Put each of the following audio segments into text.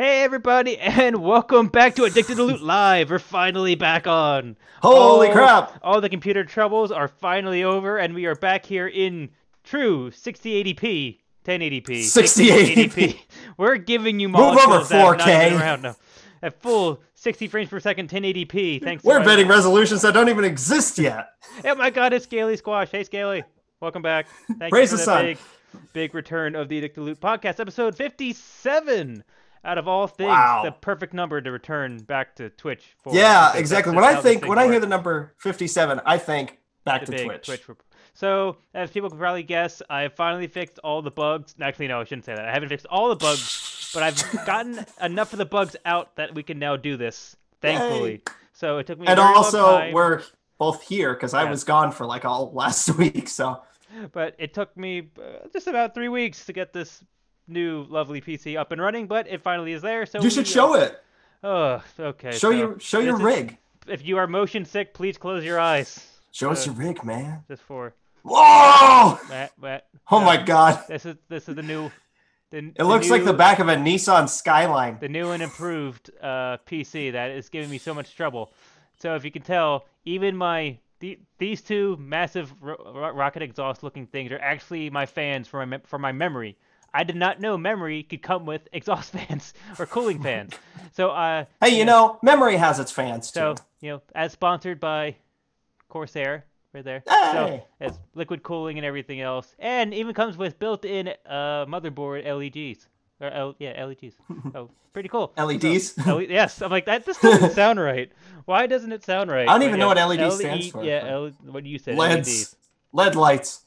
Hey everybody, and welcome back to Addicted to Loot Live. We're finally back on. Holy crap! All the computer troubles are finally over, and we are back here in true 6080p, 1080p, 6080p. We're giving you Move over, molecules that have not been 4K. around now. At full 60 frames per second, 1080p. Thanks. We're betting resolutions that don't even exist yet. Oh my God, it's Scaly Squash. Hey Scaly, welcome back. Thank Praise you the for sun. the big return of the Addicted to Loot podcast, episode 57. Out of all things, Wow. the perfect number to return back to Twitch for. Yeah, exactly. When I hear the the number 57, I think back to big Twitch. So, as people can probably guess, I have finally fixed all the bugs. Actually, no, I shouldn't say that. I haven't fixed all the bugs, but I've gotten enough of the bugs out that we can now do this, thankfully. Yay. So it took me And a very also, long time, we're both here because I was gone for like all last week. So, but it took me just about 3 weeks to get this new lovely PC up and running, but it finally is there. So you should show it. Oh, okay. Show your rig. If you are motion sick, please close your eyes. Show us your rig, man. Just for. Whoa! Oh my God! This is the new. It looks like the back of a Nissan Skyline. The new and improved PC that is giving me so much trouble. So if you can tell, even these two massive rocket exhaust looking things are actually my fans for my memory. I did not know memory could come with exhaust fans or cooling fans. So hey, memory has its fans too. So as sponsored by Corsair, right there. Hey! So it's liquid cooling and everything else, and even comes with built-in motherboard LEDs. LEDs. Oh, pretty cool. LEDs? So, yes, I'm like that. This doesn't sound right. Why doesn't it sound right? I don't even know what LED stands for. Yeah, what you said. LEDs. LED lights.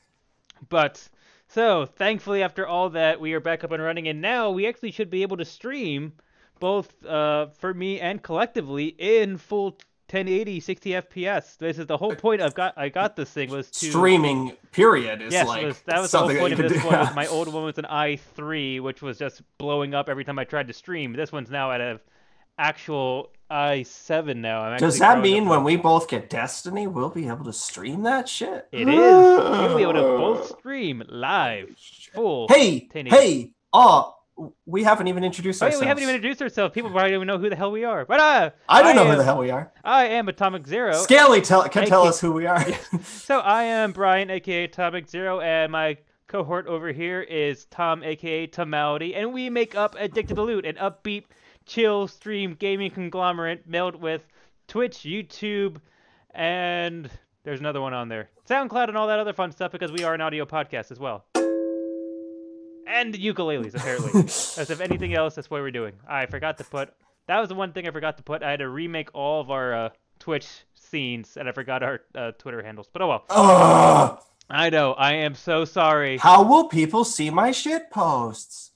But. So, thankfully, after all that, we are back up and running, and now we actually should be able to stream both for me and collectively in full 1080, 60 FPS. This is the whole point I got this thing was to... Streaming, period, is yes, that was the whole point of this do. one. Was my old one was an i3, which was just blowing up every time I tried to stream. This one's now at an actual i7 now. Does that mean when we both get Destiny, we'll be able to stream that shit? It is. You'll be able to both stream live, full. Hey, we haven't even introduced ourselves. We haven't even introduced ourselves. People probably don't even know who the hell we are. But I don't know who the hell we are. I am Atomic Zero. Scaly can tell us who we are. So I am Brian, aka Atomic Zero, and my cohort over here is Tom, aka Tomality, and we make up Addicted to Loot, an upbeat, chill stream gaming conglomerate mailed with Twitch, YouTube, and there's another one on there, SoundCloud, and all that other fun stuff because we are an audio podcast as well. And ukuleles, apparently. As if anything else, that's what we're doing. I forgot to put... That was the one thing I forgot to put. I had to remake all of our Twitch scenes, and I forgot our Twitter handles. But oh well. I know. I am so sorry. How will people see my shit posts?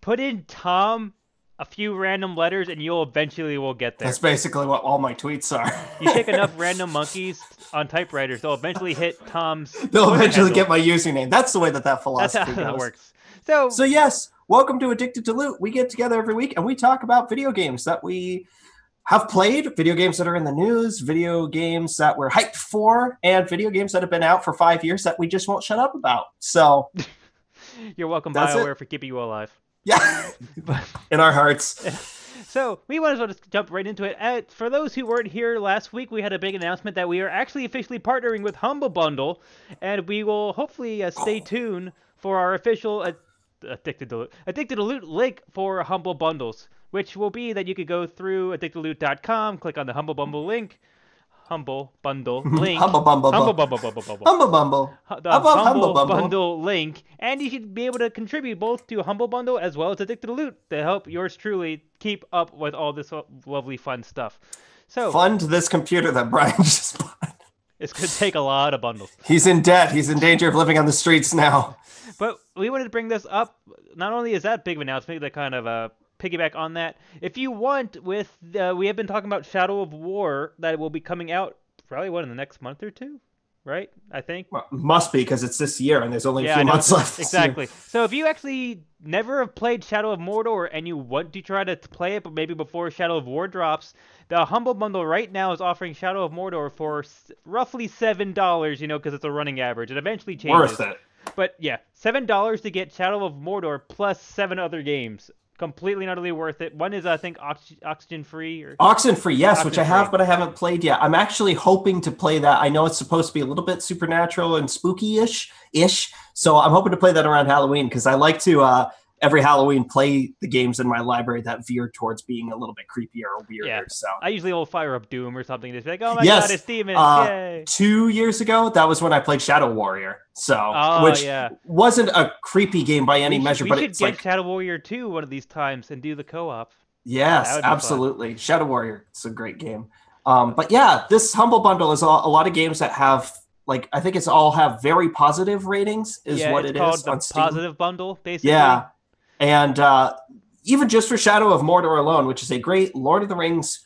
Put in Tom a few random letters, and you'll eventually will get there. That's basically what all my tweets are. You take enough random monkeys on typewriters, they'll eventually hit Tom's They'll eventually handle. get my username. That's the way that philosophy That's how goes. that works. So yes, welcome to Addicted to Loot. We get together every week, and we talk about video games that we have played, video games that are in the news, video games that we're hyped for, and video games that have been out for 5 years that we just won't shut up about. So you're welcome, that's BioWare, for keeping you alive. Yeah, in our hearts. So we might as well just jump right into it. For those who weren't here last week, we had a big announcement that we are actually officially partnering with Humble Bundle, and we will hopefully stay tuned for our official Addicted to Loot link for Humble Bundles, which will be that you could go through addictedloot.com, click on the Humble Bundle link. Humble Bundle link. Humble Bumble. Humble Bumble. Humble Bumble. The Humble Bundle link, and you should be able to contribute both to Humble Bundle as well as Addicted to Loot to help yours truly keep up with all this lovely fun stuff. So fund this computer that Brian just bought. It's going to take a lot of bundles. He's in debt. He's in danger of living on the streets now. But we wanted to bring this up. Not only is that big of an announcement, that kind of piggyback on that. If you want, we have been talking about Shadow of War that will be coming out probably in the next month or two, right? I think. Well, must be because it's this year and there's only a few months left. Exactly. So if you actually never have played Shadow of Mordor and you want to try to play it, but maybe before Shadow of War drops, the Humble Bundle right now is offering Shadow of Mordor for roughly $7, because it's a running average. It eventually changes. Worth it. But yeah, $7 to get Shadow of Mordor plus 7 other games completely and utterly worth it. One is, I think, oxygen free or Oxenfree, yes, which I Oxenfree. have, but I haven't played yet. I'm actually hoping to play that. I know it's supposed to be a little bit supernatural and spooky-ish, so I'm hoping to play that around Halloween because I like to every Halloween play the games in my library that veer towards being a little bit creepier or weirder. Yeah. So I usually will fire up Doom or something to be like, oh my Yes, god, it's demons! Yay! 2 years ago, that was when I played Shadow Warrior. So Oh which yeah. wasn't a creepy game by any measure, but we should it's get like Shadow Warrior 2 one of these times and do the co-op. yes, That would be fun. absolutely. Shadow Warrior, it's a great game. But yeah, this Humble Bundle is a lot of games that have like I think it's all have very positive ratings is Yeah, what it's it called is the on Steam. Positive Bundle, basically. Yeah, and even just for Shadow of Mordor alone, which is a great Lord of the Rings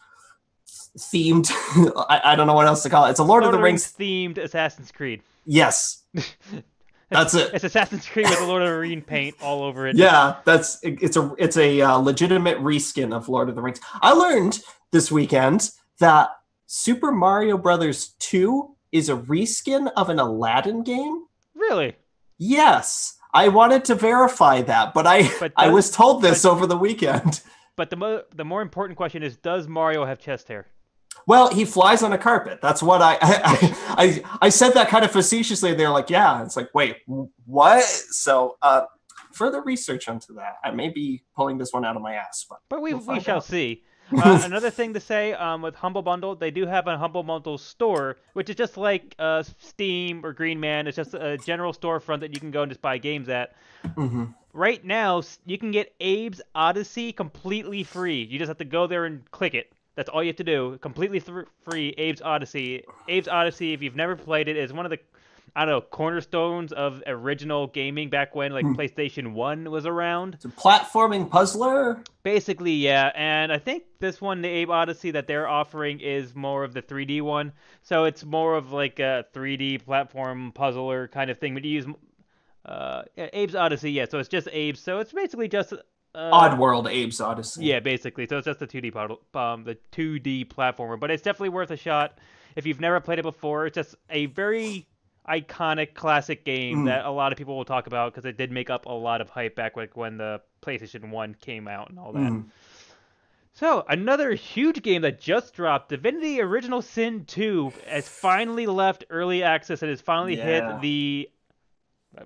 themed, I don't know what else to call it. It's a Lord of the Rings. themed Assassin's Creed. Yes, that's it. It's Assassin's Creed with the Lord of the Rings paint all over it. Yeah, it's a legitimate reskin of Lord of the Rings. I learned this weekend that Super Mario Brothers 2 is a reskin of an Aladdin game. Really? Yes. I wanted to verify that, but I was told this over the weekend. But the more important question is, does Mario have chest hair? Well, he flies on a carpet. That's what I said that kind of facetiously. They're like, yeah. It's like, wait, what? So further research onto that. I may be pulling this one out of my ass, but we find shall out. see. Another thing to say with Humble Bundle, they do have a Humble Bundle store, which is just like Steam or Green Man. It's just a general storefront that you can go and just buy games at. Mm-hmm. Right now, you can get Abe's Odyssey completely free. You just have to go there and click it. That's all you have to do. Completely free, Abe's Odyssey. Abe's Odyssey, if you've never played it, is one of the, I don't know, cornerstones of original gaming back when like PlayStation 1 was around. It's a platforming puzzler. Basically, yeah. And I think this one, the Abe Odyssey that they're offering is more of the 3D one. So it's more of like a 3D platform puzzler kind of thing. But you use Abe's Odyssey, yeah. So it's just Abe. So it's basically just Oddworld Abe's Odyssey. yeah, basically. So it's just the 2D the 2D platformer, but it's definitely worth a shot if you've never played it before. It's just a very iconic classic game that a lot of people will talk about because it did make up a lot of hype back when the PlayStation 1 came out and all that. So, another huge game that just dropped, Divinity Original Sin 2, has finally left early access and has finally hit the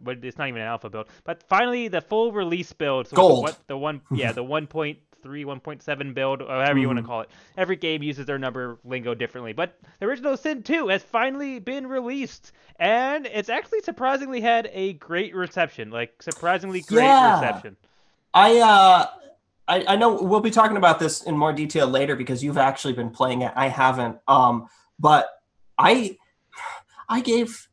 but it's not even an alpha build. But finally, the full release build. So Gold. The 1.3, 1.7 build, or however you want to call it. Every game uses their number lingo differently. But the Original Sin 2 has finally been released. And it's actually surprisingly had a great reception. Like, surprisingly great reception. I know we'll be talking about this in more detail later because you've actually been playing it. I haven't. But I gave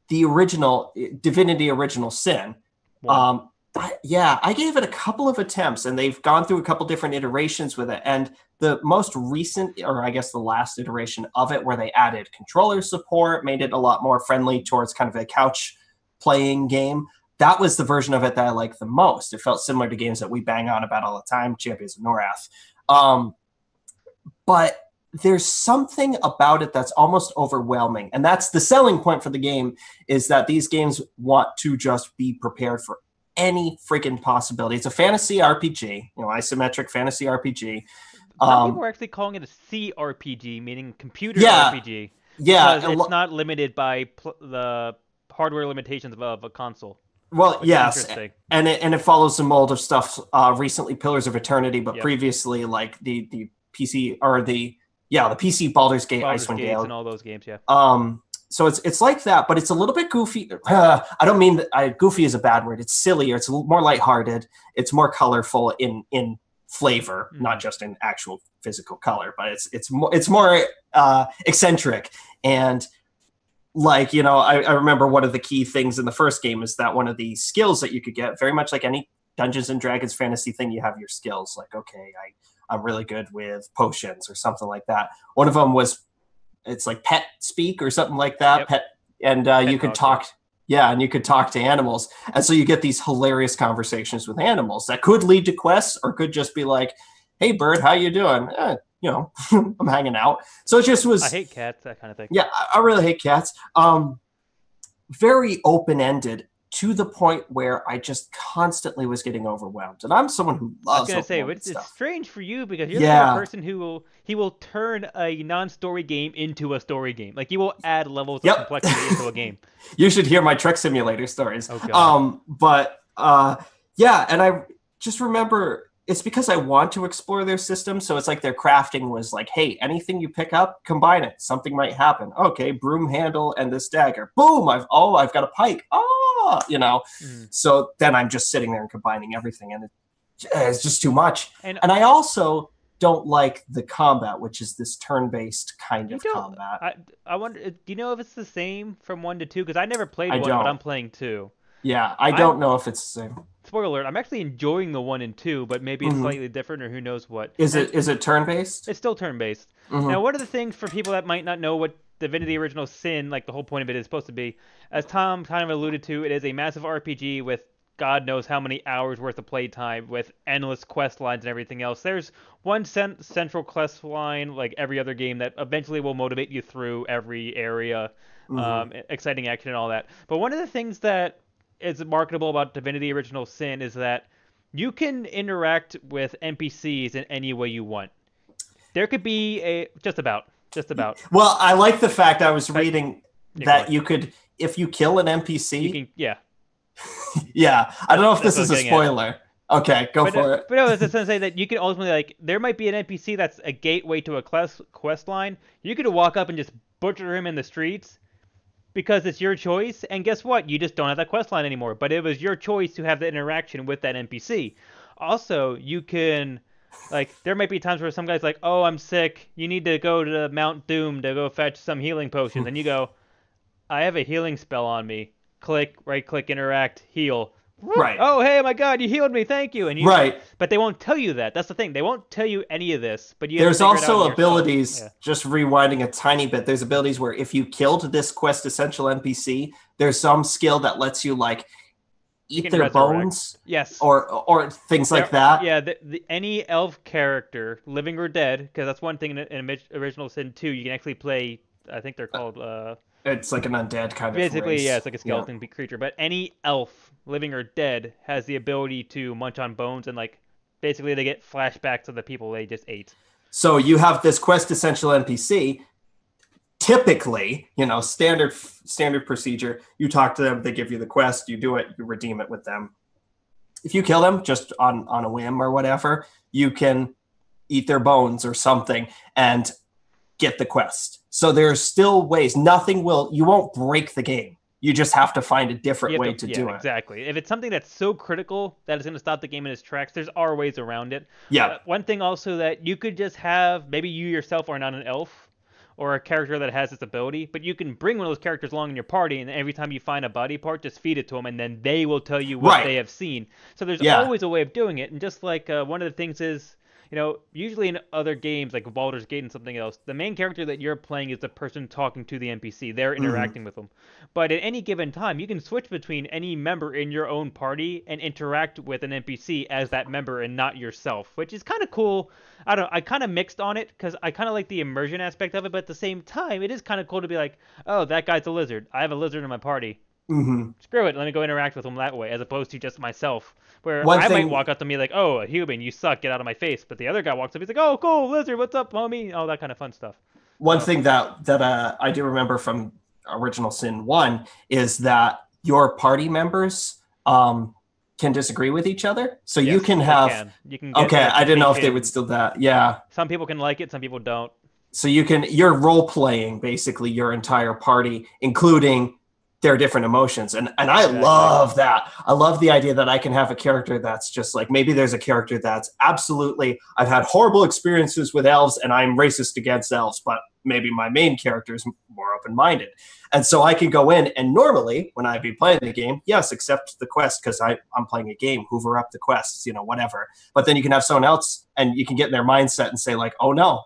the original Divinity Original Sin. Wow. I gave it a couple of attempts and they've gone through a couple different iterations with it. And the most recent, or I guess the last iteration of it, where they added controller support, made it a lot more friendly towards kind of a couch playing game. That was the version of it that I liked the most. It felt similar to games that we bang on about all the time, Champions of Norath. But there's something about it that's almost overwhelming. And that's the selling point for the game, is that these games want to just be prepared for any freaking possibility. It's a fantasy RPG, isometric fantasy RPG. Some people are actually calling it a CRPG, meaning computer RPG. Yeah. Because it's not limited by the hardware limitations of a console. Well, yes, and it follows the mold of stuff recently, Pillars of Eternity, but previously like the PC or the PC Baldur's Gate, Icewind Dale, and all those games, yeah. So it's like that, but it's a little bit goofy. I don't mean that goofy is a bad word. It's sillier. It's a little more lighthearted. It's more colorful in flavor, not just in actual physical color, but it's more eccentric. And like, I remember one of the key things in the first game is that one of the skills that you could get, very much like any Dungeons and Dragons fantasy thing, you have your skills. Like, okay, I'm really good with potions or something like that. One of them was, it's like pet speak or something like that. Pet, and you could talk. Yeah, and you could talk to animals. And so you get these hilarious conversations with animals that could lead to quests or could just be like, hey, bird, how you doing? I'm hanging out. So it just was... I hate cats, that kind of thing. Yeah, I really hate cats. Very open-ended. to the point where I just constantly was getting overwhelmed. And I'm someone who I was loves gonna say, overwhelming it's stuff. strange for you because you're the type of Yeah. person who will turn a non-story game into a story game. Like you will add levels of Yep. complexity into a game. You should hear my Truck Simulator stories. Oh God. But yeah, and I just remember it's because I want to explore their system. So it's like their crafting was like, hey, anything you pick up, combine it. Something might happen. Okay, broom handle and this dagger. Boom! I've got a pike. Oh, Mm. So then I'm just sitting there and combining everything, and it's just too much. And And I also don't like the combat, which is this turn-based kind you of don't. combat. I wonder. Do you know if it's the same from 1 to 2? Because I never played I 1, but don't. I'm playing 2. Yeah, I I'm don't know if it's the same. spoiler alert. I'm actually enjoying the 1 and 2, but maybe it's Mhm. slightly different or who knows what. Is And it turn-based? it's still turn-based. Now, Hmm. one of the things for people that might not know what Divinity Original Sin, like the whole point of it, is supposed to be, as Tom kind of alluded to, it is a massive RPG with God knows how many hours worth of playtime, with endless quest lines and everything else. There's one central quest line, like every other game, that eventually will motivate you through every area, Hmm. exciting action and all that. But one of the things that is marketable about Divinity Original Sin is that you can interact with NPCs in any way you want. There could be a just about. Well, I like the fact I was But reading yeah, go that ahead. you could, if you kill an You NPC, can yeah. yeah, I don't know if That's this what I was is a getting at. spoiler. Okay, go for it. But no, I was just gonna say that you can ultimately like there might be an NPC that's a gateway to a quest line. You could walk up and just butcher him in the streets because it's your choice. And guess what? You just don't have that quest line anymore. But it was your choice to have the interaction with that NPC. Also, you can like there might be times where some guy's like, "Oh, I'm sick. You need to go to Mount Doom to go fetch some healing potions." And you go, "I have a healing spell on me. Click, right click, interact, heal." Whoop. Right, Oh, hey, my God, you healed me. Thank you. right. But they won't tell you that. That's the thing. They won't tell you any of this, but you have to There's figure it out also yourself. abilities, Yeah. just rewinding a tiny bit, there's abilities where if you killed this quest essential NPC, there's some skill that lets you like You eat can their resurrect. bones Yes. or things like There, that. yeah, any elf character, living or dead, because that's one thing in Original Sin 2, you can actually play, I think they're called, It's like an undead kind of basically, yeah, race. it's like a Yeah. skeleton creature, but any elf, living or dead, has the ability to munch on bones and, like, basically they get flashbacks of the people they just ate. So you have this quest essential NPC. Typically, standard procedure. You talk to them, they give you the quest, you do it, you redeem it with them. If you kill them just on a whim or whatever, you can eat their bones or something and get the quest. So there's still ways. You won't break the game. You just have to find a You different have way to, to yeah, do it. exactly. If it's something that's so critical that it's going to stop the game in its tracks, there's are ways around it. Yeah. One thing also that you could just have, maybe you yourself are not an elf or a character that has this ability, but you can bring one of those characters along in your party, and every time you find a body part, just feed it to them, and then they will tell you what Right. they have seen. So there's Yeah. always a way of doing it, and just like one of the things is, usually in other games like Baldur's Gate and something else, the main character that you're playing is the person talking to the NPC. They're Mhm. interacting with them. But at any given time, you can switch between any member in your own party and interact with an NPC as that member and not yourself, which is kind of cool. I kind of mixed on it because I kind of like the immersion aspect of it, but at the same time, it is kind of cool to be like, oh, that guy's a lizard. I have a lizard in my party. Mhm. Screw it, let me go interact with him that way, as opposed to just myself. Where One I might thing walk up to me like, oh, a human, you suck, get out of my face. But the other guy walks up, he's like, oh, cool, lizard, what's up, homie? All that kind of fun stuff. one So, thing that I do remember from Original Sin 1 is that your party members can disagree with each other. So you yes, can they have can. You can get okay, I didn't know if they would reputation. still that. Yeah. Some people can like it, some people don't. So you're role playing basically your entire party, including their different emotions. And I Exactly. love that. I love the idea that I can have a character that's just like, maybe there's a character that's absolutely, I've had horrible experiences with elves and I'm racist against elves, but maybe my main character is more open-minded. And so I can go in and normally when I'd be playing the game, yes, accept the quest because I'm playing a game, hoover up the quests, whatever. But then you can have someone else and you can get in their mindset and say like, oh no,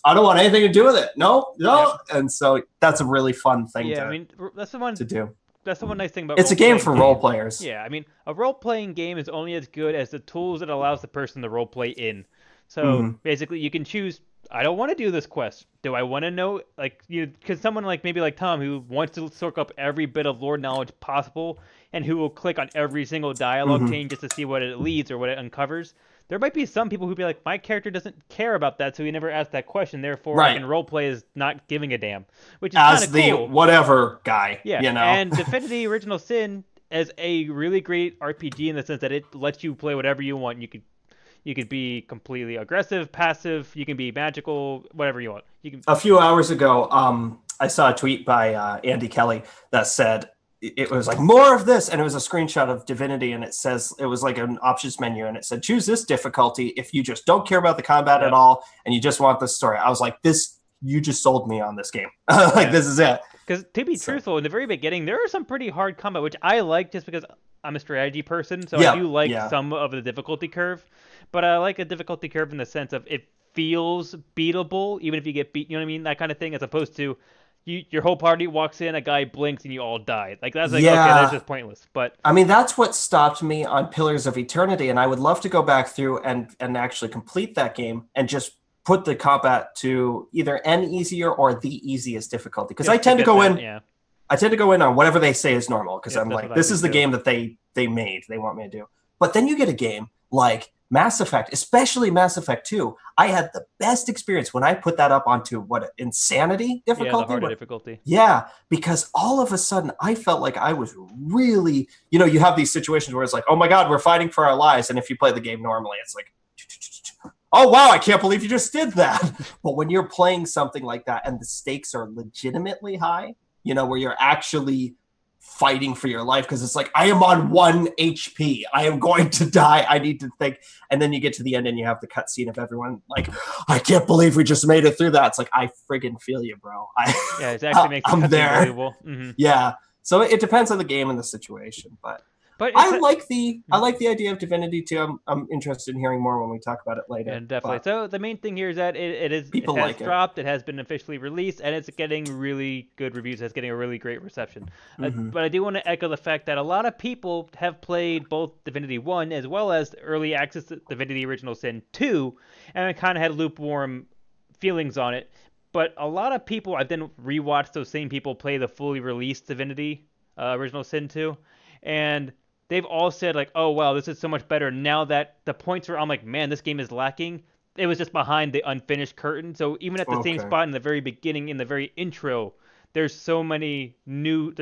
I don't want anything to do with it. No. Yep. And so that's a really fun thing Yeah, I mean, to do. that's the one nice thing about It's a game for role-playing role games. players. Yeah, I mean, a role-playing game is only as good as the tools it allows the person to role-play in. So Mhm. basically, you can choose I don't want to do this quest. Do I want to know, like, because someone like maybe like Tom who wants to soak up every bit of lore knowledge possible and who will click on every single dialogue Hmm. chain just to see what it leads or what it uncovers. There might be some people who'd be like, my character doesn't care about that, so he never asked that question. Therefore, I Right. can roleplay as not giving a damn, which is kind As of the cool. whatever guy, Yeah, you know. and Divinity Original Sin is a really great RPG in the sense that it lets you play whatever you want. You could be completely aggressive, passive. You can be magical, whatever you want. You can. A few hours ago, I saw a tweet by Andy Kelly that said it was like more of this, and it was a screenshot of Divinity, and it says it was like an options menu, and it said choose this difficulty if you just don't care about the combat at Yep. all and you just want the story. I was like, this, you just sold me on this game. Like, Yeah. this is it. Because to be So, truthful, in the very beginning, there are some pretty hard combat, which I like just because I'm a strategy person. So I yeah, do like yeah. some of the difficulty curve, but I like a difficulty curve in the sense of it feels beatable, even if you get beat. You know what I mean? That kind of thing, as opposed to your whole party walks in, a guy blinks, and you all die. Like that's like okay, that's Yeah. just pointless. But I mean, that's what stopped me on Pillars of Eternity, and I would love to go back through and actually complete that game and just put the combat to either an easier or the easiest difficulty. Because just to get that, yeah, I tend to go in on whatever they say is normal because yep, I'm that's like, what I this do is the too. game that they made. They want me to do. But then you get a game like Mass Effect, especially Mass Effect 2. I had the best experience when I put that up onto what Insanity Yeah, the difficulty. harder difficulty. Yeah, because all of a sudden I felt like I was really, you have these situations where it's like, oh my God, we're fighting for our lives. And if you play the game normally, it's like, oh wow, I can't believe you just did that. But when you're playing something like that and the stakes are legitimately high, where you're actually fighting for your life because it's like, I am on 1 HP. I am going to die. I need to think. And then you get to the end and you have the cutscene of everyone like, I can't believe we just made it through that. It's like, I friggin' feel you, bro. Yeah, it actually makes the I'm cutscene there. believable. Yeah. So it depends on the game and the situation, but But I like the idea of Divinity too. I'm interested in hearing more when we talk about it later. and definitely. But So the main thing here is that it people has like it. dropped, it has been officially released, and it's getting really good reviews. It's getting a really great reception. Mm-hmm. But I do want to echo the fact that a lot of people have played both Divinity 1 as well as early access to Divinity Original Sin 2, and I kind of had lukewarm feelings on it. But a lot of people, I've then rewatched those same people play the fully released Divinity Original Sin 2, and they've all said like, "Oh wow, this is so much better now that the points where I'm like, man, this game is lacking." It was just behind the unfinished curtain. So even at the same Okay. spot in the very beginning, in the very intro, there's so much new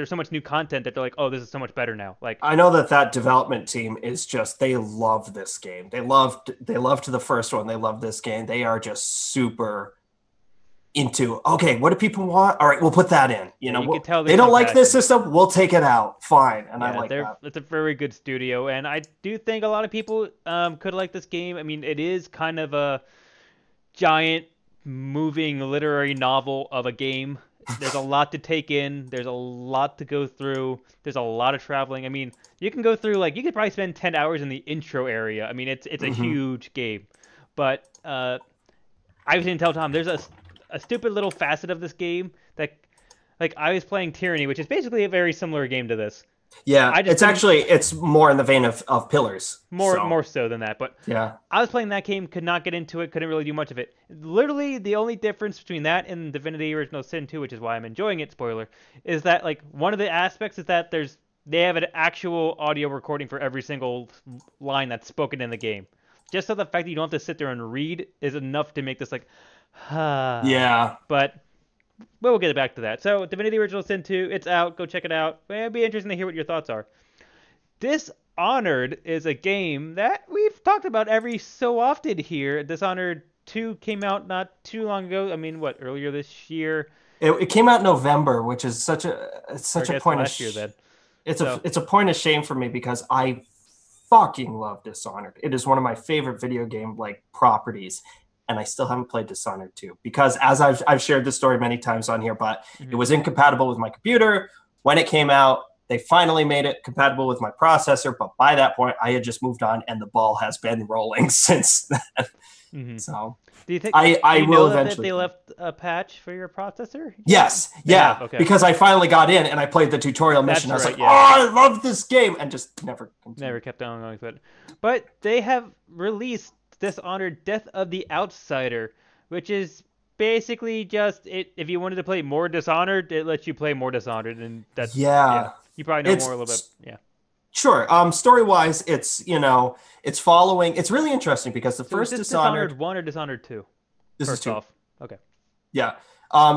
content that they're like, "Oh, this is so much better now." Like, I know that development team is just, they love this game. They loved the first one. They love this game. They are just super into, okay, what do people want? All right, we'll put that in. yeah, you can tell They there's don't some like this passion. system, we'll take it out. Fine. And I Yeah, like that. it's a very good studio, and I do think a lot of people could like this game. I mean, it is kind of a giant moving literary novel of a game. There's a lot to take in. There's a lot to go through. There's a lot of traveling. I mean, you can go through like you could probably spend 10 hours in the intro area. I mean, it's a Hmm. huge game. But I was gonna tell Tom there's a stupid little facet of this game that like I was playing Tyranny, which is basically a very similar game to this. Yeah, I just it's couldn't- actually, it's more in the vein of Pillars. more so than that, but Yeah. I was playing that game, could not get into it, couldn't really do much of it. Literally, the only difference between that and Divinity Original Sin 2, which is why I'm enjoying it, spoiler, is that like one of the aspects is that they have an actual audio recording for every single line that's spoken in the game. Just so the fact that you don't have to sit there and read is enough to make this like, Yeah. But we'll get back to that. So Divinity Original Sin 2, it's out. Go check it out. It'd be interesting to hear what your thoughts are. Dishonored is a game that we've talked about every so often here. Dishonored 2 came out not too long ago. I mean, what, earlier this year? It came out in November, which is such a Or I guess point of last year then. it's So- a point of shame for me because I fucking love Dishonored. It is one of my favorite video game like properties, and I still haven't played Dishonored 2 because, as I've shared this story many times on here, but it was incompatible with my computer when it came out. They finally made it compatible with my processor, but by that point, I had just moved on, and the ball has been rolling since then. Mhm. So Do you think I do you will know that eventually. they left a patch for your processor? Yes, They yeah, have, okay. because I finally got in and I played the tutorial That's mission. I was right, like, yeah. "Oh, I love this game," and just never continued. Never kept on going with it. But they have released Dishonored Death of the Outsider, which is basically just it. If you wanted to play more Dishonored, it lets you play more Dishonored, and that's yeah. Yeah, You probably know more a little bit. it's Yeah. sure. Story wise, it's it's following. It's really interesting because the So is first this Dishonored. Dishonored 1 or Dishonored 2? This is First two. off. Okay. Yeah.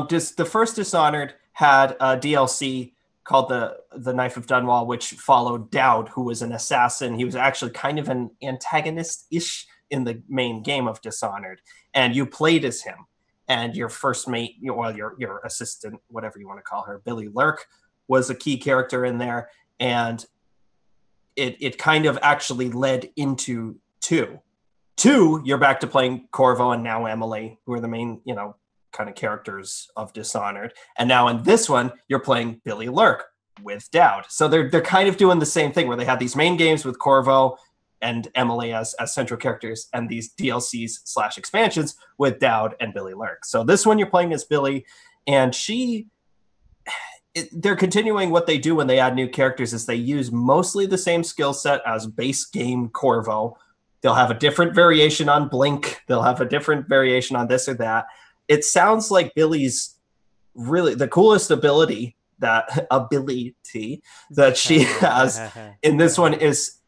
Just the first Dishonored had a DLC called the Knife of Dunwall, which followed Dowd, who was an assassin. He was actually kind of an antagonist-ish in the main game of Dishonored, and you played as him. And your first mate, well, your assistant, whatever you want to call her, Billy Lurk, was a key character in there, and it kind of actually led into two. Two, you're back to playing Corvo and now Emily, who are the main, kind of characters of Dishonored. And now in this one, you're playing Billy Lurk with Dowd. So they're kind of doing the same thing where they have these main games with Corvo and Emily as central characters, and these DLCs / expansions with Dowd and Billy Lurk. So this one you're playing as Billy, and they're continuing what they do when they add new characters is they use mostly the same skill set as base game Corvo. They'll have a different variation on Blink. They'll have a different variation on this or that. It sounds like Billy's really the coolest ability that she has in this one is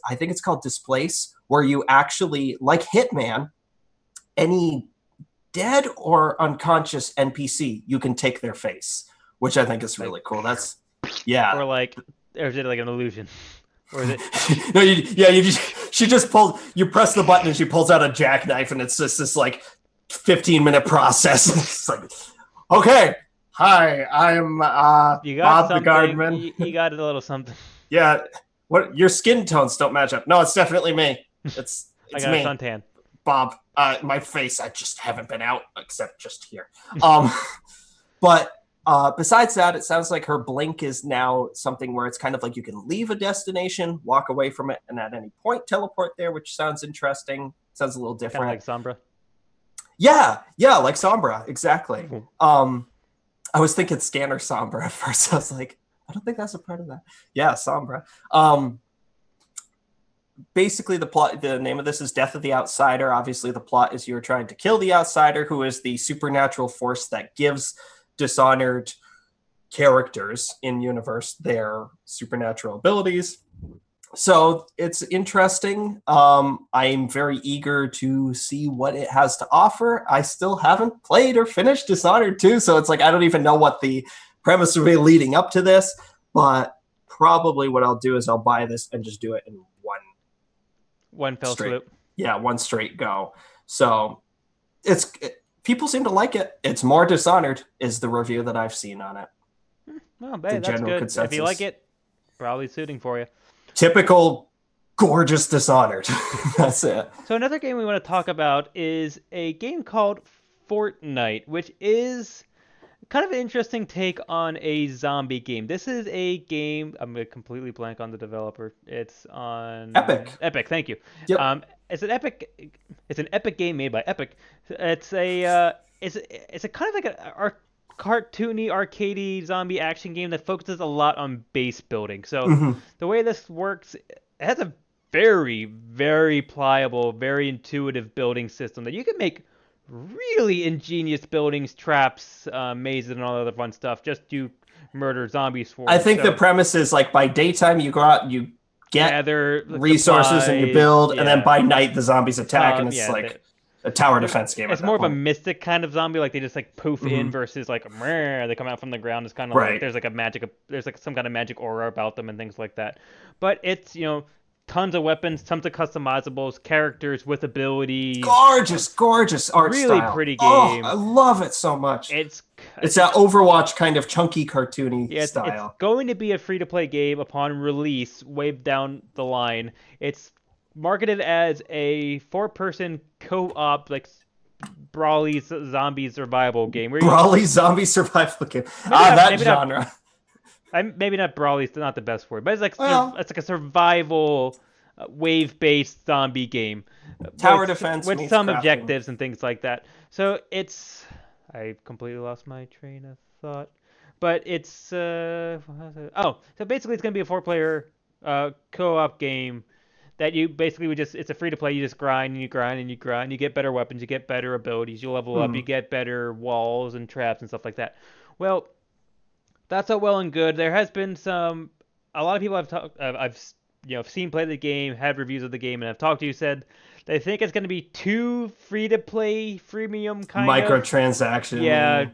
I think it's called Displace, where you actually, like Hitman, any dead or unconscious NPC, you can take their face, which I think is really cool. That's yeah. Or is it like an illusion? Or is it? No, she just pulls. You press the button and she pulls out a jackknife, and it's just this like 15-minute process. It's like, okay, hi, I'm Bob the Guardman. You got a little something. Yeah, what your skin tones don't match up. No, it's definitely me. It's I got me, a suntan. Bob. My face, I just haven't been out except just here. But besides that, it sounds like her blink is now something where it's kind of like you can leave a destination, walk away from it, and at any point teleport there, which sounds interesting. Sounds a little different. Kind of like Sombra. Yeah, like Sombra, exactly. I was thinking Scanner Sombra at first. I was like, I don't think that's a part of that. Yeah, Sombra. Basically, the name of this is Death of the Outsider. Obviously, the plot is you're trying to kill the Outsider, who is the supernatural force that gives Dishonored characters in universe their supernatural abilities. So it's interesting. I'm very eager to see what it has to offer. I still haven't played or finished Dishonored 2, so it's like I don't even know what the premise will be leading up to this, but probably what I'll do is I'll buy this and just do it in one fell swoop. Yeah, one straight go. So people seem to like it. It's more Dishonored is the review that I've seen on it. Well, babe, that's good. Consensus. If you like it, probably suiting for you. Typical gorgeous Dishonored. That's it. So another game we want to talk about is a game called Fortnite, which is kind of an interesting take on a zombie game. This is a game, I'm going to completely blank on the developer. It's on Epic. Epic, thank you. Yep. It's an Epic game made by Epic. It's a kind of like a cartoony, arcadey zombie action game that focuses a lot on base building. So the way this works, it has a very, very pliable, very intuitive building system that you can make really ingenious buildings, traps, mazes, and all other fun stuff just to murder zombies for. I think the premise is like by daytime you go out, you get resources supplies, and you build, and then by night the zombies attack, and it's a tower defense game. It's more of a mystic kind of zombie, like they just like poof in versus like they come out from the ground. It's kind of like there's like some kind of magic aura about them and things like that. But it's tons of weapons, tons of customizables, characters with abilities. Gorgeous art really style. Pretty game. Oh, I love it so much. It's that Overwatch kind of chunky, cartoony style. It's going to be a free-to-play game upon release, way down the line. It's marketed as a 4-person co-op, like brawly zombie survival game. Brawly zombie survival game. That genre. Maybe not brawly, it's not the best word, but it's like it's like a survival wave-based zombie game. Tower defense with some objectives and things like that. So I completely lost my train of thought. But it's so basically it's going to be a 4-player co-op game that you basically would just, it's a free to play, you just grind and you grind and you grind, you get better weapons, you get better abilities, you level up, you get better walls and traps and stuff like that. Well, that's all well and good. There has been a lot of people I've seen play the game, had reviews of the game, and I've talked to, said they think it's going to be too free to play, freemium kind of microtransaction. Yeah,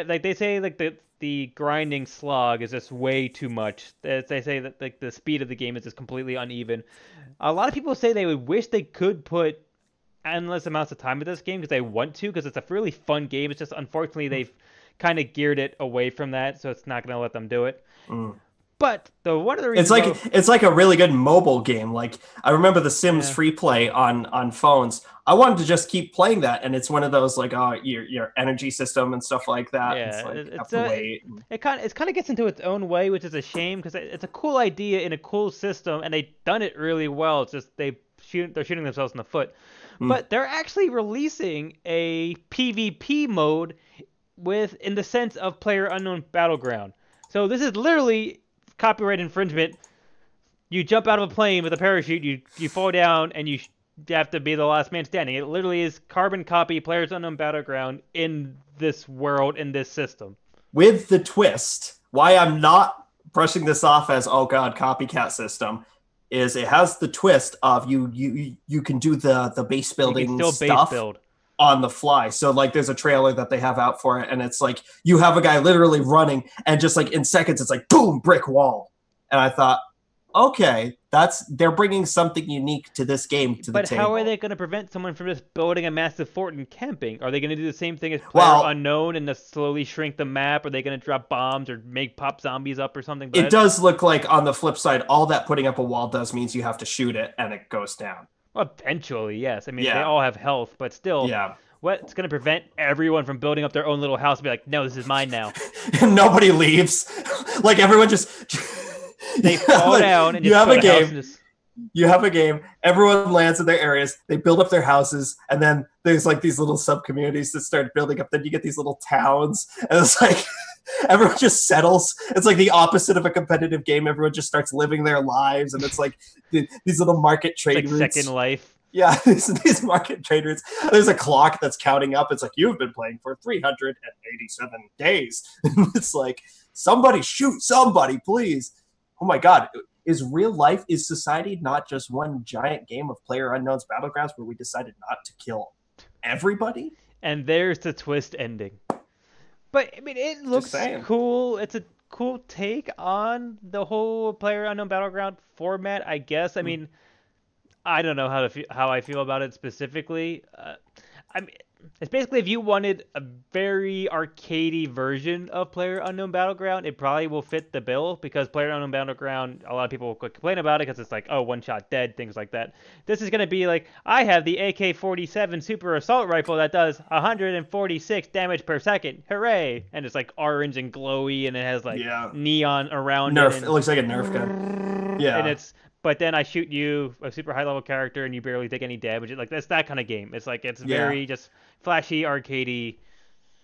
like they say, like the grinding slog is just way too much. They say that like the speed of the game is just completely uneven. A lot of people say they would wish they could put endless amounts of time into this game because they want to, because it's a really fun game. It's just unfortunately they've kind of geared it away from that, so it's not going to let them do it. But one of the reasons it's like a really good mobile game. Like I remember The Sims free play on phones. I wanted to just keep playing that, and it's one of those like your energy system and stuff like that. Yeah, it kind of gets into its own way, which is a shame because it's a cool idea in a cool system, and they've done it really well. It's just they're shooting themselves in the foot. But they're actually releasing a PvP mode in the sense of PlayerUnknown Battleground. So this is literally copyright infringement. You jump out of a plane with a parachute, you fall down, and you have to be the last man standing. It literally is carbon copy PlayerUnknown Battleground in this world, in this system. With the twist, why I'm not brushing this off as, oh god, copycat system, is it has the twist of you can do the base building you can still stuff base build on the fly. So like there's a trailer that they have out for it, and it's like you have a guy literally running, and just like in seconds it's like boom, brick wall. And I thought, okay, they're bringing something unique to this game to the table. But how are they going to prevent someone from just building a massive fort and camping? Are they going to do the same thing as PlayerUnknown and just slowly shrink the map? Are they going to drop bombs or make pop zombies up or something? It does look like, on the flip side, all that putting up a wall does means you have to shoot it and it goes down. Well, eventually, yes. I mean, they all have health, but still, what's going to prevent everyone from building up their own little house and be like, no, this is mine now? Nobody leaves. Like everyone just... They fall down and you have a game. You have a game. Everyone lands in their areas. They build up their houses, and then there's like these little sub communities that start building up. Then you get these little towns, and it's like everyone just settles. It's like the opposite of a competitive game. Everyone just starts living their lives, and it's like these little market trade routes. Second Life. Yeah, these market trade routes. There's a clock that's counting up. It's like, you've been playing for 387 days. It's like, somebody shoot somebody, please. Oh my god, is society not just one giant game of PlayerUnknown's Battlegrounds where we decided not to kill everybody? And there's the twist ending. But I mean, it looks cool. It's a cool take on the whole PlayerUnknown Battleground format, I guess. I mean, I don't know how I feel about it specifically. I mean, it's basically, if you wanted a very arcadey version of PlayerUnknown Battleground, it probably will fit the bill, because PlayerUnknown Battleground, a lot of people will complain about it because it's like, oh, one shot dead, things like that. This is going to be like, I have the AK-47 Super Assault Rifle that does 146 damage per second. Hooray! And it's like orange and glowy, and it has like neon around it. It looks like a Nerf gun. Yeah. And but then I shoot you, a super high level character, and you barely take any damage. Like, that's that kind of game. It's like, it's very just flashy, arcadey.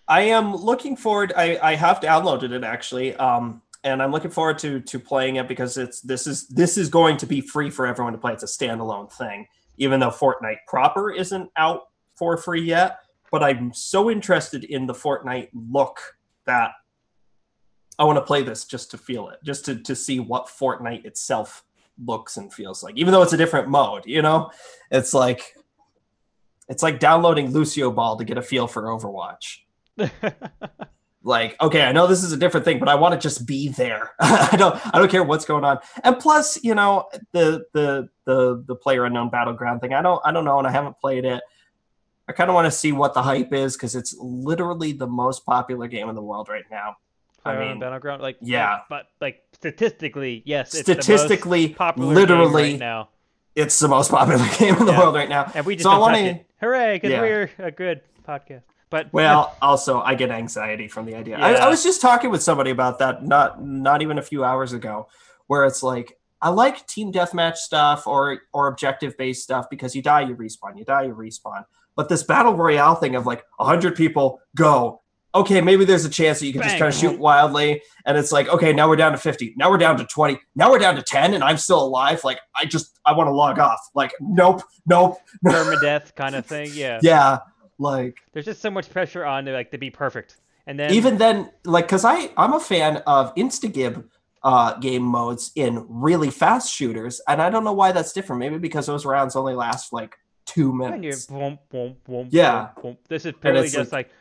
I am looking forward. I have downloaded it actually, and I'm looking forward to playing it, because this is going to be free for everyone to play. It's a standalone thing, even though Fortnite proper isn't out for free yet. But I'm so interested in the Fortnite look that I want to play this just to feel it, just to see what Fortnite itself looks and feels like, even though it's a different mode. It's like downloading Lucio Ball to get a feel for Overwatch. Like, okay, I know this is a different thing, but I want to just be there. I don't care what's going on. And plus, the PlayerUnknown Battleground thing, I don't know, and I haven't played it. I kind of want to see what the hype is, because it's literally the most popular game in the world right now. Battleground, but statistically, yes. Statistically, it's the most popular literally, game right now. It's the most popular game in the world right now. And we just don't touch it. Hooray, because we're a good podcast. But also, I get anxiety from the idea. I was just talking with somebody about that not even a few hours ago, where it's like, I like team deathmatch stuff or objective-based stuff, because you die, you respawn. You die, you respawn. But this battle royale thing of like 100 people go, okay, maybe there's a chance that you can just kind of shoot wildly, and it's like, okay, now we're down to 50, now we're down to 20, now we're down to 10, and I'm still alive. Like, I want to log off. Like, nope. Permadeath kind of thing. Yeah. Yeah. Like, there's just so much pressure on to be perfect. And then even then, like, because I'm a fan of Instagib game modes in really fast shooters, and I don't know why that's different. Maybe because those rounds only last like 2 minutes. Boom, boom, boom, yeah. Boom, boom. This is purely just like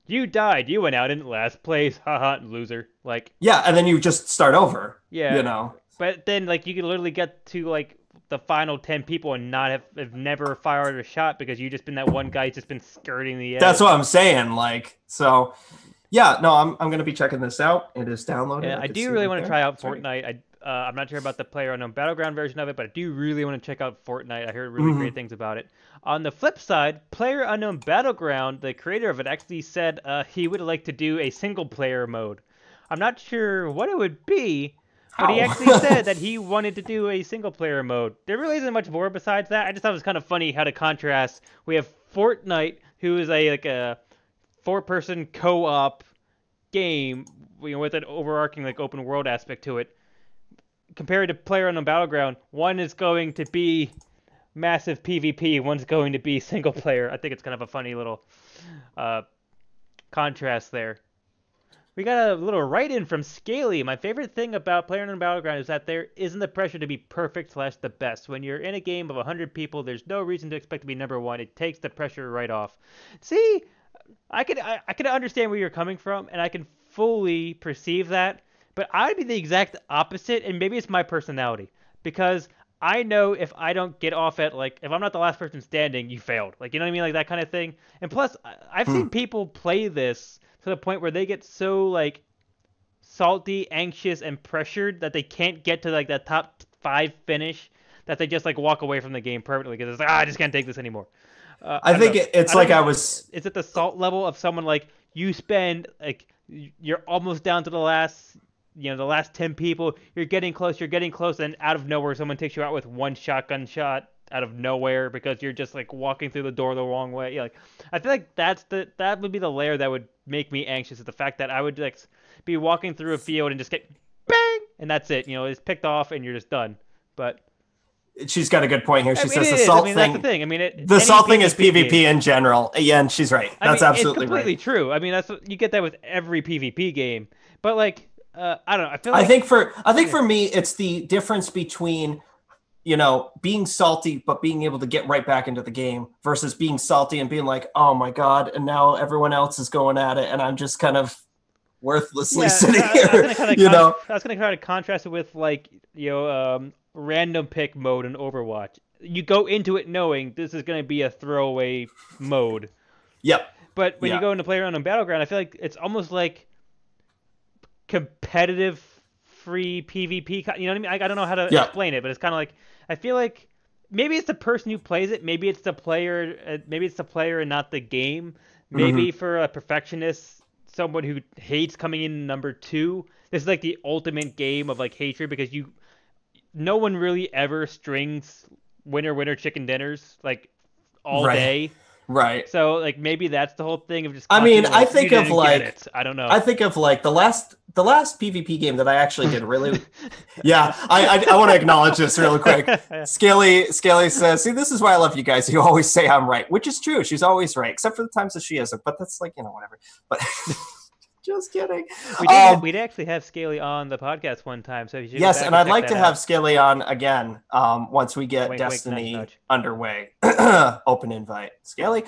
you died. You went out in last place. Haha, loser. Like, yeah, and then you just start over. Yeah. You know. But then, like, you can literally get to like the final 10 people and not have never fired a shot because you just been that one guy who's just been skirting the edge. That's what I'm saying. Like, so yeah, no, I'm gonna be checking this out. It is downloaded. Yeah, I do really want to try out Fortnite. I'm not sure about the PlayerUnknown Battleground version of it, but I do really want to check out Fortnite. I heard really great things about it. On the flip side, PlayerUnknown Battleground, the creator of it, actually said he would like to do a single-player mode. I'm not sure what it would be, but he actually said that he wanted to do a single-player mode. There really isn't much more besides that. I just thought it was kind of funny how to contrast. We have Fortnite, who is a 4-person co-op game, with an overarching like open world aspect to it. Compared to PlayerUnknown Battleground, one is going to be massive PvP, one's going to be single player. I think it's kind of a funny little contrast there. We got a little write-in from Scaly. My favorite thing about PlayerUnknown Battleground is that there isn't the pressure to be perfect / the best. When you're in a game of 100 people, there's no reason to expect to be number one. It takes the pressure right off. See, I could understand where you're coming from, and I can fully perceive that. But I'd be the exact opposite, and maybe it's my personality. Because I know if I don't get off at, like, if I'm not the last person standing, you failed. Like, you know what I mean? Like, that kind of thing. And plus, I've seen people play this to the point where they get so, like, salty, anxious, and pressured that they can't get to, like, that top 5 finish, that they just, like, walk away from the game permanently. Because it's like, I just can't take this anymore. I think it's like I was... Is it the salt level of someone, like, you spend, like, you're almost down to the last... the last 10 people, you're getting close, and out of nowhere, someone takes you out with one shotgun shot out of nowhere because you're just, like, walking through the door the wrong way. Yeah, like, I feel like that would be the layer that would make me anxious, is the fact that I would, like, be walking through a field and just get bang, and that's it. It's picked off, and you're just done. But she's got a good point here. She says the salt thing. That's the thing. I mean, the salt thing is PvP in general. Yeah, and she's right. That's absolutely it's completely right. true. I mean, you get that with every PvP game. But, like, I don't know. I feel like I think for me, it's the difference between, being salty but being able to get right back into the game versus being salty and being like, oh my god, and now everyone else is going at it, and I'm just kind of worthlessly sitting here. I was gonna try to contrast it with, like, random pick mode in Overwatch. You go into it knowing this is gonna be a throwaway mode. Yep. But when you go into PlayerUnknown Battleground, I feel like it's almost like competitive free PvP. You know what I mean? I don't know how to explain it, but it's kind of like, I feel like maybe it's the person who plays it, maybe it's the player, and not the game. Maybe for a perfectionist, someone who hates coming in number 2, this is like the ultimate game of, like, hatred, because no one really ever strings winner chicken dinners, like, all day. Right. So, like, maybe that's the whole thing of just. I mean, I think of, like, I don't know. I think of, like, the last PvP game that I actually did really. Yeah, I want to acknowledge this real quick. Scaly says, "See, this is why I love you guys. You always say I'm right," which is true. She's always right, except for the times that she isn't. But that's, like, whatever. But. Just kidding. We'd actually have Scaly on the podcast one time, so you should. Yes, and I'd like to have Scaly on again once we get Destiny nudge. Underway. Open invite, Scaly.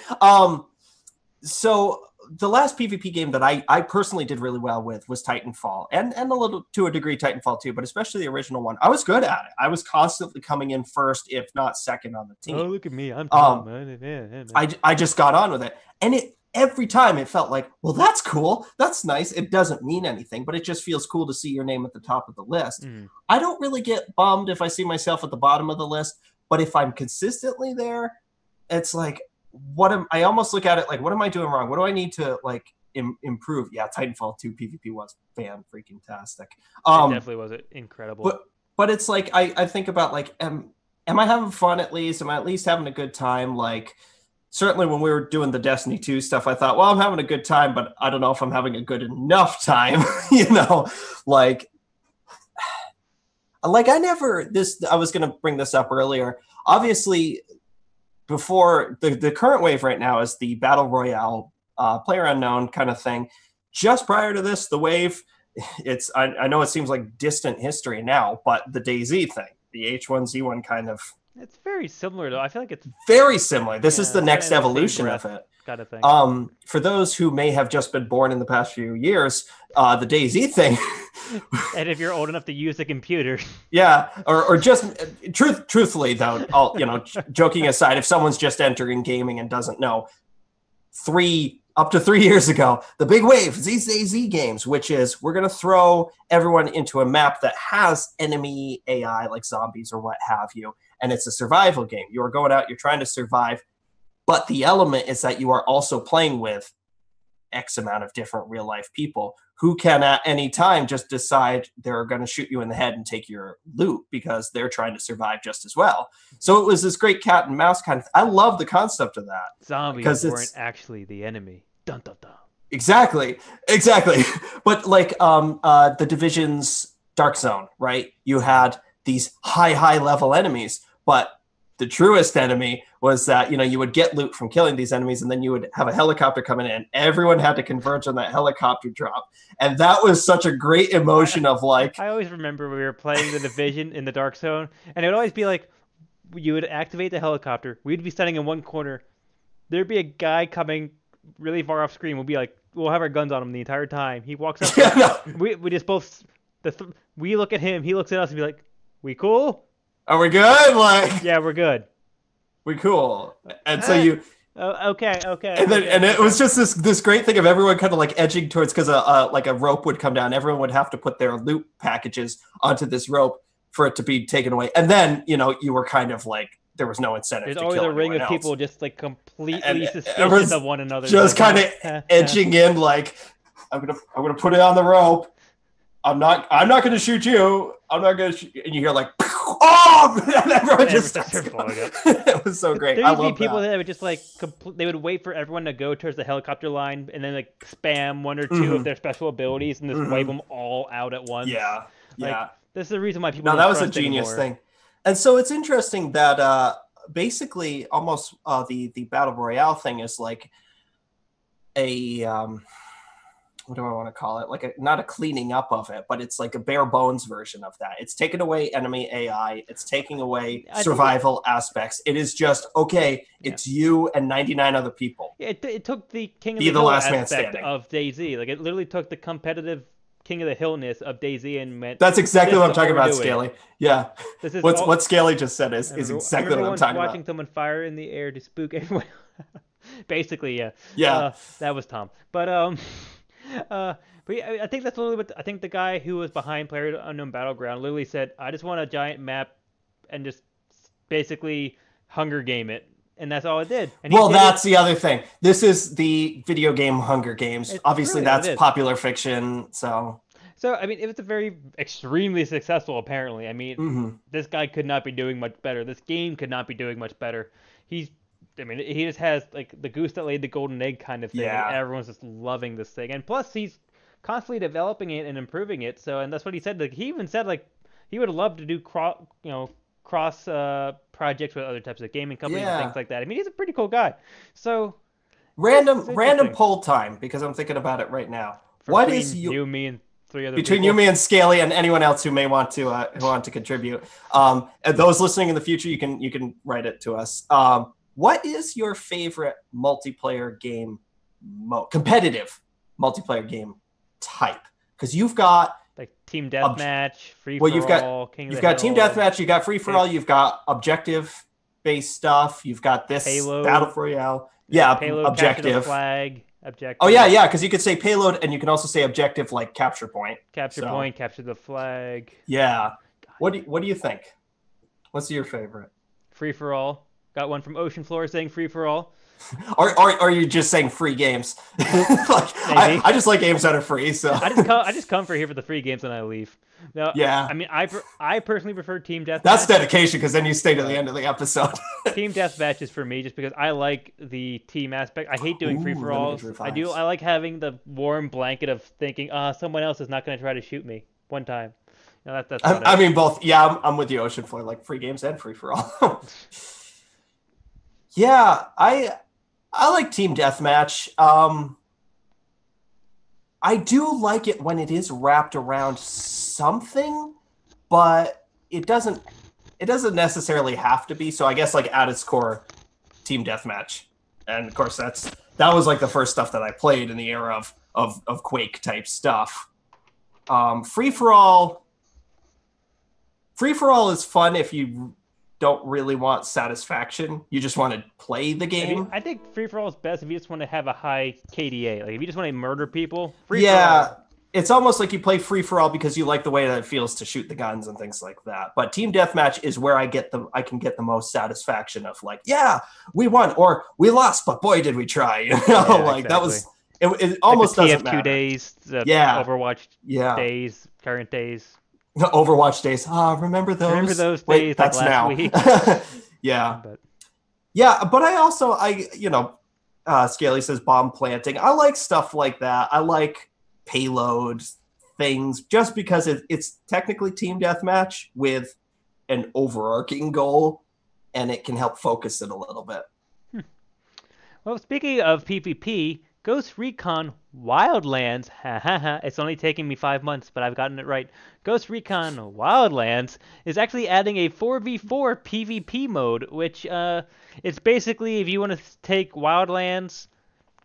So the last PvP game that I personally did really well with was Titanfall, and a little to a degree Titanfall 2, but especially the original one. I was good at it. I was constantly coming in first, if not second, on the team. Oh, look at me! I'm Tom, man. I just got on with it, and every time it felt like, well, that's cool. That's nice. It doesn't mean anything, but it just feels cool to see your name at the top of the list. I don't really get bummed if I see myself at the bottom of the list, but if I'm consistently there, it's like, I almost look at it like, what am I doing wrong? What do I need to, like, improve? Yeah, Titanfall 2 PvP was fan-freaking-tastic. It definitely was incredible. But it's like, I think about, like, am I having fun at least? Am I at least having a good time? Like, certainly when we were doing the Destiny 2 stuff, I thought, well, I'm having a good time, but I don't know if I'm having a good enough time. Like I was going to bring this up earlier. Obviously, before the current wave right now is the Battle Royale, player unknown kind of thing. Just prior to this, the wave, I know it seems like distant history now, but the DayZ thing, the H1Z1 kind of. It's very similar, though. I feel like it's very similar. This is the next evolution of it. Kind of thing. For those who may have just been born in the past few years, the DayZ thing. And if you're old enough to use a computer. Yeah, or just truthfully though, joking aside, if someone's just entering gaming and doesn't know, up to 3 years ago, the big wave is these DayZ games, which is we're going to throw everyone into a map that has enemy AI like zombies or what have you, and it's a survival game. You are going out, you're trying to survive, but the element is that you are also playing with X amount of different real life people who can at any time just decide they're going to shoot you in the head and take your loot because they're trying to survive just as well. So it was this great cat and mouse kind of I love the concept of that. Zombies weren't actually the enemy. Dun, dun, dun. Exactly. But like the Division's Dark Zone, right? You had these high level enemies, but the truest enemy was that, you would get loot from killing these enemies, and then you would have a helicopter come in, and everyone had to converge on that helicopter drop. And that was such a great emotion of like... I always remember we were playing the Division in the Dark Zone, and it would always be like, you would activate the helicopter, we'd be standing in one corner, there'd be a guy coming really far off screen, we'll have our guns on him the entire time. He walks up, we just both... we look at him, he looks at us and be like, we cool? Are we good? Like, yeah, we're good. We cool. And so you. Okay. And it was just this great thing of everyone kind of like edging towards, because like a rope would come down. Everyone would have to put their loot packages onto this rope for it to be taken away. And then you were kind of like there was no incentive. There's to always kill a ring of else. People just like completely suspicious of one another. Just kind of edging in, like I'm gonna put it on the rope. I'm not going to shoot you. I'm not going to shoot you. And you hear like, oh! And everyone just starts blowing up. It was so great. There would be people that would just like, they would wait for everyone to go towards the helicopter line and then like spam one or two of their special abilities and just wave them all out at once. Yeah. This is the reason why people. No, that was a genius thing. And so it's interesting that basically almost the Battle Royale thing is like a what do I want to call it? Like not a cleaning up of it, but it's like a bare bones version of that. It's taken away enemy AI. It's taking away survival aspects. It is just, okay, it's you and 99 other people. It took the King of the Hill aspect of DayZ. Like it literally took the competitive King of the Hillness of DayZ and meant. That's exactly what I'm talking about, Scaly. Yeah. What Scaly just said is exactly what I'm talking about. Watching someone fire in the air to spook everyone. Basically, yeah. Yeah. That was Tom. But I think that's literally what I think the guy who was behind PlayerUnknown Battleground literally said, I just want a giant map and just basically Hunger Game it. And that's all it did. And that's the other thing. This is the video game Hunger Games. Obviously, that's popular fiction. So, I mean, it was a very extremely successful, apparently. I mean, this guy could not be doing much better. This game could not be doing much better. He just has like the goose that laid the golden egg kind of thing. Yeah. And everyone's just loving this thing. And plus, he's constantly developing it and improving it. So, and that's what he said. Like, he even said like he would love to do cross projects with other types of gaming companies and things like that. I mean, he's a pretty cool guy. So, random poll time, because I'm thinking about it right now. What is you, me, and three other between people? You, me, and Scaly, and anyone else who may want to contribute? And those listening in the future, you can write it to us. What is your favorite multiplayer game, competitive multiplayer game type? Because you've got like team deathmatch, free for all. You've got team deathmatch, you got free for all, you've got objective based stuff, you've got this payload, Battle Royale, payload, objective flag, objective. Oh yeah, because you could say payload and you can also say objective, like capture point, capture the flag. Yeah. What do you think? What's your favorite? Free for all. Got one from Ocean Floor saying free for all. Or are you just saying free games? Like, I just like games that are free. So I just come for here for the free games and I leave. No, yeah, I mean I personally prefer team deathmatch. that's dedication because then you stay to the end of the episode. Team deathmatch is for me just because I like the team aspect. I hate doing free for alls. I like having the warm blanket of thinking, someone else is not going to try to shoot me one time. No, that's I mean, both. Yeah, I'm with you, Ocean for like free games and free for all. Yeah, I like team deathmatch. I do like it when it is wrapped around something, but it doesn't necessarily have to be. So I guess like at its core, team deathmatch, and of course that was like the first stuff that I played in the era of Quake type stuff. Free for all is fun if you don't really want satisfaction. You just want to play the game. I think free for all is best if you just want to have a high KDA. Like if you just want to murder people. It's almost like you play free for all because you like the way that it feels to shoot the guns and things like that. But team deathmatch is where I can get the most satisfaction of like, yeah, we won or we lost, but boy did we try. You know, like exactly. That was it almost like doesn't matter. Days, Overwatch days, current days. Overwatch days. Remember those? Remember those days? That's like last now. Week. Yeah. But I also Scaly says bomb planting. I like stuff like that. I like payload things just because it's technically team deathmatch with an overarching goal, and it can help focus it a little bit. Well, speaking of PvP, Ghost Recon Wildlands, it's only taken me 5 months, but I've gotten it right. Ghost Recon Wildlands is actually adding a 4v4 PvP mode, which it's basically if you want to take Wildlands,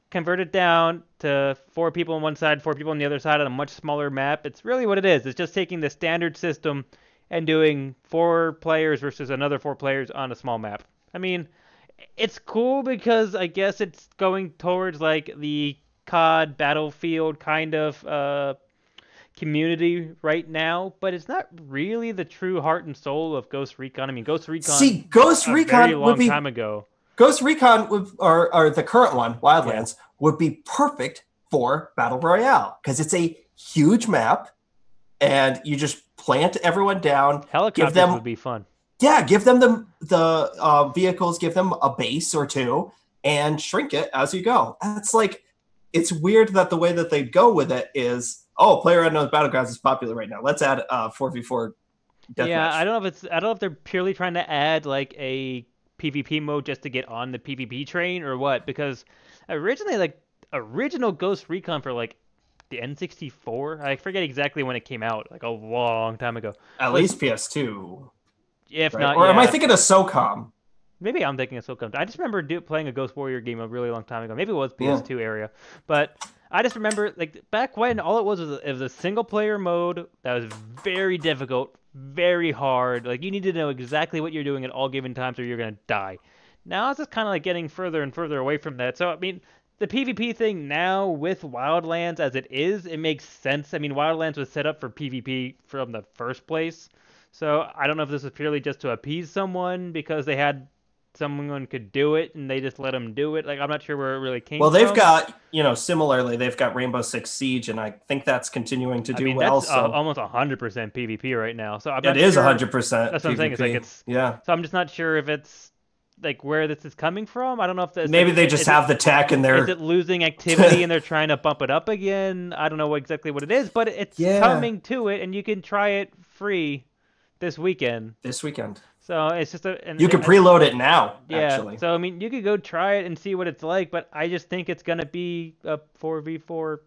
convert it down to 4 people on one side, 4 people on the other side on a much smaller map. It's really what it is. It's just taking the standard system and doing 4 players versus another 4 players on a small map. I mean, it's cool because I guess it's going towards like the COD Battlefield kind of community right now, but it's not really the true heart and soul of Ghost Recon. I mean, Ghost Recon very long time ago. Ghost Recon or the current one, Wildlands, would be perfect for Battle Royale because it's a huge map and you just plant everyone down. Helicopters would be fun. Yeah, give them the vehicles, give them a base or 2, and shrink it as you go. That's like, it's weird that the way that they go with it is, PlayerUnknown's Battlegrounds is popular right now. Let's add 4v4 deathmatch. Yeah, I don't know if they're purely trying to add like a PvP mode just to get on the PvP train or what, because originally like original Ghost Recon for like the N64, I forget exactly when it came out, like a long time ago. At least PS2. If right? not, or am I thinking of SOCOM? Maybe I'm thinking of SOCOM. I just remember playing a Ghost Warrior game a really long time ago. Maybe it was PS2 area, but I just remember like back when all it was a single player mode that was very difficult, very hard. Like you need to know exactly what you're doing at all given times or you're gonna die. Now it's just kind of like getting further and further away from that. So I mean, the PvP thing now with Wildlands as it is, it makes sense. I mean, Wildlands was set up for PvP from the first place. So I don't know if this was purely just to appease someone because they had someone could do it and they just let them do it. Like I'm not sure where it really came from. Well, they've got, similarly, they've got Rainbow Six Siege, and I think that's continuing to do well. That's almost 100% PvP right now. So it is 100%. That's what I'm saying. It's like So I'm just not sure if it's like where this is coming from. I don't know if that's maybe they just have the tech and they're is it losing activity and they're trying to bump it up again. I don't know exactly what it is, but it's coming to it, and you can try it free this weekend. So it's just you can preload it now. Yeah. Actually. So I mean, you could go try it and see what it's like, but I just think it's gonna be a 4v4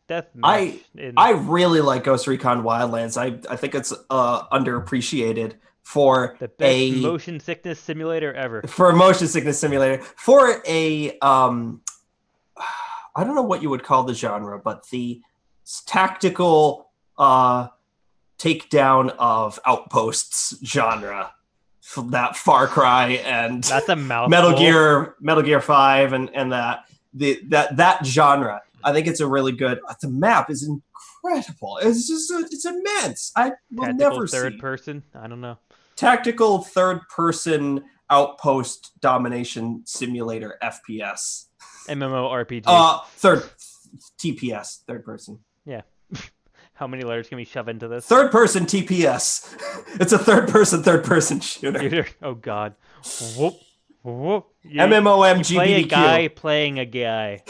deathmatch. I really like Ghost Recon Wildlands. I think it's underappreciated for the best motion sickness simulator ever. For a motion sickness simulator, for a I don't know what you would call the genre, but the tactical takedown of outposts genre, that Far Cry and that's a mouthful. Metal Gear 5 and that genre. I think it's a really good. The map is incredible. It's just it's immense. I will never see third person. I don't know. Tactical third person outpost domination simulator FPS. MMORPG. Third TPS, third person. Yeah. How many letters can we shove into this? Third person TPS. It's a third person shooter. Oh god. Whoop. Whoop. MMOMGBDQ. You play a guy playing a guy.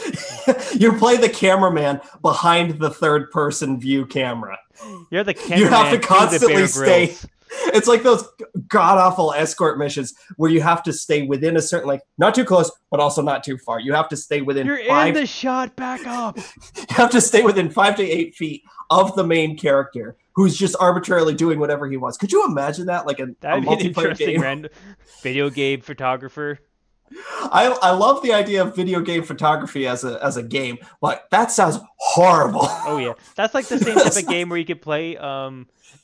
You play the cameraman behind the third person view camera. You're the cameraman. You have to constantly stay. Grylls. It's like those god awful escort missions where you have to stay within a certain, like, not too close, but also not too far. You have to stay within You're in the shot. Back up. You have to stay within 5 to 8 feet of the main character, who's just arbitrarily doing whatever he wants. Could you imagine that? Like That'd be an multiplayer interesting game? Video game photographer. I love the idea of video game photography as a game, but that sounds horrible. Oh yeah, that's like the same type of game where you could play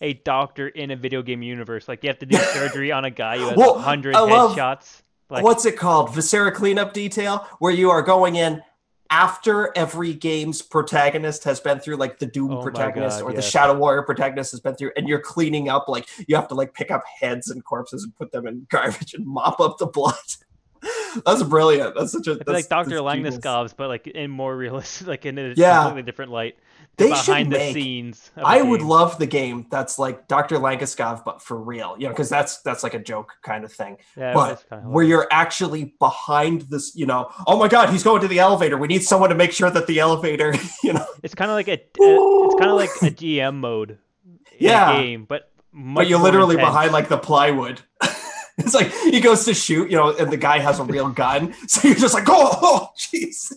a doctor in a video game universe. Like you have to do surgery on a guy who has 100 headshots. Like, what's it called? Viscera cleanup detail, where you are going in after every game's protagonist has been through, like the Doom protagonist or the Shadow Warrior protagonist has been through, and you're cleaning up, like you have to like pick up heads and corpses and put them in garbage and mop up the blood. That's brilliant. That's such a it's like Dr. Langoskov's, but like in more realistic, like in a completely different light. They behind should the scenes. I would love the game that's like Dr. Langoscov, but for real, you know, because that's like a joke kind of thing. Yeah, but where you're actually behind this, you know, oh my God, he's going to the elevator. We need someone to make sure that the elevator, you know, it's kind of like it's kind of like a GM mode in a game, but you're literally behind like the plywood. It's like he goes to shoot, you know, and the guy has a real gun. So you're just like, oh, jeez.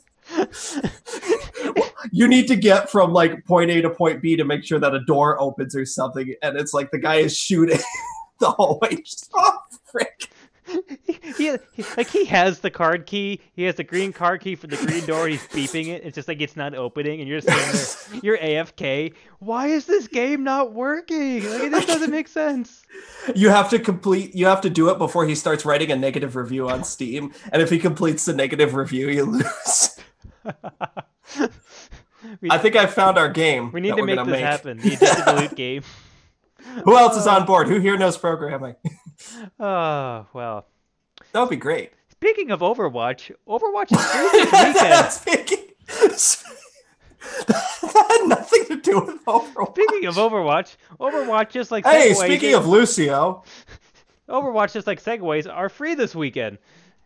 You need to get from like point A to point B to make sure that a door opens or something. And it's like the guy is shooting the whole way. Just, oh, frick. He has the card key. He has the green card key for the green door. He's beeping it. It's just like it's not opening, and you're sitting there. You're AFK. Why is this game not working? Like this doesn't make sense. You have to do it before he starts writing a negative review on Steam, and if he completes the negative review, you lose. I think I found our game. We need to make this happen. The Addicted to Loot game. Who else is on board? Who here knows programming? Oh, well. That would be great. Speaking of Overwatch is free this weekend. That had nothing to do with Overwatch. Speaking of Overwatch just like Hey, speaking of Lucio. Overwatch just like Segways are free this weekend.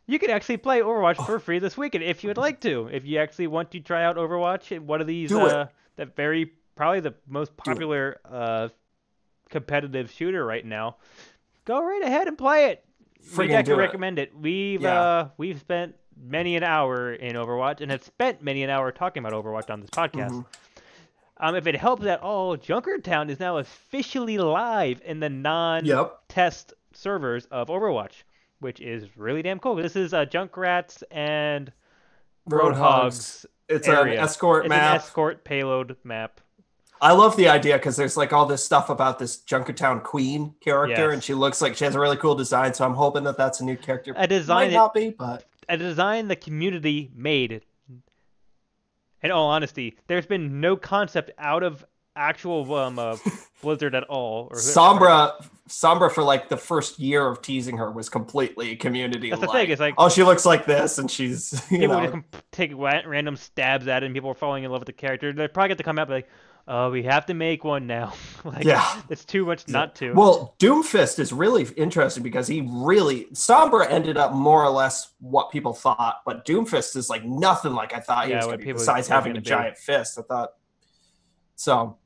You can actually play Overwatch for free this weekend if you would like to. If you actually want to try out Overwatch in one of these, probably the most popular competitive shooter right now, go right ahead and play it. We'd actually recommend it. We've spent many an hour in Overwatch and have spent many an hour talking about Overwatch on this podcast. Mm-hmm. If it helps at all, Junkertown is now officially live in the non-test servers of Overwatch, which is really damn cool. This is Junkrats and Roadhogs. It's an escort map. It's an escort payload map. I love the idea because there's like all this stuff about this Junkertown Queen character, and she looks like she has a really cool design. So I'm hoping that that's a new character. A design might not be, but a design the community made. In all honesty, there's been no concept out of actual Blizzard at all. Or Sombra for like the first year of teasing her was completely community. That's the thing. It's like, oh, she looks like this, and she's people just take random stabs at it, and people are falling in love with the character. They probably get to come out and be like, oh, we have to make one now. It's too much not to. Well, Doomfist is really interesting because Sombra ended up more or less what people thought, but Doomfist is like nothing like I thought he was going to be, besides having a giant fist. I thought. So,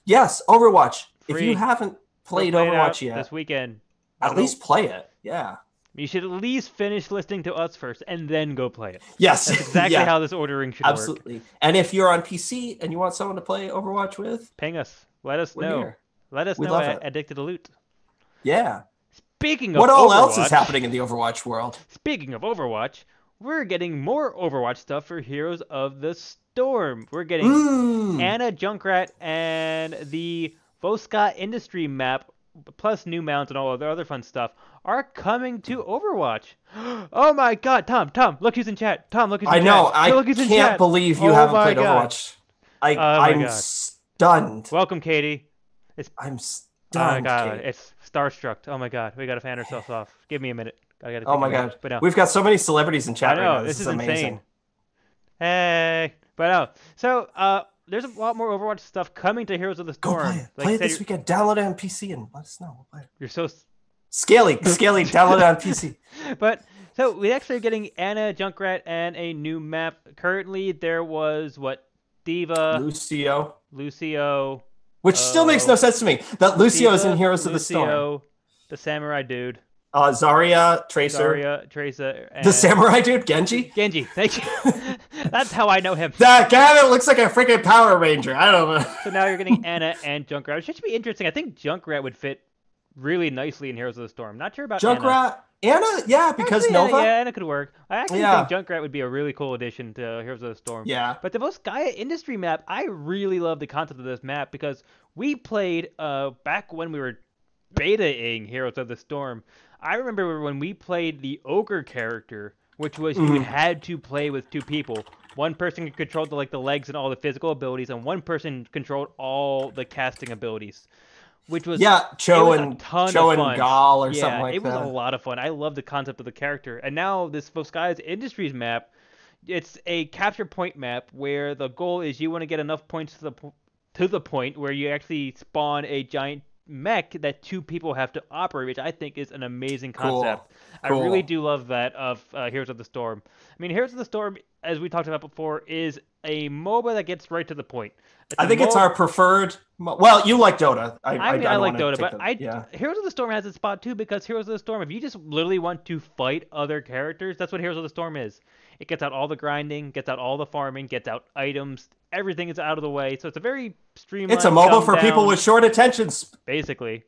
yes, Overwatch. Free. If you haven't played Overwatch yet, this weekend, at least play it. Yeah. You should at least finish listening to us first and then go play it. Yes. That's exactly how this ordering should work. Absolutely. And if you're on PC and you want someone to play Overwatch with, ping us. Let us know. Here. Let us know at Addicted to Loot. Yeah. Speaking of what all else is happening in the Overwatch world? Speaking of Overwatch, we're getting more Overwatch stuff for Heroes of the Storm. We're getting Anna Junkrat and the Voska Industry map, plus new mounts and all of the other fun stuff, are coming to Overwatch. Oh my God, Tom, look who's in chat. Tom, look who's in chat. I know, I can't believe you haven't played Overwatch. I'm stunned. Welcome, Katie. I'm stunned. Oh my god, Donkey. it's Starstruck. Oh my god, we gotta fan ourselves off. Give me a minute. I gotta Oh take a my minute. god. But no, We've got so many celebrities in I chat right know now. This this is is amazing. insane. Hey, but no. So there's a lot more Overwatch stuff coming to Heroes of the Go Storm. play it. Like Play I it said, this weekend. Download it on PC and let us know. We'll play it. you're so. Scaly, download it on PC. But so we actually are getting Anna, Junkrat, and a new map. Currently, there was Diva, Lucio, Which still makes no sense to me. That Lucio is in Heroes of the Storm. Lucio, the Samurai dude, Zarya, Tracer. Zarya, Tracer, and The Samurai dude, Genji? Genji. Thank you. That's how I know him. That guy that looks like a freaking Power Ranger. I don't know. So now you're getting Anna and Junkrat, which should be interesting. I think Junkrat would fit really nicely in Heroes of the Storm. Not sure about Junkrat. Anna, yeah, because actually, Nova. Yeah, Anna could work. I actually Yeah. think Junkrat would be a really cool addition to Heroes of the Storm. Yeah. But the Volskaya Industry map, I really love the concept of this map because we played back when we were beta-ing Heroes of the Storm. I remember when we played the Ogre character, which was you had to play with two people. One person controlled the legs and all the physical abilities, and one person controlled all the casting abilities. Which was Cho and Gal or something like that. It was a lot of fun. I love the concept of the character. And now this Volskaya's Industries map, it's a capture point map where the goal is you want to get enough points to the point where you actually spawn a giant mech that two people have to operate, which I think is an amazing concept. Cool. I really do love that of Heroes of the Storm. I mean, Heroes of the Storm, as we talked about before, is a MOBA that gets right to the point. I think it's our preferred. Well, you like Dota. I like Dota, but Heroes of the Storm has its spot too because Heroes of the Storm, if you just literally want to fight other characters, that's what Heroes of the Storm is. It gets out all the grinding, gets out all the farming, gets out items. Everything is out of the way, so it's a very streamlined. It's a MOBA for people with short attentions. Basically.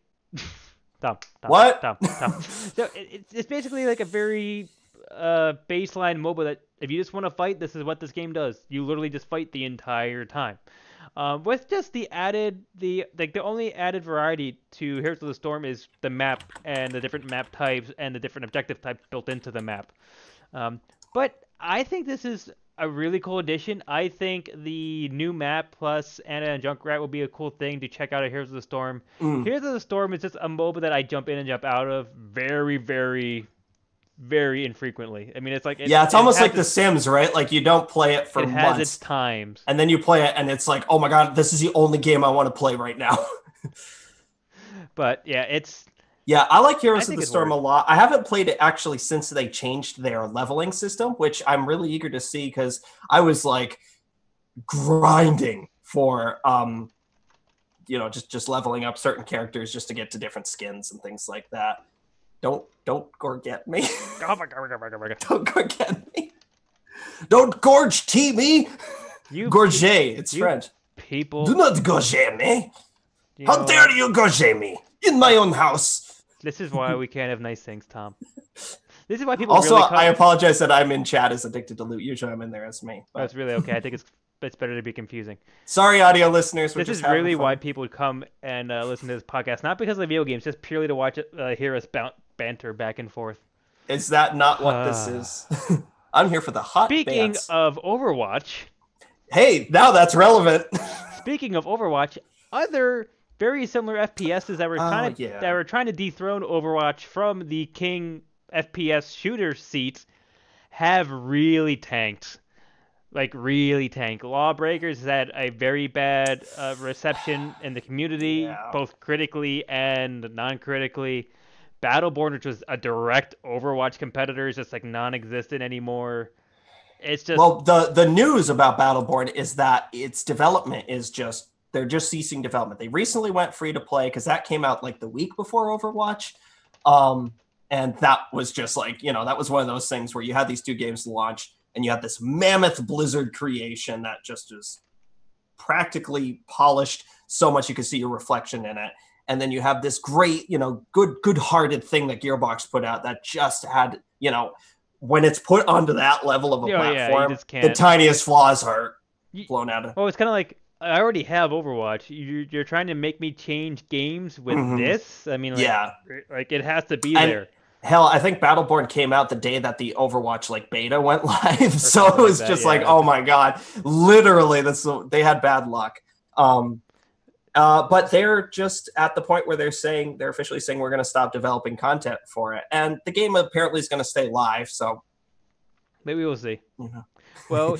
Tom. What? Tom. So it's basically like a very baseline MOBA that if you just want to fight, this is what this game does. You literally just fight the entire time. With just the only added variety to Heroes of the Storm is the map and the different map types and the different objective types built into the map. But I think this is a really cool addition. I think the new map plus Anna and Junkrat will be a cool thing to check out at Heroes of the Storm. Heroes of the Storm is just a MOBA that I jump in and jump out of very, very, very infrequently. I mean, it's like it's almost like The Sims, right? Like you don't play it for months. It has its times, and then you play it, and it's like, oh my god, this is the only game I want to play right now. But yeah, it's. Yeah, I like Heroes of the Storm a lot. I haven't played it actually since they changed their leveling system, which I'm really eager to see because I was like grinding for just leveling up certain characters just to get to different skins and things like that. Don't gorget me. Oh my god. Don't gorget me. Don't gorge me. Gorger, it's French. People. Do not gorger me. How dare you gorger me in my own house? This is why we can't have nice things, Tom. This is why people also, really I apologize that I'm in chat as Addicted to Loot. Usually I'm in there as me. That's really okay. I think it's better to be confusing. Sorry, audio listeners. This is really why people would come and listen to this podcast. Not because of video games, just purely to watch hear us banter back and forth. Is that not what this is? I'm here for the hot Speaking of Overwatch. Hey, now that's relevant. Speaking of Overwatch, other very similar FPSs that were trying to dethrone Overwatch from the king FPS shooter seat have really tanked. Like, really tanked. Lawbreakers has had a very bad reception in the community, both critically and non-critically. Battleborn, which was a direct Overwatch competitor, is just like non-existent anymore. It's just the news about Battleborn is that its development is just they're just ceasing development. They recently went free to play because that came out like the week before Overwatch. And that was just like, that was one of those things where you had these two games launch and you had this mammoth Blizzard creation that just is practically polished so much you could see your reflection in it. And then you have this great, good-hearted thing that Gearbox put out that just had, when it's put onto that level of a platform, the tiniest flaws are blown out. Well, it's kind of like, I already have Overwatch. You're trying to make me change games with this? I mean, like it has to be there. Hell, I think Battleborn came out the day that the Overwatch beta went live, so it was just oh my god, literally, they had bad luck. But they're just at the point where they're officially saying we're going to stop developing content for it, and the game apparently is going to stay live. So maybe we'll see. Yeah. Well,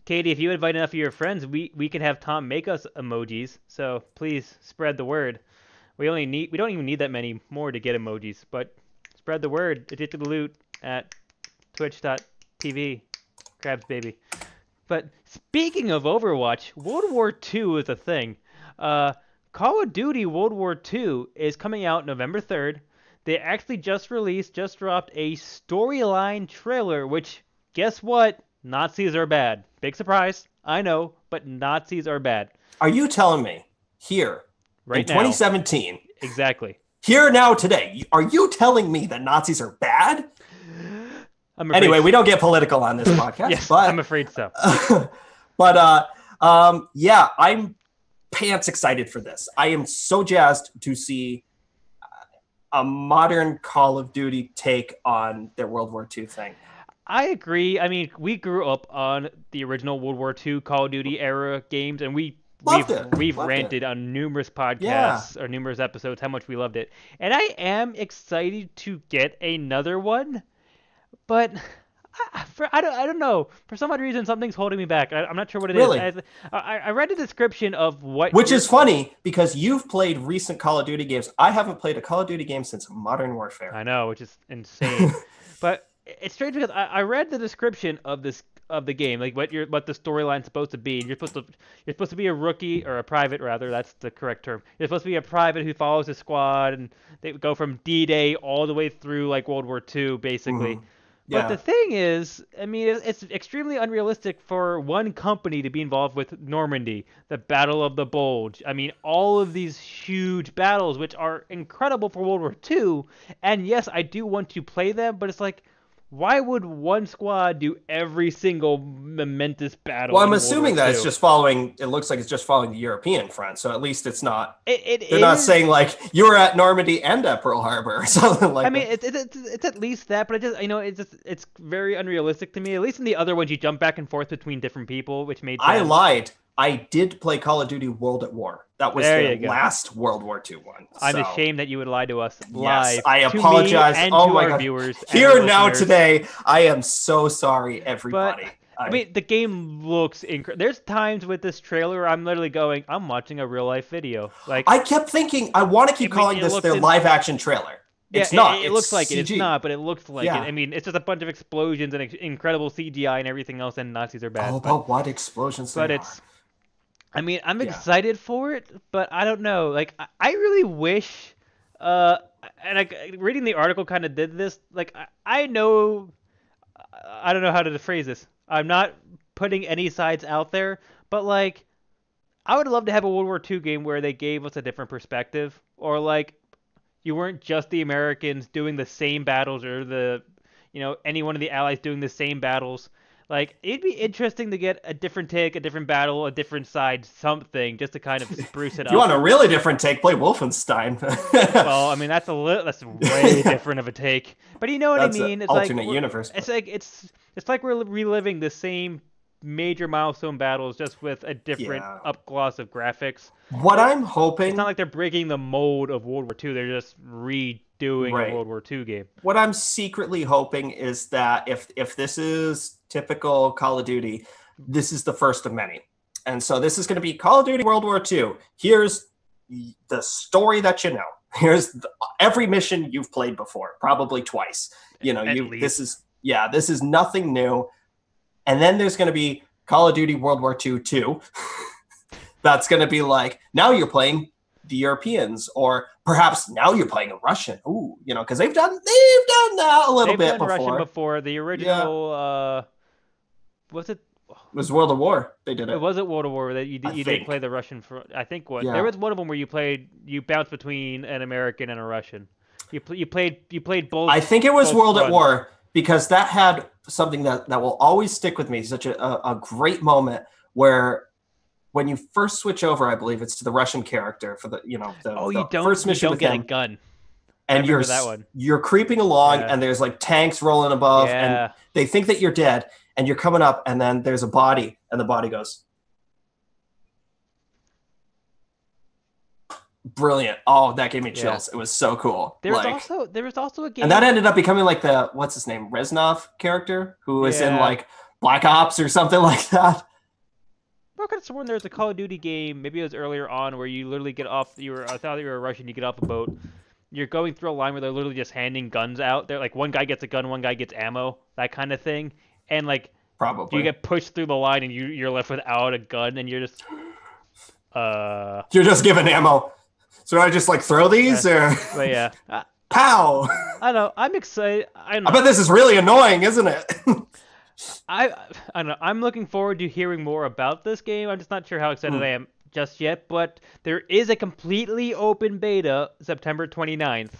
Katie, if you invite enough of your friends, we can have Tom make us emojis. So please spread the word. We don't even need that many more to get emojis, but spread the word. Addicted to Loot at twitch.tv. Crabs baby. But speaking of Overwatch, World War II is a thing. Call of Duty World War II is coming out November 3rd. They actually just dropped a storyline trailer, which, guess what? Nazis are bad. Big surprise, I know, but Nazis are bad. Are you telling me here, right in now, 2017, exactly, here now today, are you telling me that Nazis are bad? Anyway, we don't get political on this podcast. Yes, but, I'm afraid so. Yeah, I'm pants excited for this. I am so jazzed to see a modern Call of Duty take on their World War II thing. I agree. I mean, we grew up on the original World War II Call of Duty era games, and we've ranted on numerous podcasts or numerous episodes how much we loved it. And I am excited to get another one, but I don't know. For some odd reason, something's holding me back. I'm not sure what it is. I read the description of what... Which is funny, because you've played recent Call of Duty games. I haven't played a Call of Duty game since Modern Warfare. I know, which is insane. But it's strange because I read the description of the game, like what the storyline's supposed to be. You're supposed to be a rookie, or a private rather. That's the correct term. You're supposed to be a private who follows a squad, and they go from D-Day all the way through like World War II, basically. Mm-hmm. But the thing is, I mean, it's extremely unrealistic for one company to be involved with Normandy, the Battle of the Bulge. I mean, all of these huge battles, which are incredible for World War II. And yes, I do want to play them, but it's like, why would one squad do every single momentous battle? Well, I'm assuming that it's just following. It looks like it's just following the European front, so at least it's not. They're not saying like you were at Normandy and at Pearl Harbor or something like. I mean, it's at least that, but it's very unrealistic to me. At least in the other ones, you jump back and forth between different people, which made sense. I lied. I did play Call of Duty World at War. That was the last World War II one. I'm ashamed that you would lie to us live. Yes, I apologize. And oh to my our God. Viewers. Here now today, I am so sorry, everybody. But, I mean, the game looks incredible. There's times with this trailer where I'm literally going, I'm watching a real life video. Like I kept thinking, I want to keep calling this their live action trailer. Yeah, it's not. It looks like CG. It's not, but it looks like it. Yeah. I mean, it's just a bunch of explosions and incredible CGI and everything else, and Nazis are bad. Oh, but what explosions? But it's. I mean, I'm excited for it, but I don't know. Like, I really wish, reading the article kind of did this. Like, I know, I don't know how to phrase this. I'm not putting any sides out there, but like, I would love to have a World War II game where they gave us a different perspective, or like, you weren't just the Americans doing the same battles, or any one of the Allies doing the same battles. Like, it'd be interesting to get a different take, a different battle, a different side, something, just to kind of spruce it up. You want a really different take? Play Wolfenstein. Well, I mean, that's way different of a take. But you know what I mean? It's alternate universe. It's like we're reliving the same major milestone battles, just with a different up-gloss of graphics. What I'm hoping... It's not like they're breaking the mold of World War II. They're just redoing a World War II game. What I'm secretly hoping is that if this is typical Call of Duty, this is the first of many. And so this is going to be Call of Duty World War II. Here's the story that you know. Here's every mission you've played before, probably twice. This is nothing new. And then there's going to be Call of Duty World War II 2. That's going to be like, now you're playing the Europeans, or perhaps now you're playing a Russian. Ooh, because they've done that a little bit before. Russian before. The original, was it? It was World of War. They did it. It wasn't World of War that you did play the Russian for. I think there was one of them where you bounced between an American and a Russian. You played both. I think it was World at War, because that had something that will always stick with me. Such a great moment where, when you first switch over, I believe it's to the Russian character for the first mission. You don't get a gun. And you're creeping along, and there's like tanks rolling above, and they think that you're dead, and you're coming up, and then there's a body, and the body goes. brilliant. Oh, that gave me Yeah. chills. It was so cool. There was also a game. And that ended up becoming like the what's his name, Reznov character, who was in Yeah. like Black Ops or something like that. I could have sworn there was a Call of Duty game, maybe it was earlier on, where you literally get off. I thought you were Russian. You get off a boat. You're going through a line where they're literally just handing guns out. They're like one guy gets a gun, one guy gets ammo, that kind of thing. And like Probably. you get pushed through the line, and you're left without a gun, and you're just You're just given ammo. So I just like throw these or But yeah, pow. I don't know. I'm excited. I don't I know. bet this is really annoying, isn't it? I don't know. I'm looking forward to hearing more about this game. I'm just not sure how excited I am just yet. But there is a completely open beta September 29th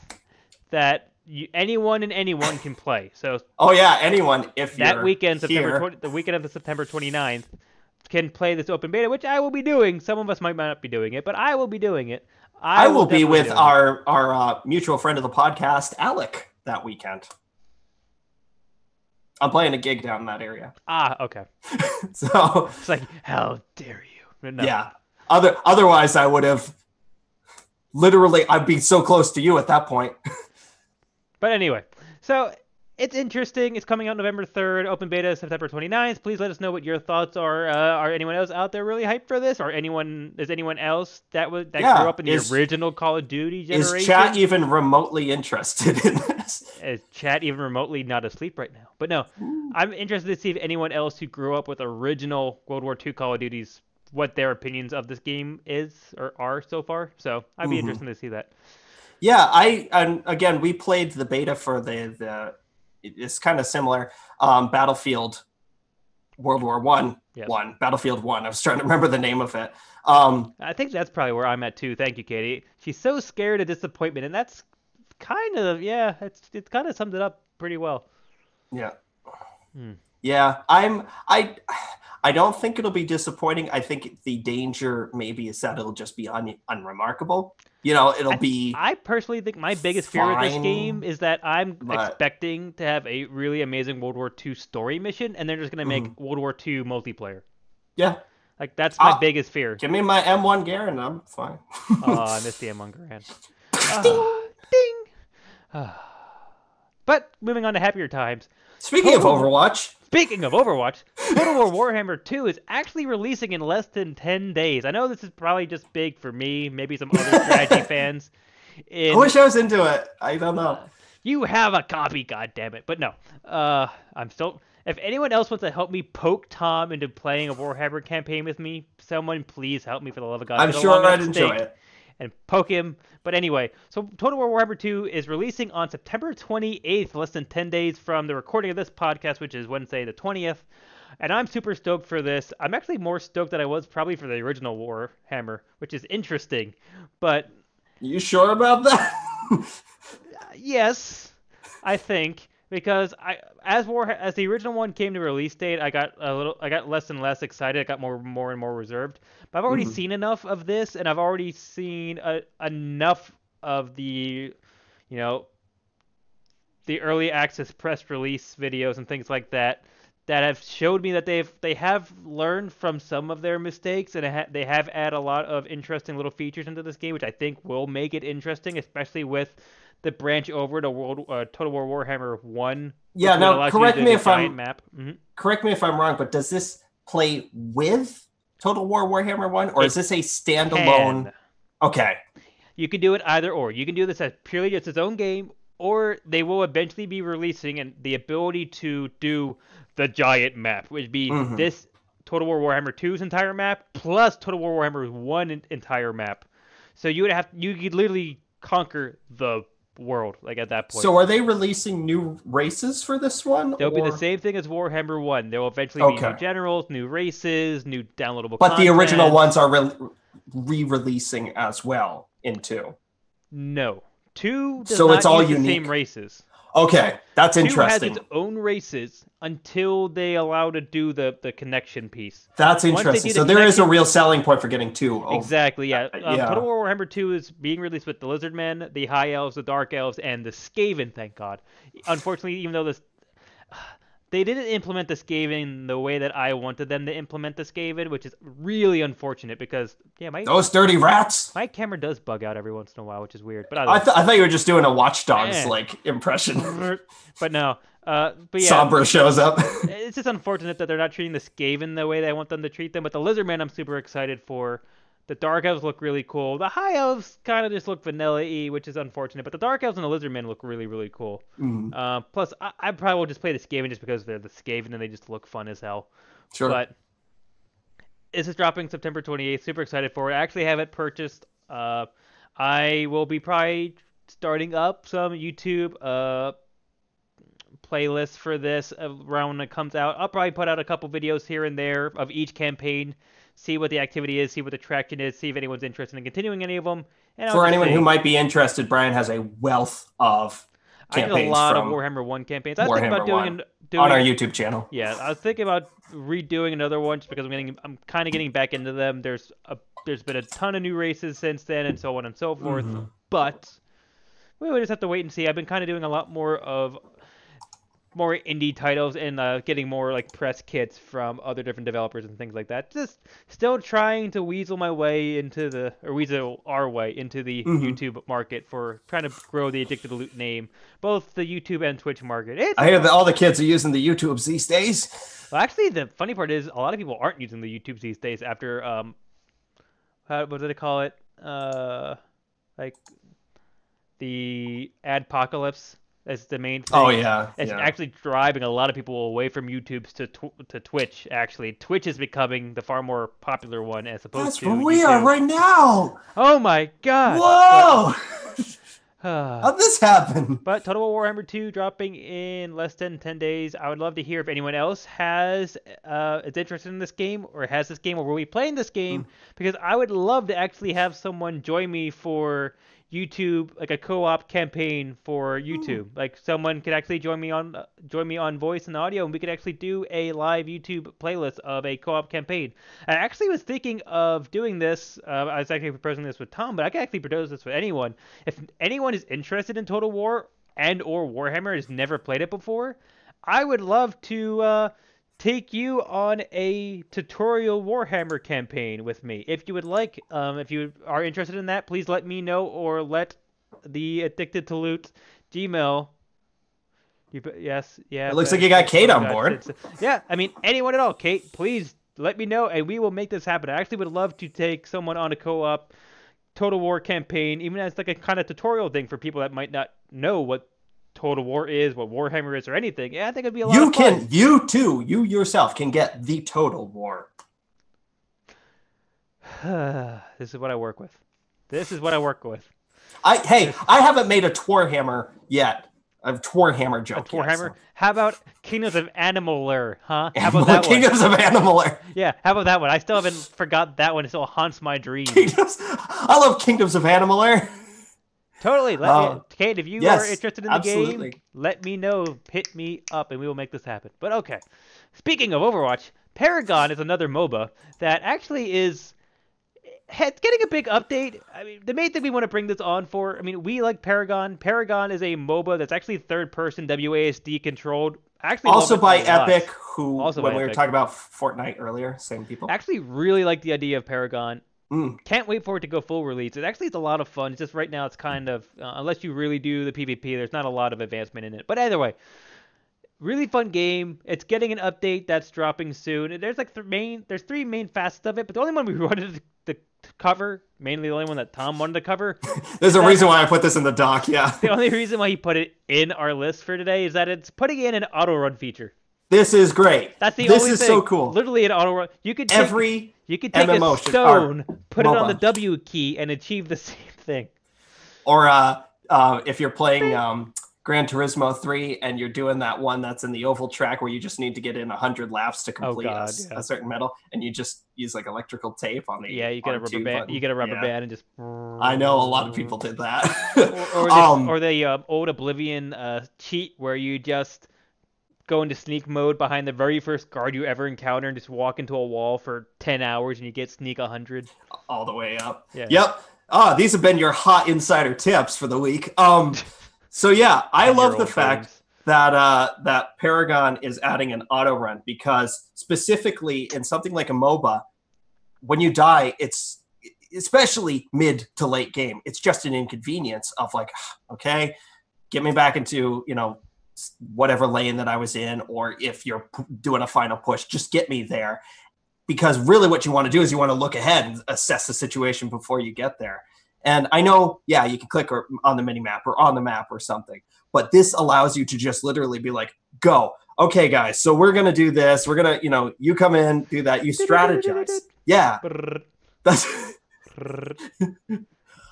that anyone and anyone can play. So Oh yeah, anyone if that you're weekend, here. the weekend of the September 29th, can play this open beta, which I will be doing. Some of us might not be doing it, but I will be doing it. I will be definitely with do it. our mutual friend of the podcast, Alec, that weekend. I'm playing a gig down in that area. Okay. So It's like, how dare you? But no. yeah. Otherwise I would have literally I'd be so close to you at that point. But anyway, so it's interesting. It's coming out November 3rd, open beta September 29th. Please let us know what your thoughts are. Are anyone else out there really hyped for this? Or is anyone else that grew up in the original Call of Duty generation? Is chat even remotely interested in this? Is chat even remotely not asleep right now? But no, I'm interested to see if anyone else who grew up with original World War II Call of Duties, what their opinions of this game is or are so far. So I'd be interested to see that. Yeah, and again, we played the beta for the it's kind of similar. Battlefield World War One, Battlefield 1. I was trying to remember the name of it. I think that's probably where I'm at too. Thank you, Katie. She's so scared of disappointment, and that's kind of it kind of summed it up pretty well. Yeah. Yeah, I don't think it'll be disappointing. I think the danger maybe is that it'll just be unremarkable. You know, it'll be. I personally think my biggest fear of this fine, game is that I'm expecting to have a really amazing World War II story mission, and they're just gonna make World War II multiplayer. Yeah. Like that's my biggest fear. Give me my M1 Garand, I'm fine. Oh, I missed the M1 Garand. Ding. But moving on to happier times. Speaking of Overwatch, Total War Warhammer 2 is actually releasing in less than 10 days. I know this is probably just big for me, maybe some other strategy fans. I wish I was into it. I don't know. You have a copy, goddammit. But no, I'm still... If anyone else wants to help me poke Tom into playing a Warhammer campaign with me, someone please help me for the love of God. I'm sure I'd enjoy it. And poke him. But anyway, so Total War Warhammer 2 is releasing on September 28th, less than 10 days from the recording of this podcast, which is Wednesday the 20th. And I'm super stoked for this. I'm actually more stoked than I was probably for the original Warhammer, which is interesting. But you sure about that? Yes, I think. Because as the original one came to release date, I got less and less excited. I got more and more reserved. But I've already seen enough of this, and I've already seen enough of the early access press release videos and things like that have showed me that they have learned from some of their mistakes, and they have added a lot of interesting little features into this game, which I think will make it interesting, especially with the branch over to Total War Warhammer 1. Yeah, now correct me if I'm wrong, but does this play with Total War Warhammer 1, or is this a standalone? Okay. You can do it either or. You can do this as purely just its own game, or they will eventually be releasing and the ability to do the giant map, which would be this Total War Warhammer 2's entire map plus Total War Warhammer 1 entire map. So you could literally conquer the world at that point. So are they releasing new races for this one? They'll be the same thing as Warhammer 1. There will eventually be new generals, new races, new downloadable But content. the original ones are re-releasing as well in 2. No. 2 does so not it's all use unique. the same races. Okay, that's interesting. 2 has its own races until they allow to do the connection piece. That's interesting. So there is a real selling point for getting 2. Exactly, yeah. Total War Warhammer 2 is being released with the Lizardmen, the High Elves, the Dark Elves, and the Skaven, thank God. Unfortunately, even though they didn't implement the Skaven the way that I wanted them to implement the Skaven, which is really unfortunate because Those dirty rats. my camera does bug out every once in a while, which is weird. But I thought you were just doing a Watch Dogs like impression. But no. But yeah, Sombra shows up. It's just unfortunate that they're not treating the Skaven the way that I want them to treat them. But the Lizardmen, I'm super excited for. The Dark Elves look really cool. The High Elves kind of just look vanilla-y, which is unfortunate. But the Dark Elves and the Lizardmen look really, really cool. Plus, I probably will just play the Skaven just because they're the Skaven and they just look fun as hell. Sure. But this is dropping September 28th. Super excited for it. I actually have it purchased. I will be probably starting up some YouTube playlists for this around when it comes out. I'll probably put out a couple videos here and there of each campaign. See what the activity is, see what the traction is, see if anyone's interested in continuing any of them. And for anyone who might be interested, Brian has a wealth of campaigns. I did a lot of Warhammer 1 campaigns. I was thinking about doing on our YouTube channel. Yeah, I was thinking about redoing another one just because I'm kind of getting back into them. There's been a ton of new races since then, and so on and so forth. But we would just have to wait and see. I've been kind of doing a lot more indie titles and getting more like press kits from other different developers and things like that. Just still trying to weasel our way into the YouTube market for trying to grow the Addicted to Loot name, both the YouTube and Twitch market. I hear that all the kids are using the YouTubes these days. Well, actually, the funny part is a lot of people aren't using the YouTubes these days after what do they call it? Like the adpocalypse. As the main thing. Oh yeah, it's actually driving a lot of people away from YouTube to Twitch. Actually, Twitch is becoming the far more popular one as opposed That's to. That's where we are right now. Oh my god! Whoa! How'd this happen? But Total War Warhammer 2 dropping in less than 10 days. I would love to hear if anyone else is interested in this game or has this game or will be playing this game because I would love to actually have someone join me for YouTube, like a co-op campaign for YouTube. Like someone could actually join me on voice and audio, and we could actually do a live YouTube playlist of a co-op campaign. I actually was thinking of doing this. I was actually proposing this with Tom, but I can actually propose this with anyone. If anyone is interested in Total War and or Warhammer has never played it before, I would love to take you on a tutorial Warhammer campaign with me. If you would like, if you are interested in that, please let me know or let the Addicted to Loot Gmail. Yes, yeah. It looks like you got Kate on board. Yeah, I mean, anyone at all. Kate, please let me know, and we will make this happen. I actually would love to take someone on a co-op Total War campaign, even as like a kind of tutorial thing for people that might not know what Total War is, what Warhammer is, or anything. Yeah, I think it'd be a lot of fun. You yourself can get the Total War. This is what I work with. I haven't made a Twarhammer yet. A Twarhammer joke. A Twarhammer? Yet, so. How about Kingdoms of Animaler, huh? How about that Kingdoms of Animaler. Yeah, how about that one? I still haven't forgot that one. It still haunts my dreams. I love Kingdoms of Animaler. Totally. Kate, if you are interested in the game, let me know. Hit me up, and we will make this happen. But okay. Speaking of Overwatch, Paragon is another MOBA that actually is getting a big update. I mean, the main thing we want to bring this on for, I mean, we like Paragon. Paragon is a MOBA that's actually third-person WASD controlled. Actually, also by Epic, who, also when we were talking about Fortnite earlier, same people. Actually really like the idea of Paragon. Can't wait for it to go full release. It's a lot of fun. It's just right now it's kind of, unless you really do the PvP, there's not a lot of advancement in it. But either way, really fun game. It's getting an update that's dropping soon. There's like there's three main facets of it, but the only one we wanted to cover, mainly the only one that Tom wanted to cover. There's a reason why I put this in the doc, yeah. The only reason why he put it in our list for today is that it's putting in an auto run feature. This is great. That's the only thing. This is so cool. Literally an auto run. You could take MMO a stone, put it on the W key, and achieve the same thing. Or if you're playing Gran Turismo 3 and you're doing that one that's in the oval track where you just need to get in 100 laps to complete a certain medal, and you just use like electrical tape on the you get a rubber band. You get a rubber band and just. I know a lot of people did that. or the old Oblivion cheat where you just go into sneak mode behind the very first guard you ever encounter and just walk into a wall for 10 hours and you get sneak 100 all the way up. Yeah. Yep. These have been your hot insider tips for the week. So yeah, I love the fact that Paragon is adding an auto run, because specifically in something like a MOBA, when you die, it's especially mid to late game, it's just an inconvenience of like, okay, get me back into, whatever lane that I was in, or if you're doing a final push, just get me there. Because really what you want to do is you want to look ahead and assess the situation before you get there. And I know, yeah, you can click on the mini map or on the map or something, but this allows you to just literally be like, go. Okay, guys, so we're going to do this. We're going to, you come in, do that. You strategize. Yeah. That's...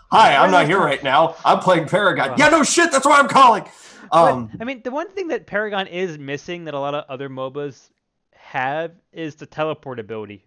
Hi, I'm not here right now. I'm playing Paragon. Yeah, no shit, that's why I'm calling. I mean, the one thing that Paragon is missing that a lot of other MOBAs have is the teleport ability.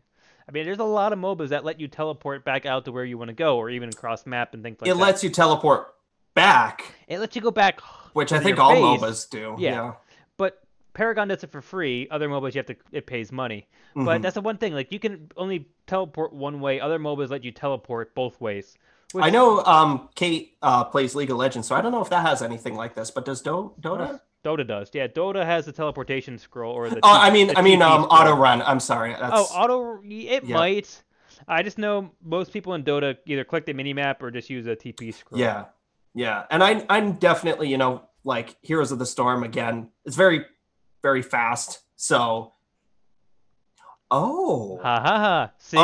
I mean, there's a lot of MOBAs that let you teleport back out to where you want to go, or even cross map and things like that. It lets you teleport back. It lets you go back, which I think all MOBAs do. Yeah. But Paragon does it for free. Other MOBAs it pays money. Mm-hmm. But that's the one thing. Like, you can only teleport one way. Other MOBAs let you teleport both ways. I know Kate plays League of Legends, so I don't know if that has anything like this. But does Dota? Dota does. Yeah, Dota has the teleportation scroll or the. I mean, auto run. I'm sorry. Auto. It might. I just know most people in Dota either click the minimap or just use a TP scroll. Yeah, and I'm definitely like Heroes of the Storm again. It's very, very fast. So. Oh. Ha ha ha. See,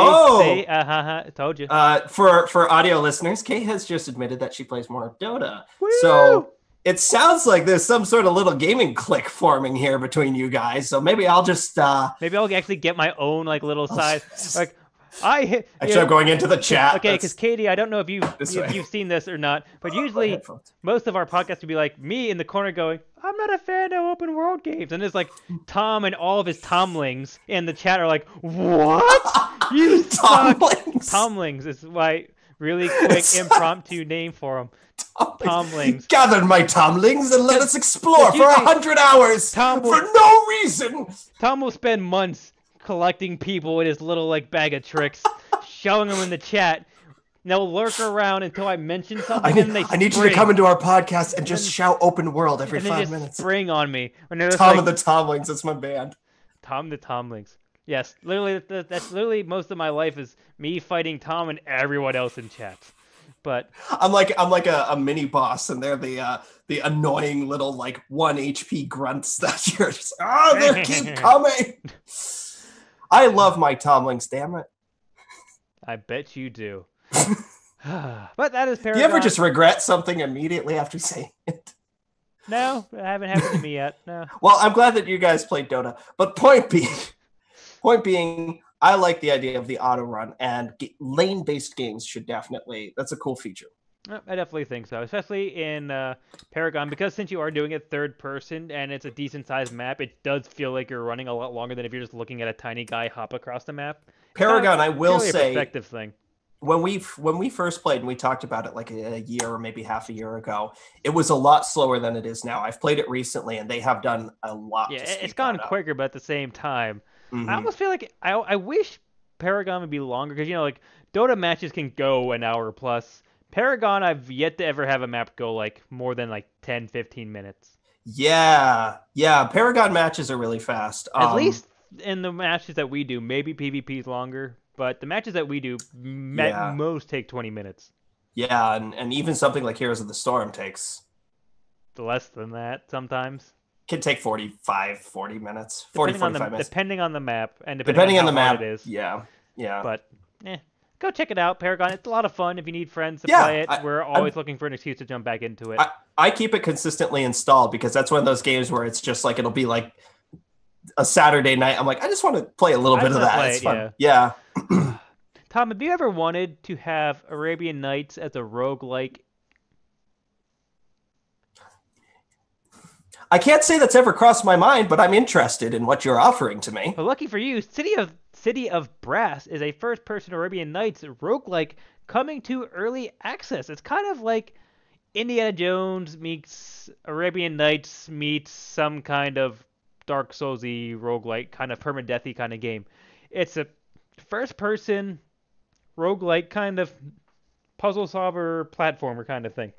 I told you. For audio listeners, Kate has just admitted that she plays more Dota. Woo! So it sounds like there's some sort of little gaming clique forming here between you guys. So maybe I'll just maybe I'll actually get my own like little side like I'm going into the chat. Okay, because Katie, I don't know if you've seen this or not, but usually most of our podcasts would be like me in the corner going, I'm not a fan of open world games. And it's like Tom and all of his Tomlings in the chat are like, what? You Tomlings. Tomlings is my really quick impromptu name for them. Tomlings. Gather my Tomlings and let us explore for 100 hours for no reason. Tom will spend months collecting people in his little like bag of tricks, showing them in the chat. And they'll lurk around until I mention something. I need you to come into our podcast and just shout open world every 5 minutes. Spring on me. Tom and the Tomlings, that's my band. Tom the Tomlings. Yes, literally, that's literally most of my life is me fighting Tom and everyone else in chat. But I'm like a mini boss, and they're the annoying little like 1 HP grunts that you're just they keep coming. I love my Tomlings, damn it. I bet you do. But that is Paragon. Do you ever just regret something immediately after saying it? No, it haven't happened to me yet. No. Well, I'm glad that you guys played Dota. But point being, I like the idea of the auto run, and lane-based games should definitely. That's a cool feature. I definitely think so, especially in Paragon, because since you are doing it third person and it's a decent sized map, it does feel like you're running a lot longer than if you're just looking at a tiny guy hop across the map. Paragon, I will say, a perspective thing. When we first played and we talked about it like a year or maybe half a year ago, it was a lot slower than it is now. I've played it recently and they have done a lot. Yeah, it's gone quicker, but at the same time, I almost feel like I wish Paragon would be longer because like Dota matches can go an hour plus. Paragon, I've yet to ever have a map go like more than like 10, 15 minutes. Yeah. Paragon matches are really fast. At least in the matches that we do, maybe PvP is longer, but the matches that we do at most take 20 minutes. Yeah, and even something like Heroes of the Storm takes less than that sometimes. Can take 40 minutes. 45 minutes. Depending on the map and depending on the map it is. Yeah. But go check it out, Paragon. It's a lot of fun if you need friends to play it. We're always looking for an excuse to jump back into it. I keep it consistently installed because that's one of those games where it's just like it'll be like a Saturday night. I'm like, I just want to play a little bit of that. It's fun. Yeah. Tom, have you ever wanted to have Arabian Nights as a roguelike? I can't say that's ever crossed my mind, but I'm interested in what you're offering to me. Well, lucky for you, City of Brass is a first-person Arabian Nights roguelike coming to early access. It's kind of like Indiana Jones meets Arabian Nights meets some kind of Dark Souls-y roguelike, kind of permadeath-y kind of game. It's a first-person roguelike kind of puzzle solver platformer kind of thing.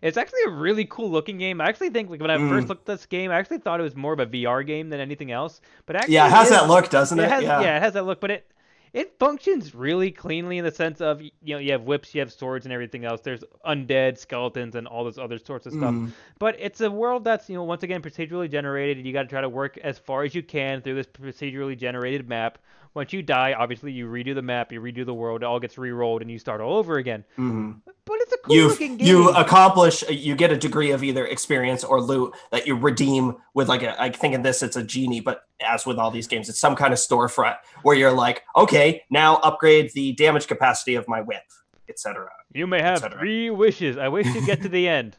It's actually a really cool looking game. I actually think like when I first looked at this game, I actually thought it was more of a VR game than anything else. But actually, Yeah, it has that look, doesn't it? Yeah, it has that look. But it functions really cleanly in the sense of you have whips, you have swords, and everything else. There's undead skeletons and all this other sorts of stuff. But it's a world that's once again procedurally generated. You got to try to work as far as you can through this procedurally generated map. Once you die, obviously you redo the map, you redo the world, it all gets re-rolled, and you start all over again. But it's a cool looking game. You get a degree of either experience or loot that you redeem with I think in this it's a genie, but as with all these games, it's some kind of storefront where you're like, okay, now upgrade the damage capacity of my whip, etc. You may have 3 wishes. I wish to get to the end.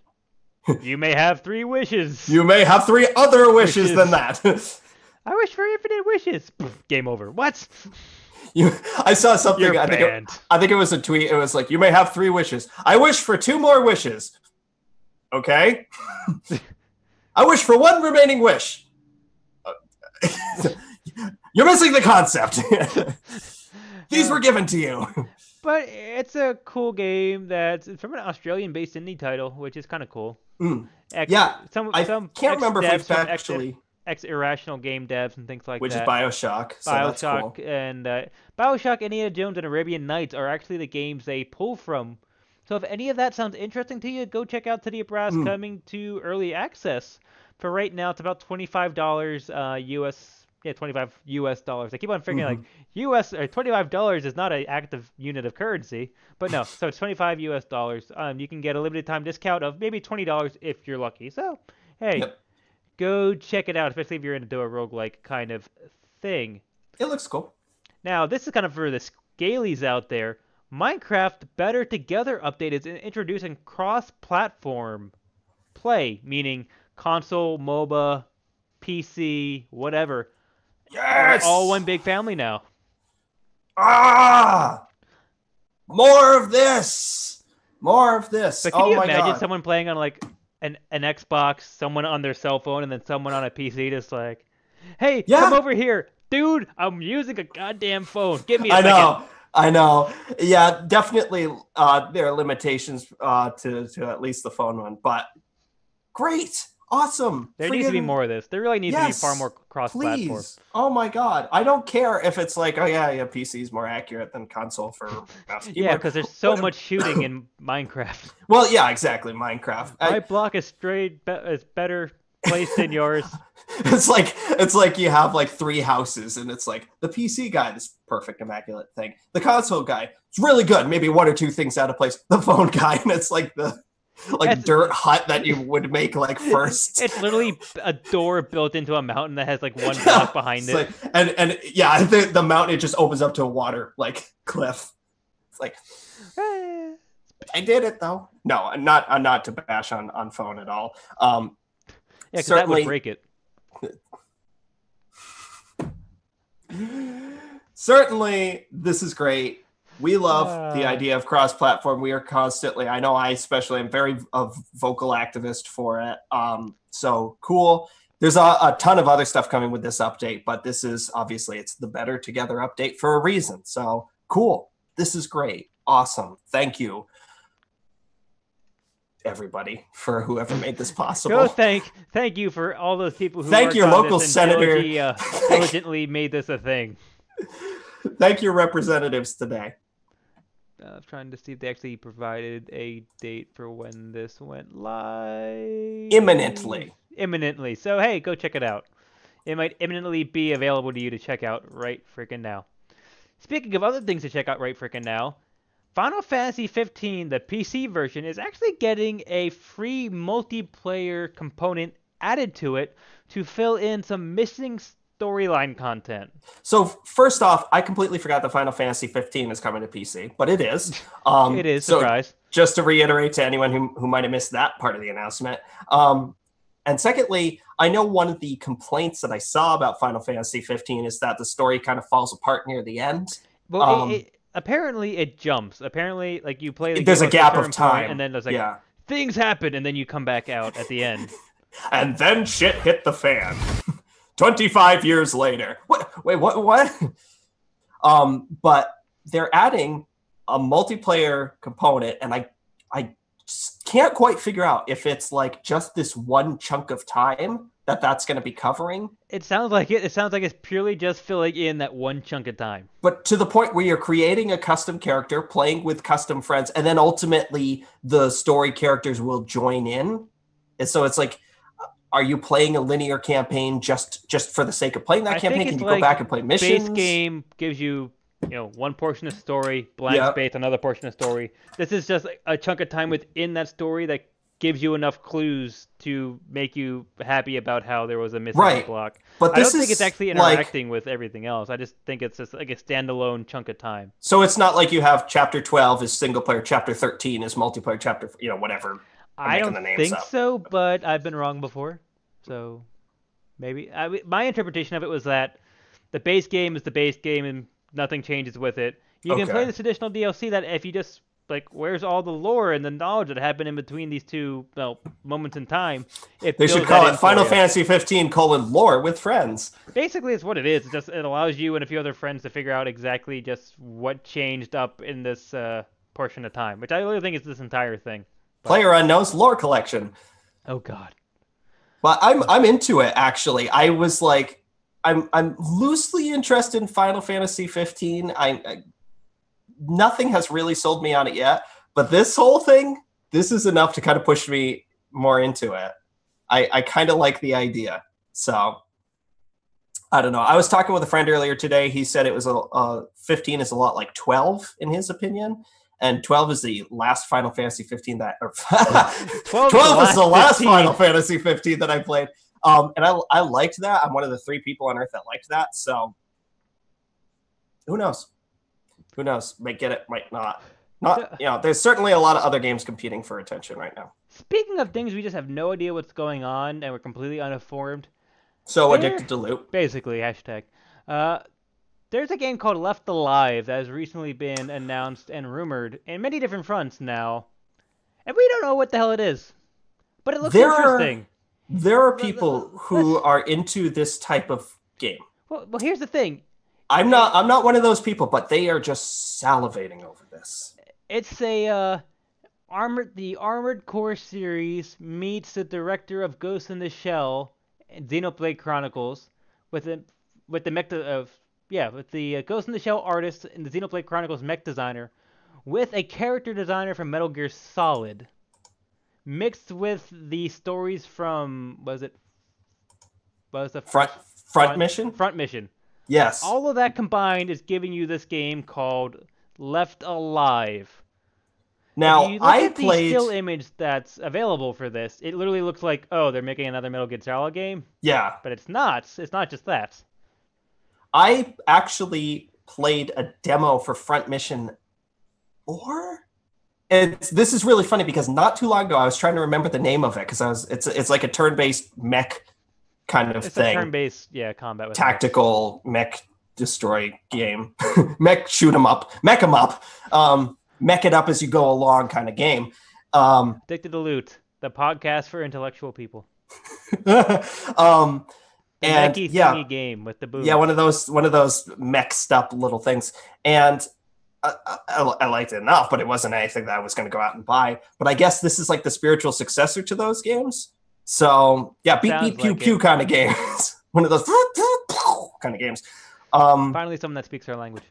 You may have 3 wishes. You may have 3 other wishes than that. I wish for infinite wishes. Game over. What? I saw something. You're I think it was a tweet. It was like, you may have 3 wishes. I wish for 2 more wishes. Okay. I wish for 1 remaining wish. You're missing the concept. These were given to you. But it's a cool game that's from an Australian-based indie title, which is kind of cool. I can't remember if we've actually... Irrational game devs and things like which that. Which is BioShock. So that's cool. And BioShock, Indiana Jones, and Arabian Nights are actually the games they pull from. So if any of that sounds interesting to you, go check out Teddy Brass coming to early access. For right now, it's about $25 US. Yeah, $25 US. I keep on figuring like US or $25 is not an active unit of currency, but no. So it's $25 US. You can get a limited time discount of maybe $20 if you're lucky. So hey. Yep. Go check it out, especially if you're into a roguelike kind of thing. It looks cool. Now, this is kind of for the scalies out there. Minecraft Better Together update is introducing cross-platform play, meaning console, MOBA, PC, whatever. Yes! All one big family now. More of this! More of this. But can you imagine someone playing on like an Xbox, someone on their cell phone, and then someone on a PC just like, hey, come over here. Dude, I'm using a goddamn phone. Give me a second. I know. Yeah, definitely there are limitations to at least the phone one, but great. Awesome. There needs to be more of this. There really needs to be far more cross-platform. Please. Oh my God. I don't care if it's like, oh yeah, PC is more accurate than console for mouse keyboard. Yeah, because there's so much shooting in Minecraft. Well, yeah, exactly. Minecraft. My block is better placed than yours. It's like you have like 3 houses, and it's like the PC guy, this perfect, immaculate thing. The console guy, it's really good. Maybe 1 or 2 things out of place. The phone guy, and it's like the dirt hut that you would make like first. It's literally a door built into a mountain that has like 1 block behind it. Like, and yeah, the mountain, it just opens up to a water like cliff. It's like I did it though. No, I'm not to bash on phone at all. Yeah, because that would break it. Certainly, this is great. We love the idea of cross-platform. We are constantly, I know I especially am very a vocal activist for it. So cool. There's a ton of other stuff coming with this update, but this is obviously, it's the Better Together update for a reason. So cool. This is great. Awesome. Thank you, everybody, for whoever made this possible. Go thank you for all those people who thank your local senator diligently made this a thing. Thank your representatives today. I'm trying to see if they actually provided a date for when this went live. Imminently. So, hey, go check it out. It might imminently be available to you to check out right freaking now. Speaking of other things to check out right freaking now, Final Fantasy 15, the PC version, is actually getting a free multiplayer component added to it to fill in some missing storyline content. So first off, I completely forgot that Final Fantasy 15 is coming to PC, but it is. It is, surprise. So just to reiterate to anyone who might have missed that part of the announcement. And secondly, I know one of the complaints that I saw about Final Fantasy 15 is that the story kind of falls apart near the end. Well, apparently it jumps. Apparently, like you play there's a gap of time, and then there's like things happen, and then you come back out at the end. And then shit hit the fan. 25 years later. Wait, what? But they're adding a multiplayer component, and can't quite figure out if it's like just this one chunk of time that's going to be covering. It sounds like it. It sounds like it's purely just filling in that one chunk of time. But to the point where you're creating a custom character, playing with custom friends, and then ultimately the story characters will join in. And so it's like, are you playing a linear campaign just for the sake of playing that campaign? Can you go back and play missions? Base game gives you, one portion of story, blank space, another portion of story. This is just a chunk of time within that story that gives you enough clues to make you happy about how there was a missing block. But I don't think it's actually interacting with everything else. I just think it's just like a standalone chunk of time. So it's not like you have chapter 12 is single player, chapter 13 is multiplayer, chapter, whatever. I don't think so, but I've been wrong before. So maybe. My interpretation of it was that the base game is the base game and nothing changes with it. You can play this additional DLC that if you just, where's all the lore and the knowledge that happened in between these two moments in time? They should call it Final Fantasy 15 : lore with friends. Basically, it's what it is. It allows you and a few other friends to figure out exactly just what changed up in this portion of time, which I really think is this entire thing. PlayerUnknown's lore collection. Oh God. But I'm into it, actually. I was like, I'm loosely interested in Final Fantasy 15. Nothing has really sold me on it yet, but this whole thing, this is enough to kind of push me more into it. I kind of like the idea. So I don't know. I was talking with a friend earlier today. He said it was 15 is a lot like 12 in his opinion. And 12 is the last Final Fantasy 15 that, or 12 is the last 15. Final Fantasy 15 that I played. And I liked that. I'm one of the 3 people on Earth that liked that. So who knows? Who knows? Might get it, might not. There's certainly a lot of other games competing for attention right now. Speaking of things we just have no idea what's going on and we're completely uninformed. So addicted to loot. Basically, hashtag. There's a game called Left Alive that has recently been announced and rumored in many different fronts now. And we don't know what the hell it is. But it looks interesting. There are people who are into this type of game. Well, here's the thing. I'm not one of those people, but they are just salivating over this. It's the Armored Core series meets the director of Ghost in the Shell and Xenoblade Chronicles with the Ghost in the Shell artist and the Xenoblade Chronicles mech designer with a character designer from Metal Gear Solid mixed with the stories from Front Mission? Front Mission. Yes. All of that combined is giving you this game called Left Alive. Now, the still image that's available for this, it literally looks like, they're making another Metal Gear Solid game. Yeah. But it's not. It's not just that. I actually played a demo for Front Mission this is really funny because not too long ago I was trying to remember the name of it because it's like a turn-based mech kind of thing. It's a turn-based combat with tactical mech destroy game. Mech shoot 'em up. Mech 'em up. Mech it up as you go along kind of game. Addicted to Loot, the podcast for intellectual people. And thingy game with the boom. Yeah, one of those mexed up little things. And I liked it enough, but it wasn't anything that I was going to go out and buy. But I guess this is like the spiritual successor to those games. So yeah, beep beep pew pew kind of games. One of those kind of games. Finally, someone that speaks our language.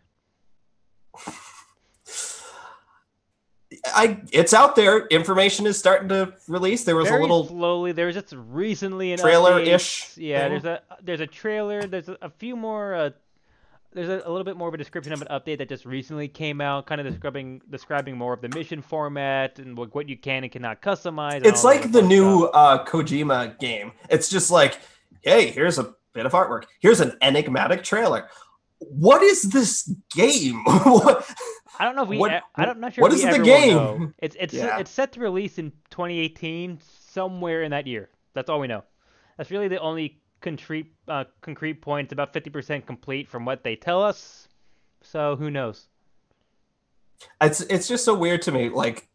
It's out there. Information is starting to release. There was very a little slowly. There was just recently an trailer-ish. Yeah, there's a trailer. There's a few more. There's a little bit more of a description of an update that just recently came out, kind of describing more of the mission format and what you can and cannot customize. It's like the new Kojima game. It's just like, hey, here's a bit of artwork. Here's an enigmatic trailer. What is this game? I don't know if I'm not sure. What is the game? It's set to release in 2018, somewhere in that year. That's all we know. That's really the only concrete point. It's about 50% complete from what they tell us. So who knows? It's just so weird to me. Like,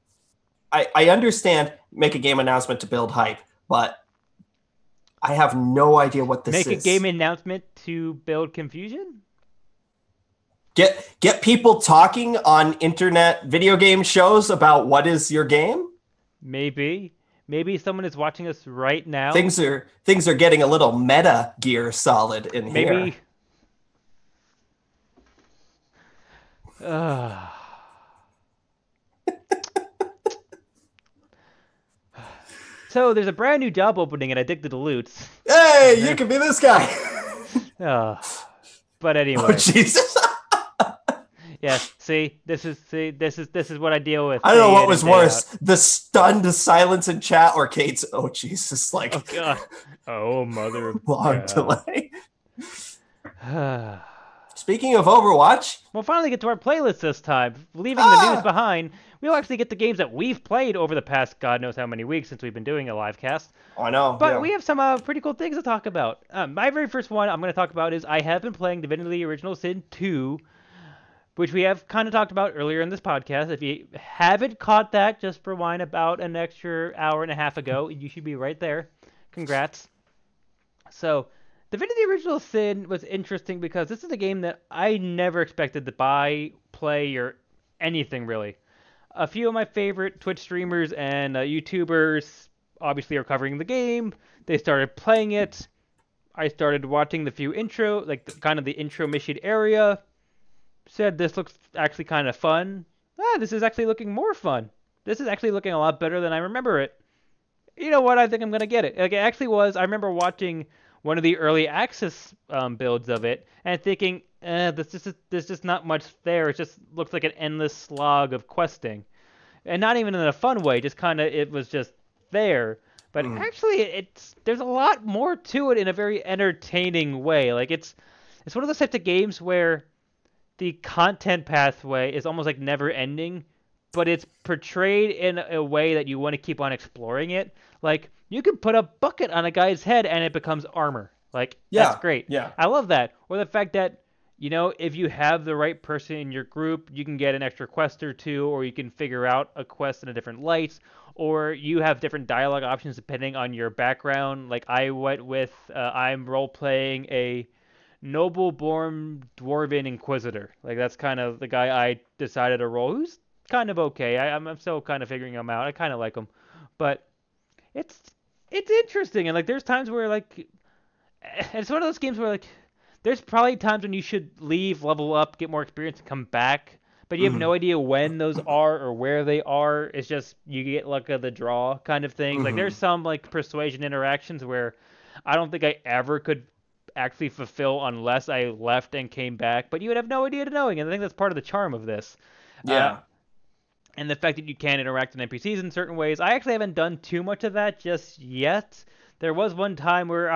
I understand make a game announcement to build hype, but I have no idea what this is. Make a game announcement to build confusion? Get people talking on internet video game shows about what is your game? Maybe someone is watching us right now. Things are getting a little Meta Gear Solid in here. Maybe. Uh, so there's a brand new job opening at Addicted to Loots. Hey, you can be this guy. But anyway. Oh Jesus. Yes, this is what I deal with. I don't know what was worse, the stunned silence in chat or Kate's, oh Jesus, like, oh God, oh mother of long delay. Speaking of Overwatch, we'll finally get to our playlist this time. Leaving the news behind, we'll actually get the games that we've played over the past God knows how many weeks since we've been doing a live cast. Oh, I know. But we have some pretty cool things to talk about. My very first one I'm going to talk about is I have been playing Divinity Original Sin 2, which we have kind of talked about earlier in this podcast. If you haven't caught that, just rewind about an extra hour and a half ago. You should be right there. Congrats. So, Divinity Original Sin was interesting because this is a game that I never expected to buy, play, or anything really. A few of my favorite Twitch streamers and YouTubers obviously are covering the game. They started playing it. I started watching the few intro, like kind of the intro mission area. Said this looks actually kind of fun. This is actually looking more fun. This is actually looking a lot better than I remember it. You know what? I think I'm going to get it. Like, it actually was. I remember watching one of the early access builds of it and thinking, there's just not much there. It just looks like an endless slog of questing. And not even in a fun way, just kind of, it was just there. But actually, there's a lot more to it in a very entertaining way. Like, it's one of those types of games where the content pathway is almost like never ending, but it's portrayed in a way that you want to keep on exploring it. Like, you can put a bucket on a guy's head and it becomes armor. Like, that's great. Yeah. I love that. Or the fact that, you know, if you have the right person in your group, you can get an extra quest or two, or you can figure out a quest in a different light, or you have different dialogue options depending on your background. Like, I went with, I'm role-playing a noble-born dwarven inquisitor. Like, that's kind of the guy I decided to roll, who's kind of okay. I'm still kind of figuring him out. I kind of like him, but it's interesting. And like, there's times where like, it's one of those games where like, there's probably times when you should leave, level up, get more experience, and come back, but you have no idea when those are or where they are. It's just you get luck of the draw kind of thing. Like, there's some like persuasion interactions where I don't think I ever could actually fulfill unless I left and came back, but you would have no idea to knowing, and I think that's part of the charm of this. Yeah. And the fact that you can interact with NPCs in certain ways. I actually haven't done too much of that just yet. There was one time where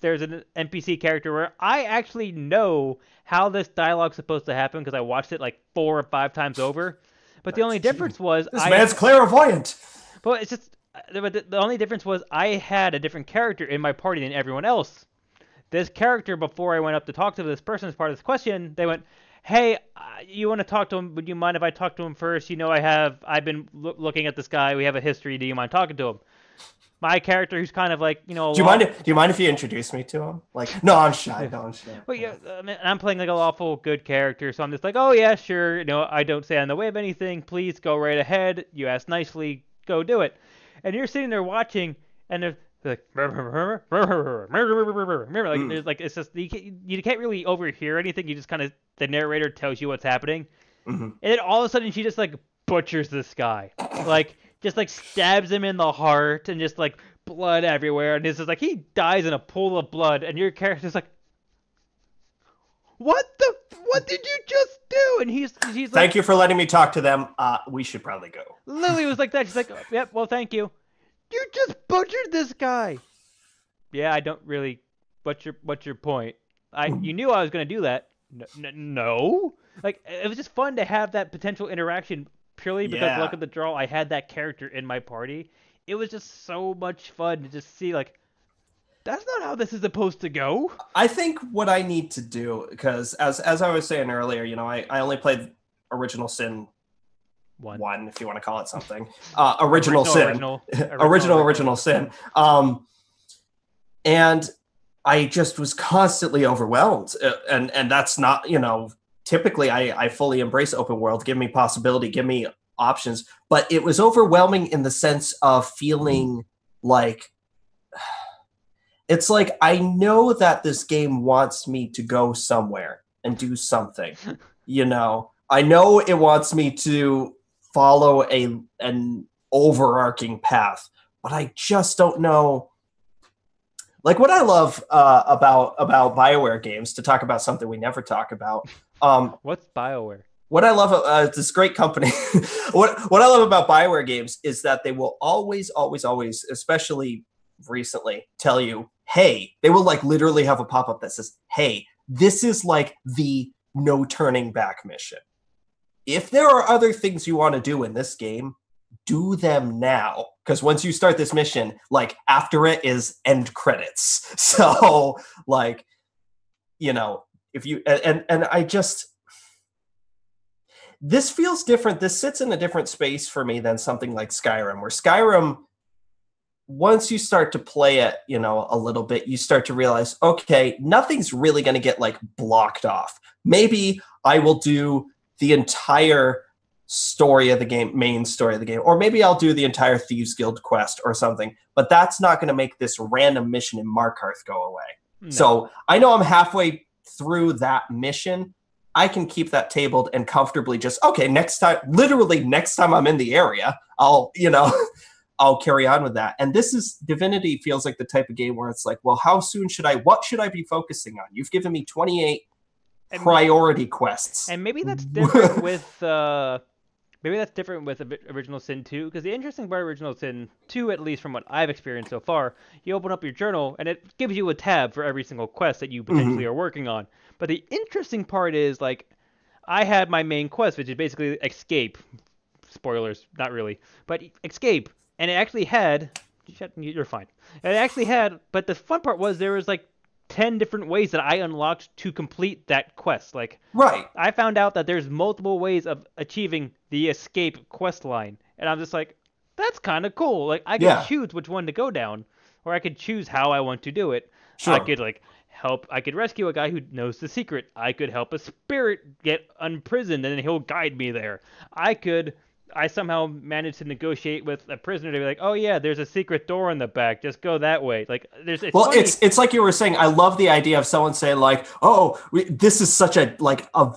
there's an NPC character where I actually know how this dialogue's supposed to happen because I watched it like 4 or 5 times over. But the only difference was this man's clairvoyant. But it's just the only difference was I had a different character in my party than everyone else. This character, before I went up to talk to this person as part of this question, they went, "Hey, you want to talk to him? Would you mind if I talk to him first? You know, I've been looking at this guy. We have a history. Do you mind talking to him?" My character, who's kind of like, you know, do you mind if you introduce me to him? Like, no, I'm shy. No, I'm shy. Well, yeah, I'm playing like a lawful good character, so I'm just like, oh yeah, sure. You know, I don't stand in the way of anything. Please go right ahead. You asked nicely. Go do it. And you're sitting there watching, and there's like, like there's like, it's just you can't really overhear anything. You just kind of, the narrator tells you what's happening, and then all of a sudden she just like butchers this guy, like just like stabs him in the heart, and just like blood everywhere, and it's just like he dies in a pool of blood, and your character's like, what did you just do? And he's like, thank you for letting me talk to them. We should probably go. Lily was like that. She's like, yep, well, thank you. You just butchered this guy. Yeah, I don't really. What's your point? You knew I was gonna do that. No. Like, it was just fun to have that potential interaction purely because luck of the draw. I had that character in my party. It was just so much fun to just see like, that's not how this is supposed to go. I think what I need to do, because as I was saying earlier, you know, I only played Original Sin. One, if you want to call it something. Original Sin. Original Sin. And I just was constantly overwhelmed. And that's not, you know, typically I fully embrace open world. Give me possibility. Give me options, but it was overwhelming in the sense of feeling like it's like I know that this game wants me to go somewhere and do something. I know it wants me to follow an overarching path, but I just don't know. Like what I love about BioWare games, to talk about something we never talk about. What's BioWare? What I love, this great company. what I love about BioWare games is that they will always, especially recently, tell you, hey, they will like literally have a pop up that says, hey, this is like the no turning back mission. If there are other things you want to do in this game, do them now. Because once you start this mission, like after it is end credits. So like, if you, and I just, this feels different. This sits in a different space for me than something like Skyrim, where Skyrim, once you start to play it, a little bit, you start to realize, okay, nothing's really going to get like blocked off. Maybe I will do the entire story of the game, main story of the game, or maybe I'll do the entire Thieves Guild quest or something, but that's not going to make this random mission in Markarth go away. No. So I know I'm halfway through that mission. I can keep that tabled and comfortably just, okay, next time I'm in the area, I'll carry on with that. And Divinity feels like the type of game where it's like, well, what should I be focusing on? You've given me 28 priority quests. And maybe that's different with Original Sin 2, because the interesting part of Original Sin 2, at least from what I've experienced so far, you open up your journal and it gives you a tab for every single quest that you potentially are working on. But the interesting part is, like, I had my main quest, which is basically escape. Spoilers, not really, but escape. And it actually had, you're fine. And it actually had, but the fun part was there was like 10 different ways that I unlocked to complete that quest. Like, right. I found out that there's multiple ways of achieving the escape quest line. And I'm just like, that's kind of cool. Like, I could choose which one to go down, or I could choose how I want to do it. Sure. I could rescue a guy who knows the secret. I could help a spirit get unprisoned and then he'll guide me there. I somehow managed to negotiate with a prisoner to be like, oh yeah, there's a secret door in the back. Just go that way. Like, it's like you were saying. I love the idea of someone saying like, oh, this is such a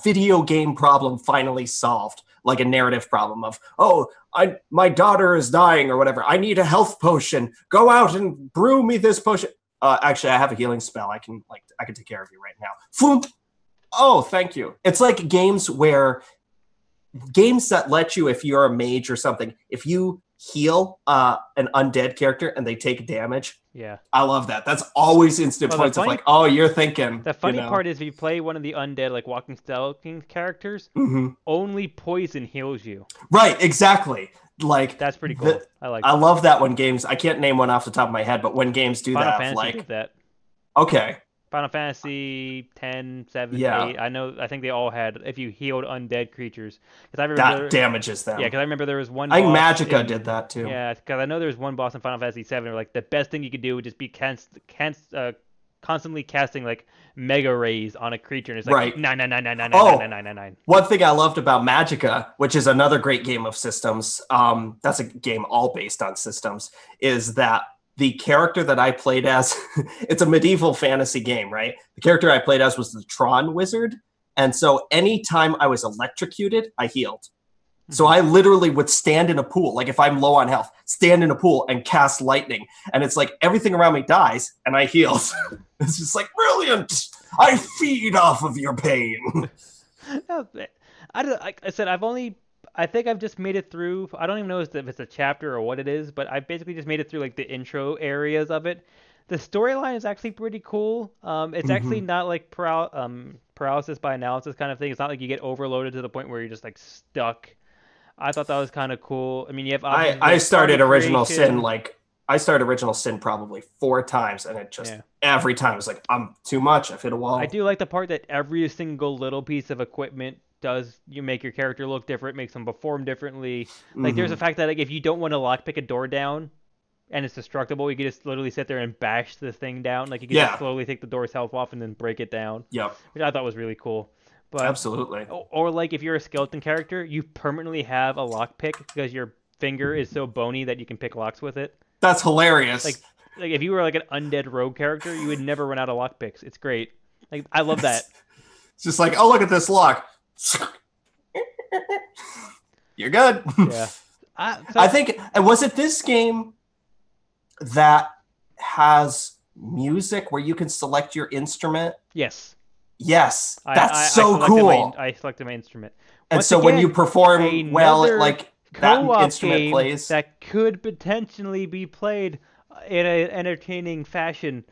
video game problem finally solved, like a narrative problem of, oh, my daughter is dying or whatever. I need a health potion. Go out and brew me this potion. Actually, I have a healing spell. I can take care of you right now. Foom. Oh, thank you. It's like games that let you, if you're a mage or something, if you heal an undead character and they take damage. Yeah. I love that. That's always instant points of like, oh, you're thinking. The funny part is if you play one of the undead, like walking stalking characters, only poison heals you. Right, exactly. Like, that's pretty cool. I love that when games, I can't name one off the top of my head, but when games do Final that, Fantasy like did that. Okay. Final Fantasy 10, 7, 8. I think they all had, if you healed undead creatures. I remember that damages them. Yeah, because I remember there was one I think Magicka did that too. Yeah, because I know there was one boss in Final Fantasy 7 where like the best thing you could do would just be constantly casting like mega rays on a creature, and it's like 9. One thing I loved about Magicka, which is another great game of systems, that's a game all based on systems, is that the character that I played as, it's a medieval fantasy game, right? The character I played as was the Tron Wizard. And so anytime I was electrocuted, I healed. So I literally would stand in a pool, like if I'm low on health, stand in a pool and cast lightning. And it's like everything around me dies and I heal. It's just like, brilliant. I feed off of your pain. I think I've just made it through. I don't even know if it's a chapter or what it is, but I basically just made it through like the intro areas of it. The storyline is actually pretty cool. It's actually not like paralysis by analysis kind of thing. It's not like you get overloaded to the point where you're just like stuck. I thought that was kind of cool. I mean, you have I started Original Sin probably 4 times, and it just every time it was like, I'm too much. I've hit a wall. I do like the part that every single little piece of equipment you make your character look different, makes them perform differently. Like there's a fact that like if you don't want to lockpick a door down and it's destructible, you can just literally sit there and bash the thing down. Like you can just slowly take the door's health off and then break it down. Yep. Which I thought was really cool. But Absolutely. or like if you're a skeleton character, you permanently have a lockpick because your finger is so bony that you can pick locks with it. That's hilarious. Like like if you were like an undead rogue character, you would never run out of lockpicks. It's great. Like I love that. It's just like, oh, look at this lock. You're good. Yeah. I think, and was it this game that has music where you can select your instrument? Yes. Yes, that's so cool. I selected my instrument. And so when you perform well, like that instrument plays. That could potentially be played in an entertaining fashion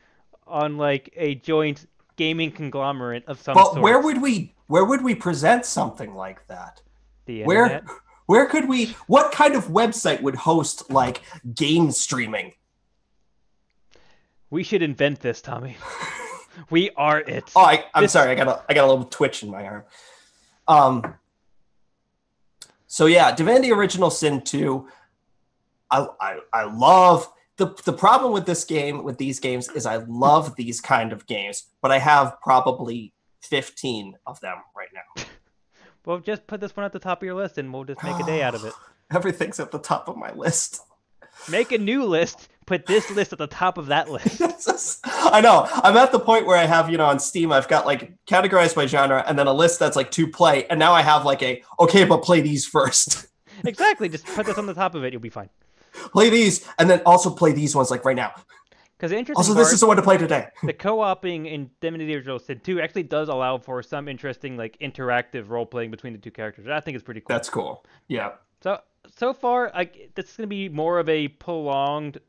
on like a joint gaming conglomerate of some sort. But where would we present something like that? The internet? Where could we? What kind of website would host like game streaming? We should invent this, Tommy. We are it. Oh, I'm sorry. I got a little twitch in my arm. So yeah, Divinity Original Sin 2. I love the problem with this game, with these games, is I love these kind of games, but I have probably 15 of them right now. Well, just put this one at the top of your list, and we'll just make a day out of it. Everything's at the top of my list. Make a new list. Put this list at the top of that list. I know. I'm at the point where I have, on Steam, I've got like categorized by genre and then a list that's like to play. And now I have like okay, but play these first. Exactly. Just put this on the top of it. You'll be fine. Play these and then also play these ones like right now. Because also, this is the one to play today. The co-oping in Divinity Original Sin 2 actually does allow for some interesting like interactive role-playing between the two characters. I think it's pretty cool. That's cool. Yeah. So far, this is going to be more of a prolonged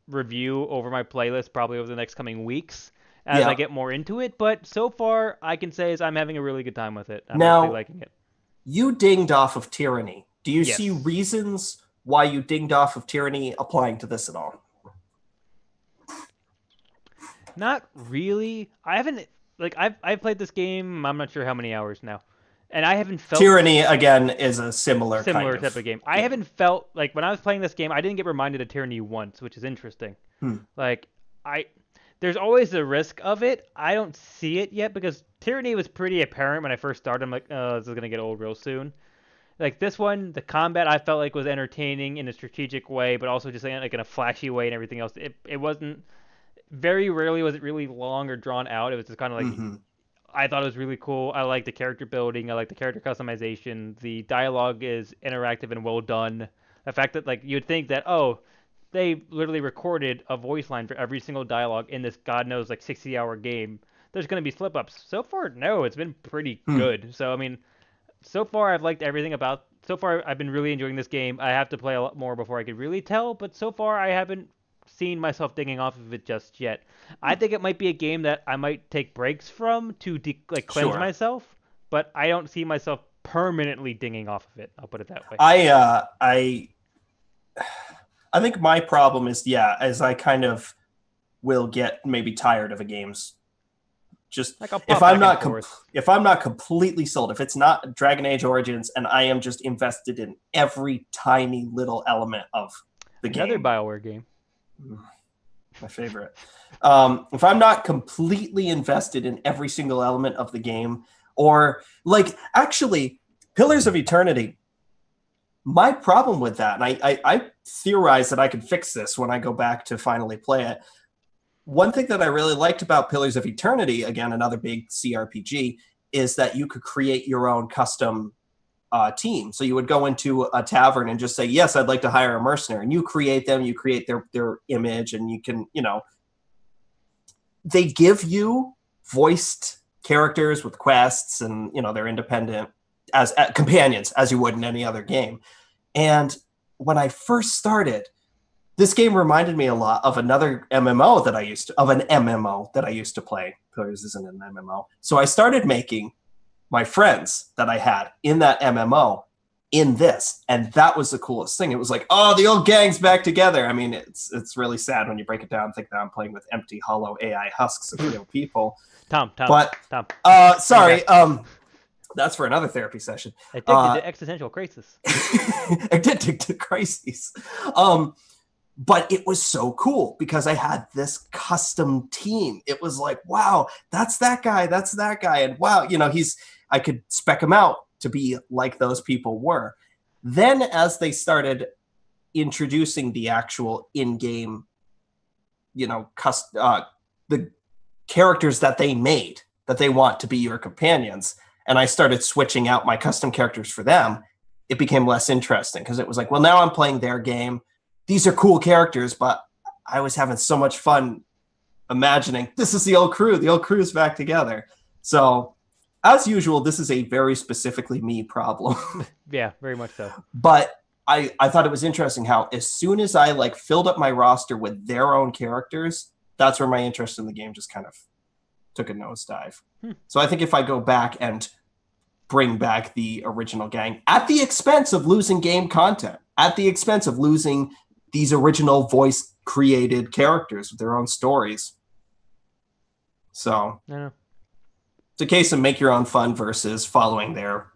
review over my playlist probably over the next coming weeks as I get more into it. But so far, I can say is I'm having a really good time with it. I'm actually liking it. You dinged off of Tyranny. Do you see reasons why you dinged off of Tyranny applying to this at all? Not really. I haven't I've played this game. I'm not sure how many hours now. And I haven't felt... Tyranny, again, is a similar type of game. I haven't felt... Like, when I was playing this game, I didn't get reminded of Tyranny once, which is interesting. Like, there's always the risk of it. I don't see it yet, because Tyranny was pretty apparent when I first started. I'm like, oh, this is going to get old real soon. Like, this one, the combat I felt like was entertaining in a strategic way, but also just like in a flashy way and everything else. It wasn't... Very rarely was it really long or drawn out. It was just kind of like... I thought it was really cool. I like the character building. I like the character customization. The dialogue is interactive and well done. The fact that like you'd think that they literally recorded a voice line for every single dialogue in this God knows like 60-hour game. There's going to be slip ups. So far, no, it's been pretty good. So I mean, so far I've liked everything about. So far I've been really enjoying this game. I have to play a lot more before I could really tell. But so far I haven't seen myself digging off of it just yet. I think it might be a game that I might take breaks from to cleanse myself, but I don't see myself permanently dinging off of it. I'll put it that way. I think my problem is as I kind of will get maybe tired of a game's just like if I'm not completely sold, if it's not Dragon Age Origins and I am just invested in every tiny little element of the game. Another BioWare game. My favorite. If I'm not completely invested in every single element of the game, or like actually Pillars of Eternity, my problem with that, and I theorize that I can fix this when I go back to finally play it. One thing that I really liked about Pillars of Eternity, again, another big CRPG, is that you could create your own custom team. So you would go into a tavern and just say, yes, I'd like to hire a mercenary, and you create them, you create their image, and you can, they give you voiced characters with quests, and they're independent as companions as you would in any other game. And when I first started, this game reminded me a lot of another MMO that I used to play. Pillars isn't an MMO. So I started making my friends that I had in that MMO in this. And that was the coolest thing. It was like, oh, the old gang's back together. I mean, it's really sad when you break it down and think that I'm playing with empty, hollow AI husks of real people. Tom. Sorry. That's for another therapy session. Addicted to existential crisis. Addicted to crises. but it was so cool because I had this custom team. It was like, wow, that's that guy, and wow, I could spec him out to be like those people were. Then as they started introducing the actual in-game, the characters that they made that they want to be your companions, and I started switching out my custom characters for them, it became less interesting because it was like, well, now I'm playing their game. These are cool characters, but I was having so much fun imagining this is the old crew. The old crew's back together. So, as usual, this is a very specifically me problem. Yeah, very much so. But I thought it was interesting how as soon as I like filled up my roster with their own characters, that's where my interest in the game just kind of took a nosedive. So I think if I go back and bring back the original gang at the expense of losing game content, at the expense of losing these original voice created characters with their own stories. So it's a case of make your own fun versus following their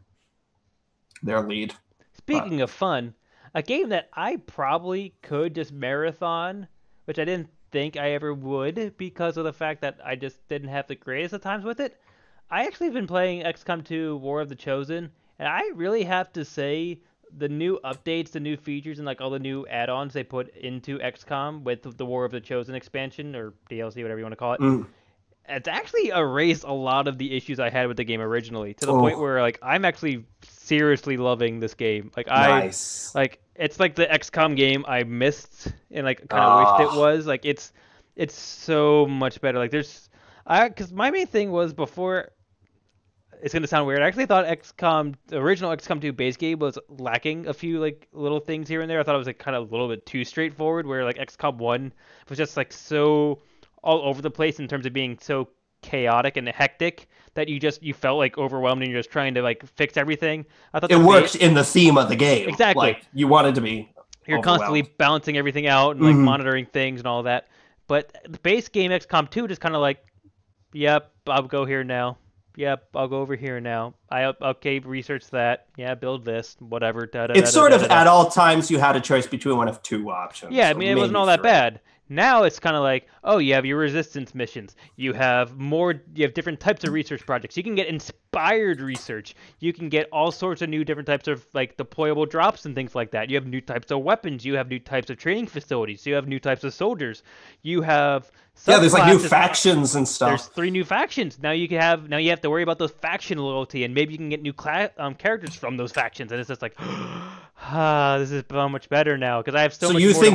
lead. Speaking of fun, a game that I probably could just marathon, which I didn't think I ever would because of the fact that I just didn't have the greatest of times with it. I actually have been playing XCOM 2 War of the Chosen, and I really have to say the new updates, the new features, and like all the new add-ons they put into XCOM with the War of the Chosen expansion or DLC, whatever you want to call it, it's actually erased a lot of the issues I had with the game originally, to the point where like I'm actually seriously loving this game. Like it's like the XCOM game I missed and like kind of wished it was. Like it's so much better. Like because my main thing was before. It's gonna sound weird. I actually thought the original XCOM 2 base game was lacking a few like little things here and there. I thought it was like kind of a little bit too straightforward. Where like XCOM 1 was just like so all over the place in terms of being so chaotic and hectic that you felt like overwhelmed and you're just trying to like fix everything. I thought it worked in the theme of the game. Exactly. Like you wanted to be. You're constantly balancing everything out and like monitoring things and all that. But the base game XCOM 2 just kind of like, yep, I'll go here now. Yep, I'll go over here now. Okay, research that. Yeah, build this, whatever. It's sort of at all times you had a choice between one of two options. Yeah, I mean, it wasn't all that bad. Now it's kind of like, oh, you have your resistance missions. You have different types of research projects. You can get inspired research. You can get all sorts of new different types of like deployable drops and things like that. You have new types of weapons. You have new types of training facilities. You have new types of soldiers. You have there's like new factions and stuff. There's 3 new factions. Now you have to worry about those faction loyalty, and maybe you can get new characters from those factions. And it's just like, this is so much better now because I have so much more to worry about. So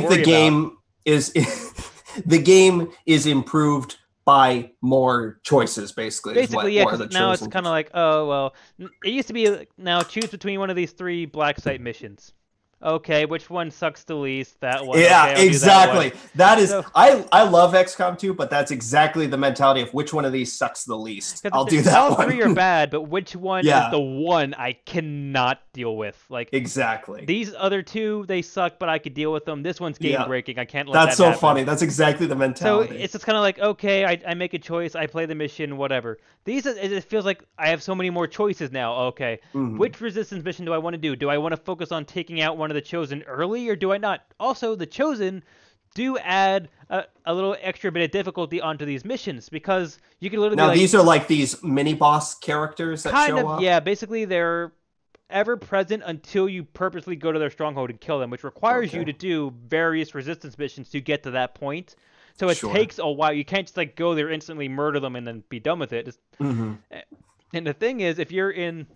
you think the game is improved by more choices, basically. Basically, yeah. Now it's kind of like, oh well, it used to be now choose between one of these 3 black site missions. Okay, which one sucks the least? That one. Yeah, okay, exactly. That is, I love XCOM 2, but that's exactly the mentality of which one of these sucks the least. I'll do that all one. All 3 are bad, but which one is the one I cannot deal with? Like exactly. These other 2, they suck, but I could deal with them. This one's game breaking. I can't let that happen. That's so funny. That's exactly the mentality. So it's just kind of like, okay, I make a choice, I play the mission, whatever. It feels like I have so many more choices now. Okay, which resistance mission do I want to do? Do I want to focus on taking out one of the Chosen early, or do I not? Also, the Chosen do add a little extra bit of difficulty onto these missions because you can literally these are like these mini boss characters that show up. Yeah, basically they're ever present until you purposely go to their stronghold and kill them, which requires you to do various resistance missions to get to that point. So it takes a while. You can't just like go there instantly, murder them, and then be done with it. And the thing is, if you're in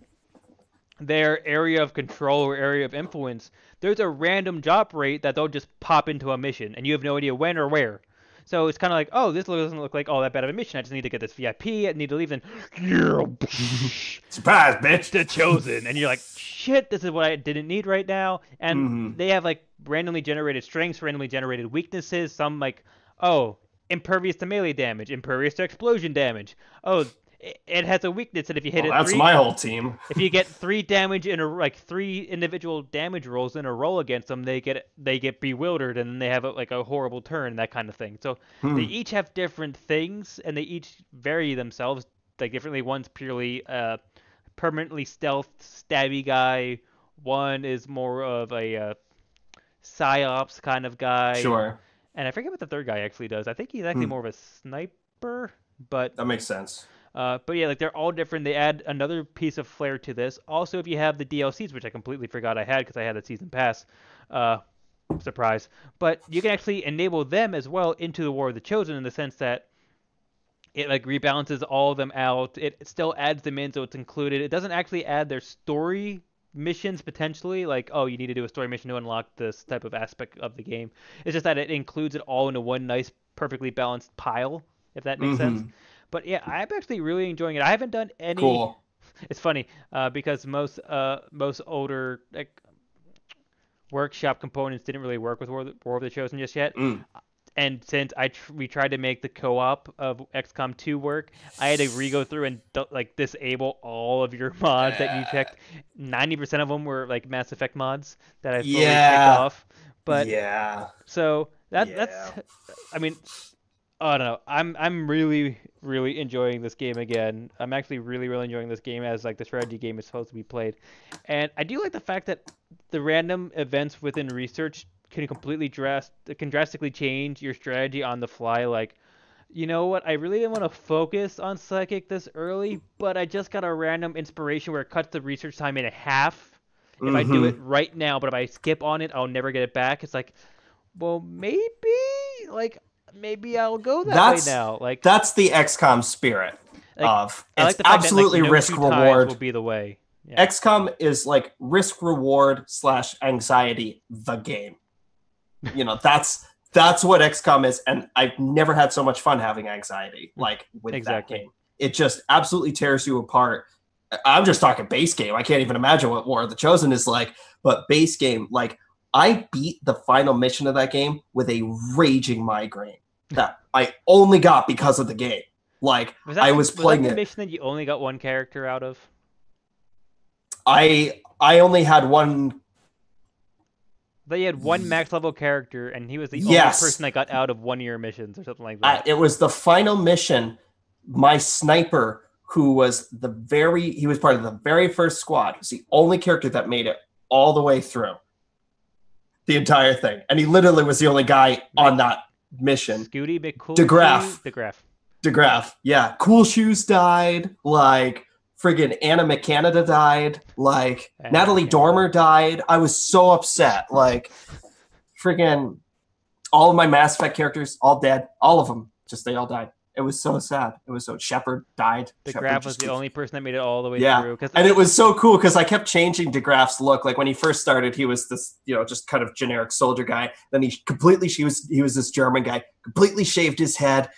their area of control or area of influence, there's a random drop rate that they'll just pop into a mission, and you have no idea when or where. So it's kind of like, oh, this doesn't look like all that bad of a mission. I just need to get this VIP. I need to leave. Then, surprise, bitch, the Chosen, and you're like, shit, this is what I didn't need right now. And they have like randomly generated strengths, randomly generated weaknesses. Some like, oh, impervious to melee damage, impervious to explosion damage. Oh, it has a weakness that if you hit that's my whole team. If you get 3 damage in a 3 individual damage rolls in a roll against them, they get bewildered and then they have a horrible turn, that kind of thing. So they each have different things and they each vary themselves like differently. One's purely permanently stealth stabby guy. One is more of a psyops kind of guy. Sure. And I forget what the third guy actually does. I think he's actually Hmm. more of a sniper, but That makes sense. yeah, like they're all different. They add another piece of flair to this. Also, if you have the DLCs, which I completely forgot I had because I had the season pass, uh, surprise. But you can actually enable them as well into the War of the Chosen in the sense that it like rebalances all of them out. It still adds them in, so it's included. It doesn't actually add their story missions potentially, like oh you need to do a story mission to unlock this type of aspect of the game. It's just that it includes it all into one nice, perfectly balanced pile, if that makes sense. Mm-hmm. But yeah, I'm actually really enjoying it. I haven't done any. Cool. It's funny because most older like workshop components didn't really work with War of the Chosen just yet. Mm. And since we tried to make the co-op of XCOM 2 work, I had to re-go through and like disable all of your mods that you checked. 90% of them were like Mass Effect mods that I fully kicked Yeah. off. But Yeah. so that's Yeah. I mean, I don't know. I'm really really enjoying this game again. I'm actually really really enjoying this game as like the strategy game is supposed to be played, and I do like the fact that the random events within research can drastically change your strategy on the fly. Like, you know what? I really didn't want to focus on psychic this early, but I just got a random inspiration where it cuts the research time in half. If I do it Mm-hmm. right now, but if I skip on it, I'll never get it back. It's like, well, like maybe I'll go that way That's now. that's the XCOM spirit Like of I like it's the fact that like absolutely no risk two times reward. will be the way. Yeah, XCOM is like risk reward / anxiety the game. That's what XCOM is, and I've never had so much fun having anxiety like with exactly. that game. It just absolutely tears you apart. I'm just talking base game. I can't even imagine what War of the Chosen is like, but base game, like I beat the final mission of that game with a raging migraine that I only got because of the game. Like I was Was that playing the it. mission that you only got one character out of? I only had one. That you had one max level character, and he was the only Yes, person that got out of one of your missions or something like that. it was the final mission. My sniper, who was he was part of the very first squad, was the only character that made it all the way through the entire thing, and he literally was the only guy on that mission. Scooty McCool. DeGraff, yeah. Cool Shoes died. Like friggin' Anna McCanada died. Like Natalie Dormer died. I was so upset. Like friggin' all of my Mass Effect characters all dead. All of them, just they all died. It was so sad. It was so Shepard died. DeGraff was the only person that made it all the way through. And it was so cool because I kept changing DeGraff's look. Like when he first started, he was this, just kind of generic soldier guy. Then he was this German guy, completely shaved his head,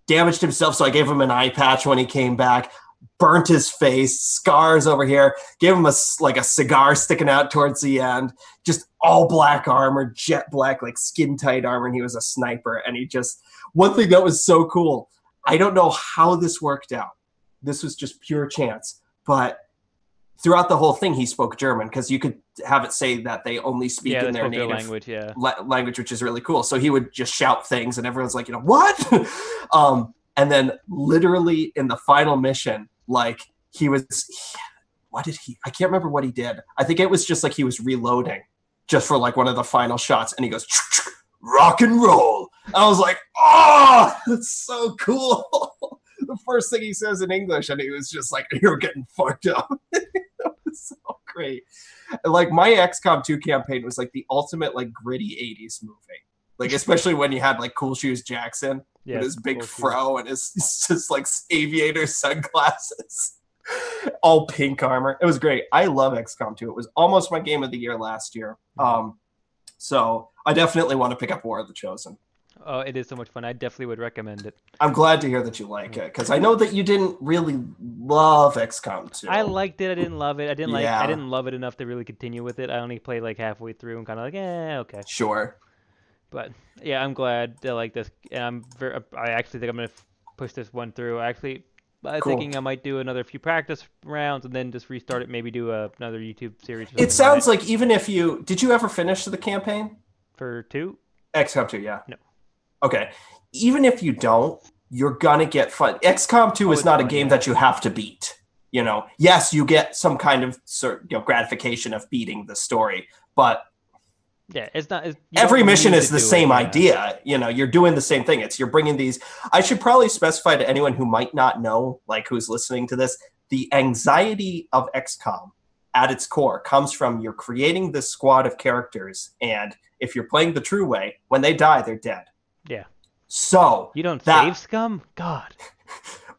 damaged himself. So I gave him an eye patch when he came back, burnt his face, scars over here, gave him a cigar sticking out towards the end, just all black armor, jet black, like skin tight armor. And he was a sniper. And one thing that was so cool, I don't know how this worked out. This was just pure chance. But throughout the whole thing, he spoke German because you could have it say that they only speak in their native language, language, which is really cool. So he would just shout things and everyone's like, what? And then literally in the final mission, like I can't remember what he did. I think it was just like he was reloading just for like one of the final shots. And he goes, rock and roll. I was like, oh, that's so cool. The first thing he says in English, and he was just like, you're getting fucked up. That was so great. And like my XCOM 2 campaign was like the ultimate like gritty 80s movie. Like especially when you had like Cool Shoes Jackson with his big fro and his just like aviator sunglasses. All pink armor. It was great. I love XCOM 2. It was almost my game of the year last year. So I definitely want to pick up War of the Chosen. Oh, it is so much fun. I definitely would recommend it. I'm glad to hear that you like it because I know that you didn't really love XCOM 2. I liked it. I didn't love it. I didn't love it enough to really continue with it. I only played like halfway through and kind of like, okay. Sure. But yeah, I'm glad I like this, and I actually think I'm gonna push this one through. Actually, I'm thinking I might do another few practice rounds and then just restart it. Maybe do another YouTube series. It sounds like even if did you ever finish the campaign for 2? XCOM 2, yeah. No. Okay. Even if you don't, you're gonna get fun. XCOM 2 is not a game that you have to beat. Yes, you get some kind of gratification of beating the story, but Yeah, it's not. You Every don't mission need is to the do it, same yeah. idea. You know, you're doing the same thing. You're bringing these. I should probably specify to anyone who might not know, like who's listening to this, the anxiety of XCOM at its core comes from you're creating this squad of characters, and if you're playing the true way, when they die, they're dead. Yeah. So You don't that, save scum? God.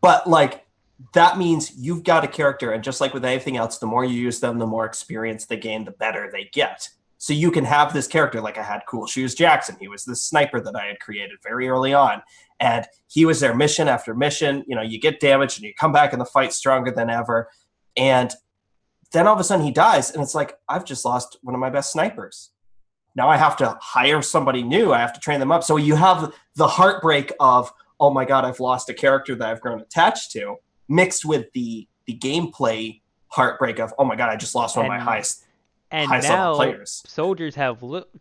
but like that means you've got a character, and just like with anything else, the more you use them, the more experience they gain, the better they get. So you can have this character, like I had Cool Shoes Jackson. He was this sniper that I had created very early on. And he was there mission after mission. You know, you get damaged and you come back in the fight stronger than ever. And then all of a sudden he dies. And it's like, I've just lost one of my best snipers. Now I have to hire somebody new. I have to train them up. So you have the heartbreak of, oh my God, I've lost a character that I've grown attached to, mixed with the gameplay heartbreak of, oh my God, I just lost one of my highest now players. soldiers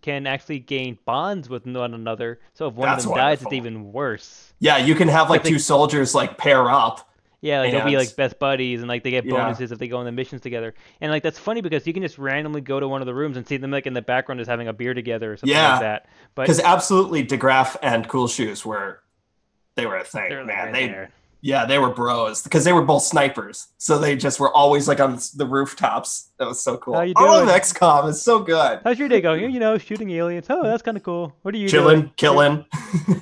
can actually gain bonds with one another. So if one That's of them dies, wonderful. it's even worse. Yeah, you can have like two soldiers like pair up. Yeah, like they'll be And- like best buddies, and like they get Yeah. bonuses if they go on the missions together. And like that's funny because you can just randomly go to one of the rooms and see them like in the background just having a beer together or something Yeah. like that. But Because absolutely, DeGraff and Cool Shoes were a thing, they're like man. right They there. they were bros because they were both snipers, so they just were always like on the rooftops. That was so cool. How you I love doing? XCOM. It's so good. How's your day going? You know, shooting aliens. Oh, that's kind of cool. What are you Chilling, doing? killing.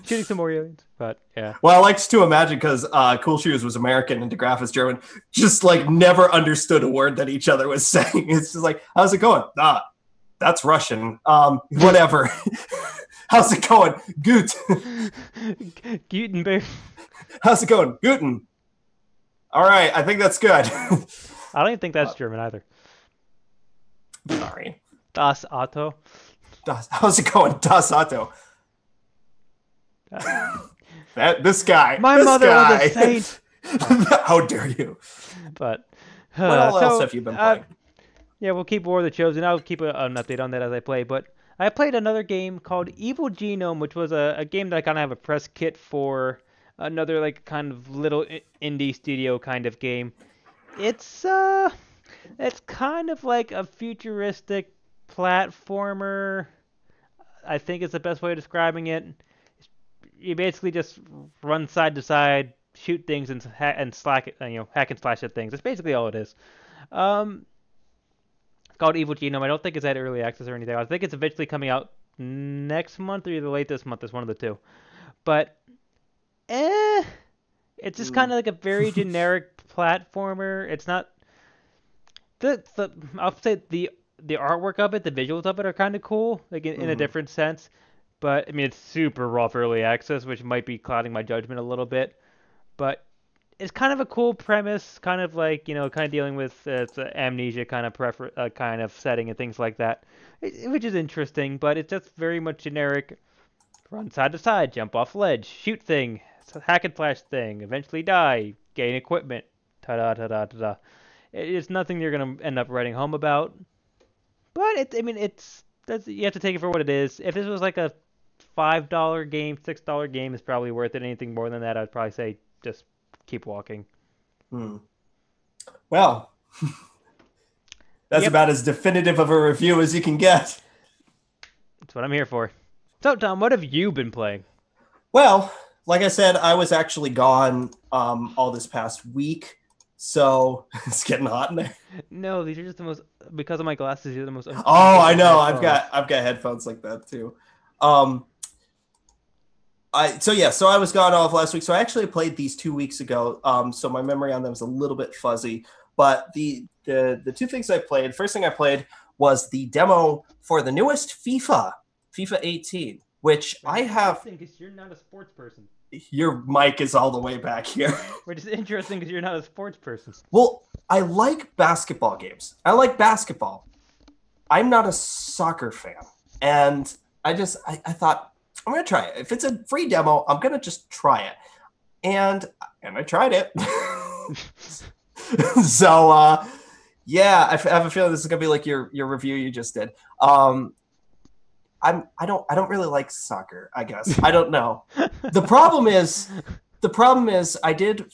Shooting some more aliens. But yeah. Well, I liked to imagine because Cool Shoes was American and DeGraff is German, just like never understood a word that each other was saying. It's just like, how's it going? That's Russian. Whatever. How's it going? Gut. Gutenberg. How's it going? Guten. All right, I think that's good. I don't even think that's German either. Sorry. Das Auto. How's it going? Das Auto. This guy. My this mother guy. was a saint. How dare you? But What else have you been playing? Yeah, we'll keep War of the Chosen. I'll keep an update on that as I play. But I played another game called Evil Genome, which was a game that I kind of have a press kit for. Another like kind of little indie studio kind of game. It's kind of like a futuristic platformer. I think is the best way of describing it. You basically just run side to side, shoot things, and hack and slash at things. That's basically all it is. It's called Evil Genome. I don't think it's at early access or anything. I think it's eventually coming out next month or either late this month. It's one of the two. But it's just kind of like a very generic platformer. It's not I'll say the artwork of it, the visuals of it are kind of cool, like in a different sense. But I mean, it's super rough early access, which might be clouding my judgment a little bit. But it's kind of a cool premise, kind of like kind of dealing with it's an amnesia kind of kind of setting and things like that, which is interesting. But it's just very much generic. Run side to side, jump off ledge, shoot thing, hack and slash thing, eventually die, gain equipment, ta-da, ta-da, ta-da. It's nothing you're going to end up writing home about. But, you have to take it for what it is. If this was like a $5 game, $6 game, it's probably worth it. Anything more than that, I'd probably say just keep walking. Well, that's Yep. about as definitive of a review as you can get. That's what I'm here for. So, Tom, what have you been playing? Well, like I said, I was actually gone all this past week, so it's getting hot in there. No, these are just the most, because of my glasses, these are the most. Oh, I know. I've headphones. got headphones like that too. So I was gone all of last week. So I actually played these 2 weeks ago. So my memory on them is a little bit fuzzy. But the two things I played, first thing I played was the demo for the newest FIFA 18, which I have. Because you're not a sports person. Your mic is all the way back here. Which is interesting because you're not a sports person. Well, I like basketball games. I like basketball. I'm not a soccer fan. And I thought, I'm going to try it. If it's a free demo, I'm going to just try it. And I tried it. So, yeah, I have a feeling this is going to be like your review you just did. I don't really like soccer, I guess. I don't know. The problem is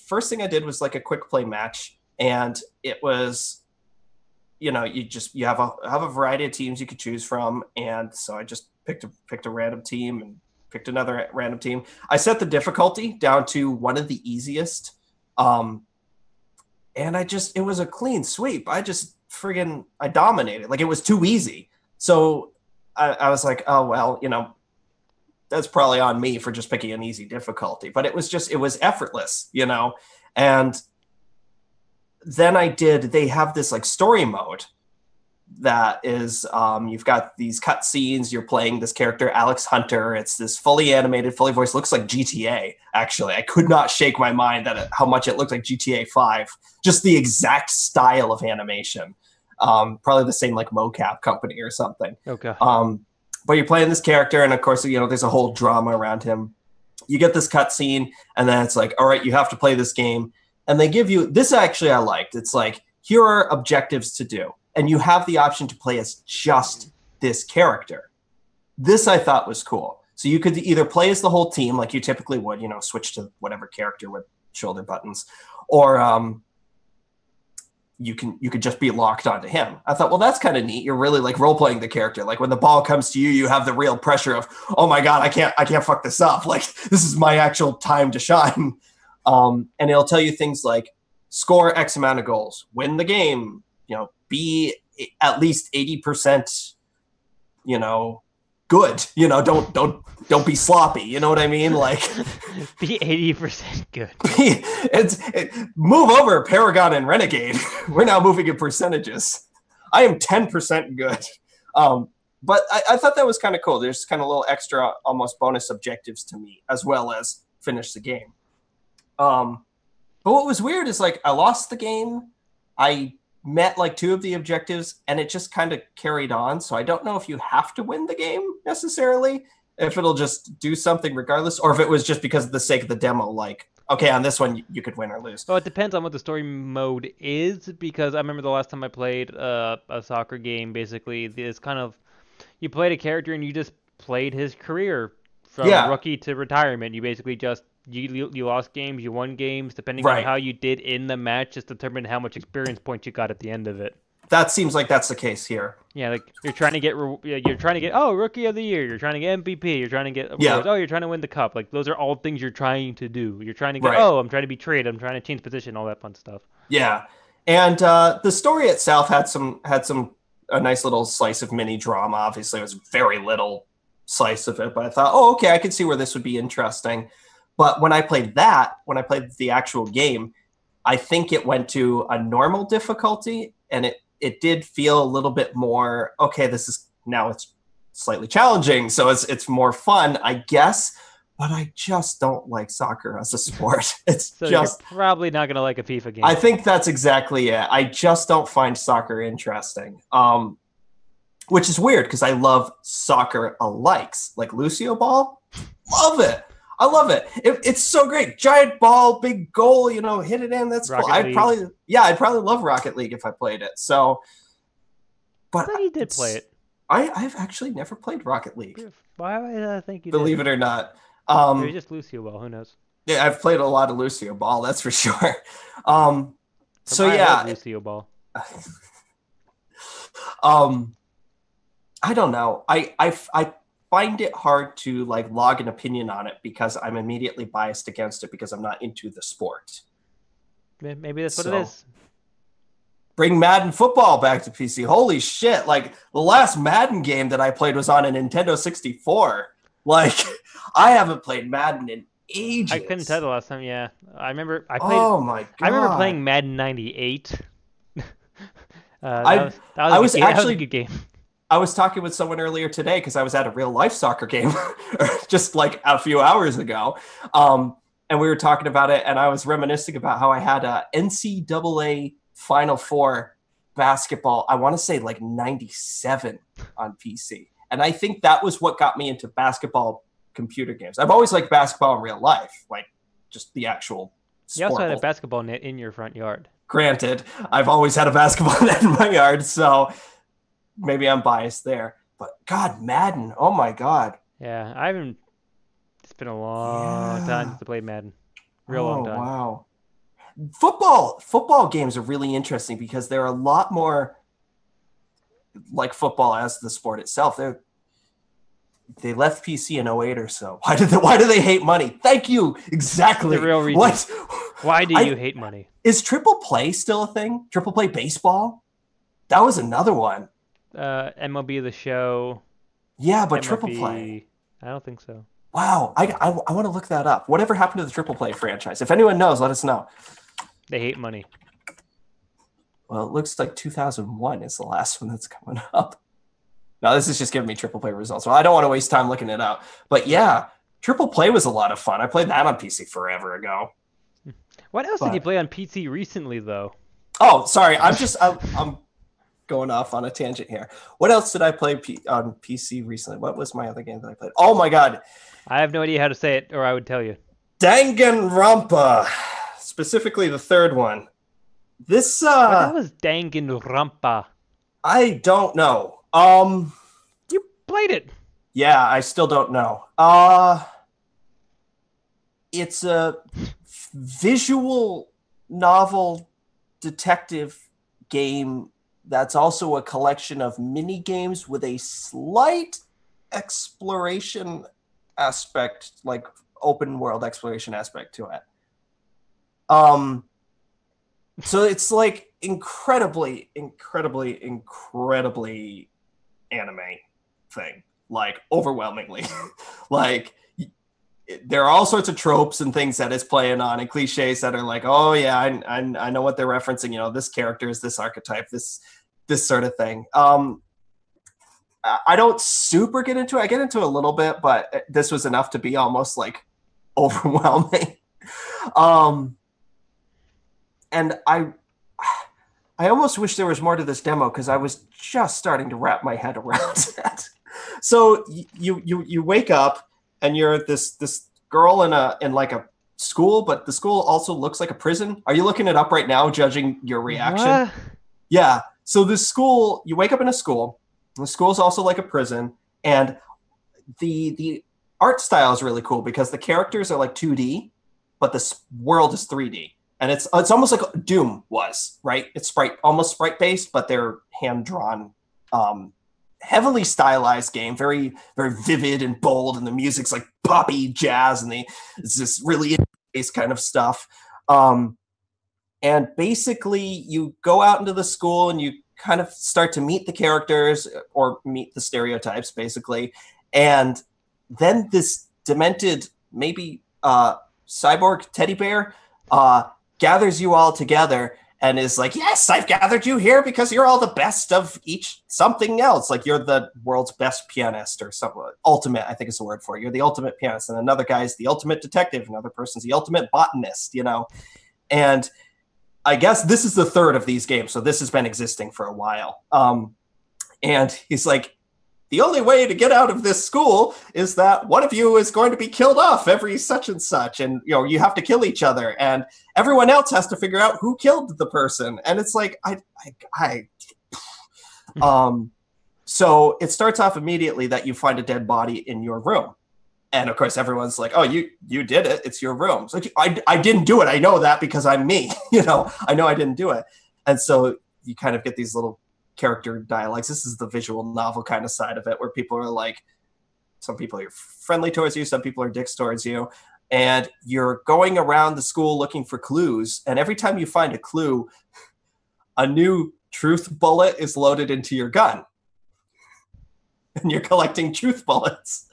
first thing I did was like a quick play match, and it was you have a variety of teams you could choose from, and so I just picked a random team and picked another random team. I set the difficulty down to one of the easiest, and it was a clean sweep. I dominated. Like, it was too easy. So I was like, oh well, that's probably on me for just picking an easy difficulty. But it was effortless, and then they have this like story mode that is, you've got these cut scenes. You're playing this character, Alex Hunter. It's this fully animated, fully voiced, looks like GTA. Actually, I could not shake my mind at how much it looked like GTA 5. Just the exact style of animation. Probably the same like mocap company or something. Okay. But you're playing this character, and of course, there's a whole drama around him. You get this cutscene, and then it's like, all right, you have to play this game. And they give you this. Actually, I liked. It's like, here are objectives to do, and you have the option to play as just this character. This I thought was cool. So you could either play as the whole team, like you typically would, switch to whatever character with shoulder buttons, or you could just be locked onto him. I thought, well, that's kind of neat. You're really like role playing the character. Like, when the ball comes to you, you have the real pressure of, oh my God, I can't fuck this up. Like, this is my actual time to shine. And it'll tell you things like score X amount of goals, win the game, be at least 80%, good, don't be sloppy. You know what I mean? Like, be 80% good. Move over Paragon and Renegade. We're now moving in percentages. I am 10% good. But I thought that was kind of cool. There's kind of little extra, almost bonus objectives to me, as well as finish the game. But what was weird is, like, I lost the game. I met like 2 of the objectives, and it just kind of carried on. So I don't know if you have to win the game necessarily, if it'll just do something regardless, or if it was just because of the sake of the demo, like, okay, on this one you could win or lose. Well, it depends on what the story mode is, because I remember the last time I played a soccer game, basically, this kind of, you played a character and you just played his career from rookie to retirement. You basically just you lost games, you won games, depending on how you did in the match, just determined how much experience points you got at the end of it. That seems like that's the case here. Yeah, like you're trying to get rookie of the year, you're trying to get MVP, you're trying to get awards, you're trying to win the cup. Like, those are all things you're trying to do. You're trying to get I'm trying to be traded, I'm trying to change position, all that fun stuff. Yeah. And the story itself had a nice little slice of mini drama. Obviously, it was very little slice of it, but I thought, okay, I could see where this would be interesting. But when I played the actual game, I think it went to a normal difficulty, and it did feel a little bit more, okay, it's slightly challenging, so it's more fun, I guess, but I just don't like soccer as a sport. You're probably not going to like a FIFA game. I think that's exactly it. I just don't find soccer interesting, which is weird because I love soccer alikes, like Lucio Ball. Love it. I love it. It's so great. Giant ball, big goal, hit it in. That's cool. I'd probably love Rocket League if I played it. So, but I thought you did play it. I've actually never played Rocket League. Why would I think you Believe did? it or not. Maybe just Lucio Ball. Who knows? Yeah, I've played a lot of Lucio Ball. That's for sure. Lucio Ball. I don't know. I find it hard to like log an opinion on it because I'm immediately biased against it because I'm not into the sport. Maybe that's what it is. Bring Madden football back to PC. Holy shit. Like, the last Madden game that I played was on a Nintendo 64. Like, I haven't played Madden in ages. I couldn't tell the last time, yeah. I remember Oh my god. I remember playing Madden 98. That was a good game. I was talking with someone earlier today because I was at a real life soccer game just like a few hours ago. And we were talking about it, and I was reminiscing about how I had a NCAA Final Four basketball, I want to say like 97 on PC. And I think that was what got me into basketball computer games. I've always liked basketball in real life, like just the actual sport. You also had a basketball net in your front yard. Granted, I've always had a basketball net in my yard, so maybe I'm biased there. But God, Madden, oh my God. Yeah, it's been a long time since I played Madden. Long time. Wow. Football games are really interesting because they're a lot more like football as the sport itself. They left PC in '08 or so. Why do they hate money? Thank you. Exactly. The real reason. What? Why do you hate money? Is triple play still a thing? Triple play baseball? That was another one. MLB The Show. Yeah, but MLB, triple play. I don't think so. Wow. I want to look that up. Whatever happened to the triple play franchise? If anyone knows, let us know. They hate money. Well, it looks like 2001 is the last one that's coming up. Now, this is just giving me triple play results. Well, I don't want to waste time looking it up. But yeah, triple play was a lot of fun. I played that on PC forever ago. What else did you play on PC recently, though? Oh, sorry. I'm going off on a tangent here. What else did I play on PC recently? What was my other game that I played? Oh, my God. I have no idea how to say it, or I would tell you. Danganronpa. Specifically the third one. This, What the hell is Danganronpa? I don't know. You played it. Yeah, I still don't know. It's a visual novel detective game that's also a collection of mini games with a slight exploration aspect, like open world exploration aspect to it. So it's like incredibly anime thing, like overwhelmingly. Like there are all sorts of tropes and things that it's playing on and cliches that are like, oh yeah, I know what they're referencing. You know, this character is this archetype, this sort of thing. I don't super get into it. I get into it a little bit, but this was enough to be almost like overwhelming. And I almost wish there was more to this demo because I was just starting to wrap my head around that. So you wake up and you're this girl in like a school, but the school also looks like a prison. Are you looking it up right now, judging your reaction? What? Yeah. So this school, you wake up in a school. The school is also like a prison, and the art style is really cool because the characters are like 2D, but the world is 3D. And it's almost like Doom was, right? It's almost sprite based, but they're hand drawn, heavily stylized game, very very vivid and bold, and the music's like poppy jazz, and it's this really in-your-face kind of stuff. And basically, you go out into the school and you kind of start to meet the characters or meet the stereotypes, basically, and then this demented, maybe cyborg teddy bear gathers you all together and is like, yes, I've gathered you here because you're all the best of each something else. Like you're the world's best pianist or something. Ultimate, I think is the word for it. You're the ultimate pianist. And another guy's the ultimate detective. Another person's the ultimate botanist, you know? And I guess this is the third of these games. So this has been existing for a while. And he's like, the only way to get out of this school is that one of you is going to be killed off every such and such. And, you know, you have to kill each other. And everyone else has to figure out who killed the person. And it's like, so it starts off immediately that you find a dead body in your room. And of course, everyone's like, oh, you did it. It's your room. So I didn't do it. I know that because I'm me. You know, I know I didn't do it. And so you kind of get these little character dialogues. This is the visual novel kind of side of it, where people are like, some people are friendly towards you, some people are dicks towards you, and you're going around the school looking for clues. And every time you find a clue, a new truth bullet is loaded into your gun, and you're collecting truth bullets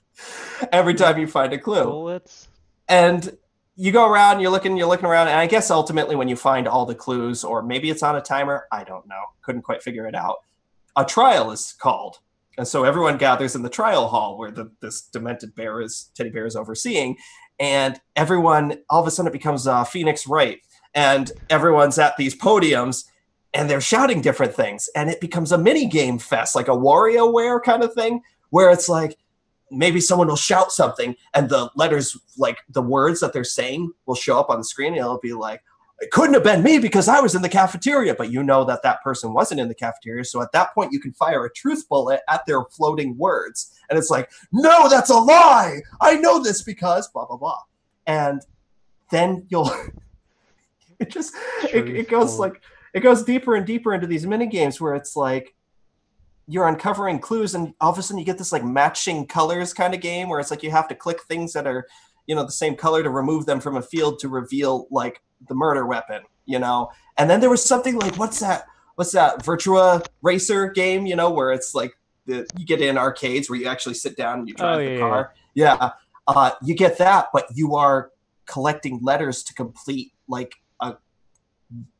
every time you find a clue. Bullets. And you go around, you're looking around, and I guess ultimately when you find all the clues, or maybe it's on a timer, I don't know, couldn't quite figure it out, a trial is called. And so everyone gathers in the trial hall where this demented teddy bear is overseeing, and everyone, all of a sudden it becomes Phoenix Wright, and everyone's at these podiums, and they're shouting different things, and it becomes a mini game fest, like a WarioWare kind of thing, where it's like, maybe someone will shout something and the letters, like the words that they're saying, will show up on the screen, and it'll be like, it couldn't have been me because I was in the cafeteria, but you know that person wasn't in the cafeteria. So at that point you can fire a truth bullet at their floating words. And it's like, no, that's a lie. I know this because blah, blah, blah. And then you'll, it goes deeper and deeper into these mini games where it's like, you're uncovering clues, and all of a sudden you get this like matching colors kind of game where it's like you have to click things that are, the same color to remove them from a field to reveal like the murder weapon, And then there was something like, what's that Virtua Racer game, where it's like you get in arcades where you actually sit down and you drive the car. Yeah. You get that, but you are collecting letters to complete like a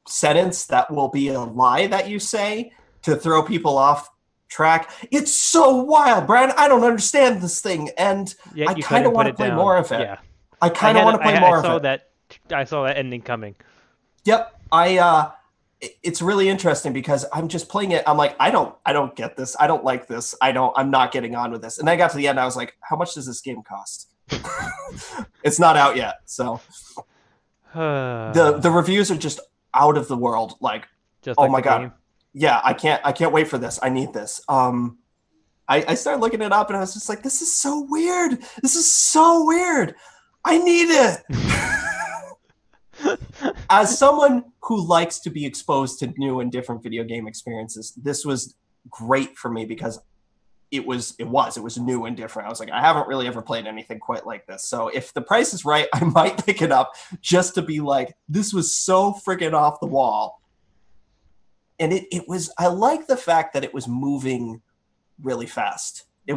sentence that will be a lie that you say to throw people off track. It's so wild, Brian. I don't understand this thing, and I kind of want to play more of it. Yeah. I kind of want to play more of it. I saw that ending coming. Yep. It's really interesting because I'm just playing it. I'm like, I don't get this. I don't like this. I'm not getting on with this. And then I got to the end. I was like, how much does this game cost? It's not out yet. So the reviews are just out of the world. Like, just oh my God. Yeah. I can't wait for this. I need this. I started looking it up and I was just like, this is so weird. This is so weird. I need it. As someone who likes to be exposed to new and different video game experiences, this was great for me because it was new and different. I was like, I haven't really ever played anything quite like this. So if the price is right, I might pick it up just to be like, this was so freaking off the wall. And I like the fact that it was moving really fast. It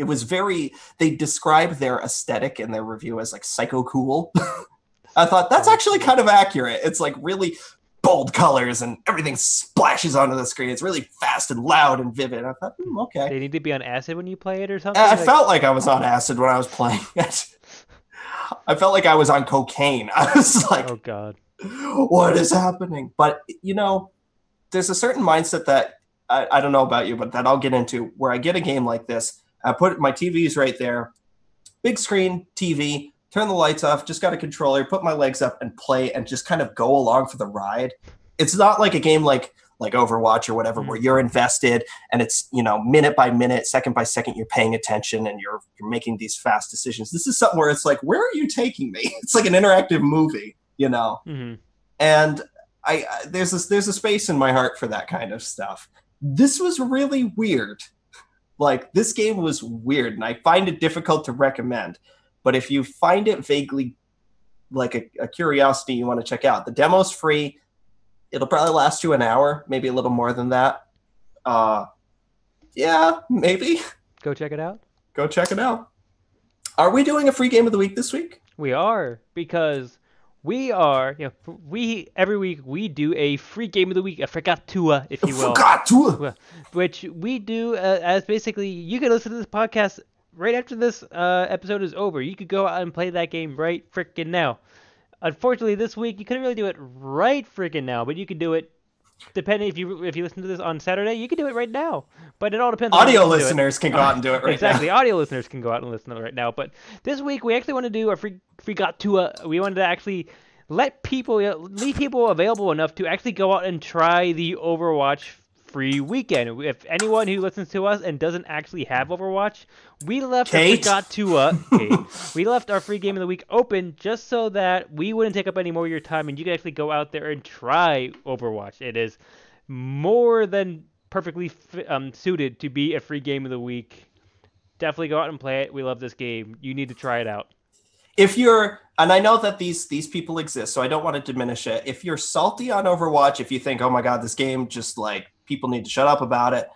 was very, they described their aesthetic in their review as like psycho cool. I thought that's actually kind of accurate. It's like really bold colors and everything splashes onto the screen. It's really fast and loud and vivid. I thought, okay. They need to be on acid when you play it or something? I felt like I was on acid when I was playing it. I felt like I was on cocaine. I was like, oh God, what is happening? But, there's a certain mindset that I don't know about you, but that I'll get into where I get a game like this. I put my TV's right there, big screen TV, turn the lights off, just got a controller, put my legs up and play and just kind of go along for the ride. It's not like a game like Overwatch or whatever, where you're invested and it's, minute by minute, second by second, you're paying attention and you're making these fast decisions. This is something where it's like, where are you taking me? It's like an interactive movie, Mm-hmm. And there's a space in my heart for that kind of stuff. This was really weird. Like, this game was weird and I find it difficult to recommend. But if you find it vaguely like a curiosity you want to check out, the demo's free. It'll probably last you an hour, maybe a little more than that. Yeah, maybe. Go check it out. Go check it out. Are we doing a free game of the week this week? We are, because we are, every week we do a free game of the week, a Fregatua, if you will. Fregatua! Which we do as basically, you can listen to this podcast right after this episode is over. You could go out and play that game right frickin' now. Unfortunately, this week you couldn't really do it right frickin' now, but you could do it depending if you listen to this on Saturday, you can do it right now. But it all depends. Audio listeners can go out and do it right exactly. now. Audio listeners can go out and listen to it right now. But this week we actually want to do a Fregatua. We wanted to actually leave people available enough to actually go out and try the Overwatch free weekend. If anyone who listens to us and doesn't actually have Overwatch, we left we left our free game of the week open just so that we wouldn't take up any more of your time and you could actually go out there and try Overwatch. It is more than perfectly suited to be a free game of the week. Definitely go out and play it. We love this game. You need to try it out. If you're, and I know that these people exist, so I don't want to diminish it. If you're salty on Overwatch, if you think, oh my God, this game just like people need to shut up about it,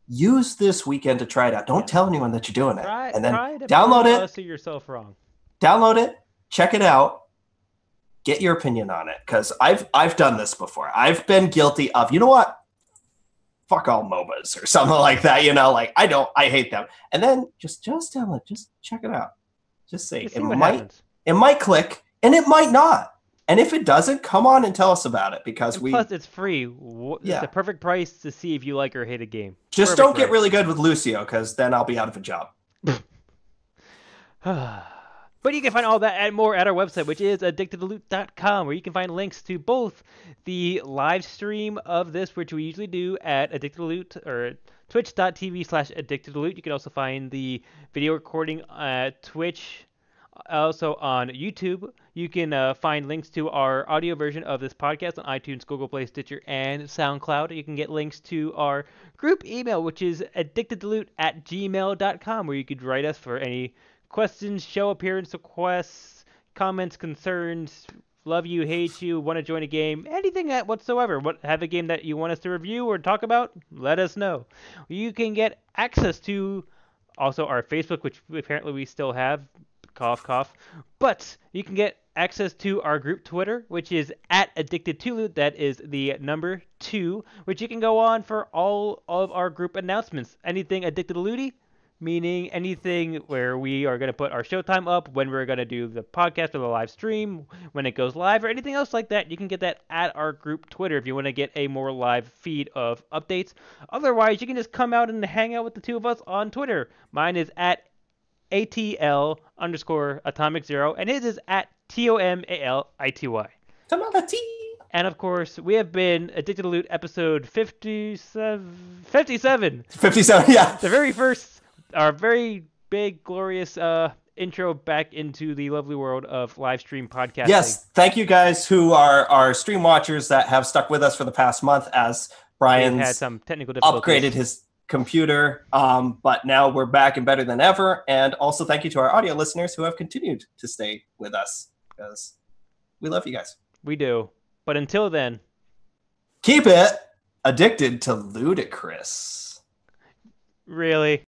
use this weekend to try it out. Don't tell anyone that you're doing it. And then download it. See yourself wrong. Download it, check it out, get your opinion on it. Because I've done this before. I've been guilty of, you know what? Fuck all MOBAs or something like that. Like I hate them. And then just download, just check it out. Just say it might click and it might not. And if it doesn't, come on and tell us about it because plus it's free. It's the perfect price to see if you like or hate a game. Just don't get really good with Lucio because then I'll be out of a job. But you can find all that and more at our website, which is addictedloot.com, where you can find links to both the live stream of this, which we usually do at addictedloot or twitch.tv/addictedloot. You can also find the video recording at Twitch Also on YouTube, you can find links to our audio version of this podcast on iTunes, Google Play, Stitcher, and SoundCloud. You can get links to our group email, which is addictedtoloot@gmail.com, where you could write us for any questions, show appearance requests, comments, concerns, love you, hate you, want to join a game, anything that whatsoever. Have a game that you want us to review or talk about? Let us know. You can get access to also our Facebook, which apparently we still have. Cough, cough. But you can get access to our group Twitter, which is at Addicted to Loot. That is the number 2, which you can go on for all of our group announcements. Anything Addicted to Looty, meaning anything where we are going to put our showtime up, when we're going to do the podcast or the live stream, when it goes live, or anything else like that. You can get that at our group Twitter if you want to get a more live feed of updates. Otherwise, you can just come out and hang out with the two of us on Twitter. Mine is at ATL_Atomic Zero, and his is at TOMALITY. Tomality. And of course, we have been Addicted to Loot episode 57. 57, yeah. The very first, our very big, glorious intro back into the lovely world of live stream podcasting. Yes, thank you guys who are our stream watchers that have stuck with us for the past month as Brian's had some technical difficulties. upgraded his computer, but now we're back and better than ever. And also thank you to our audio listeners who have continued to stay with us, because we love you guys. We do. But until then, keep it addicted to ludicrous. Really?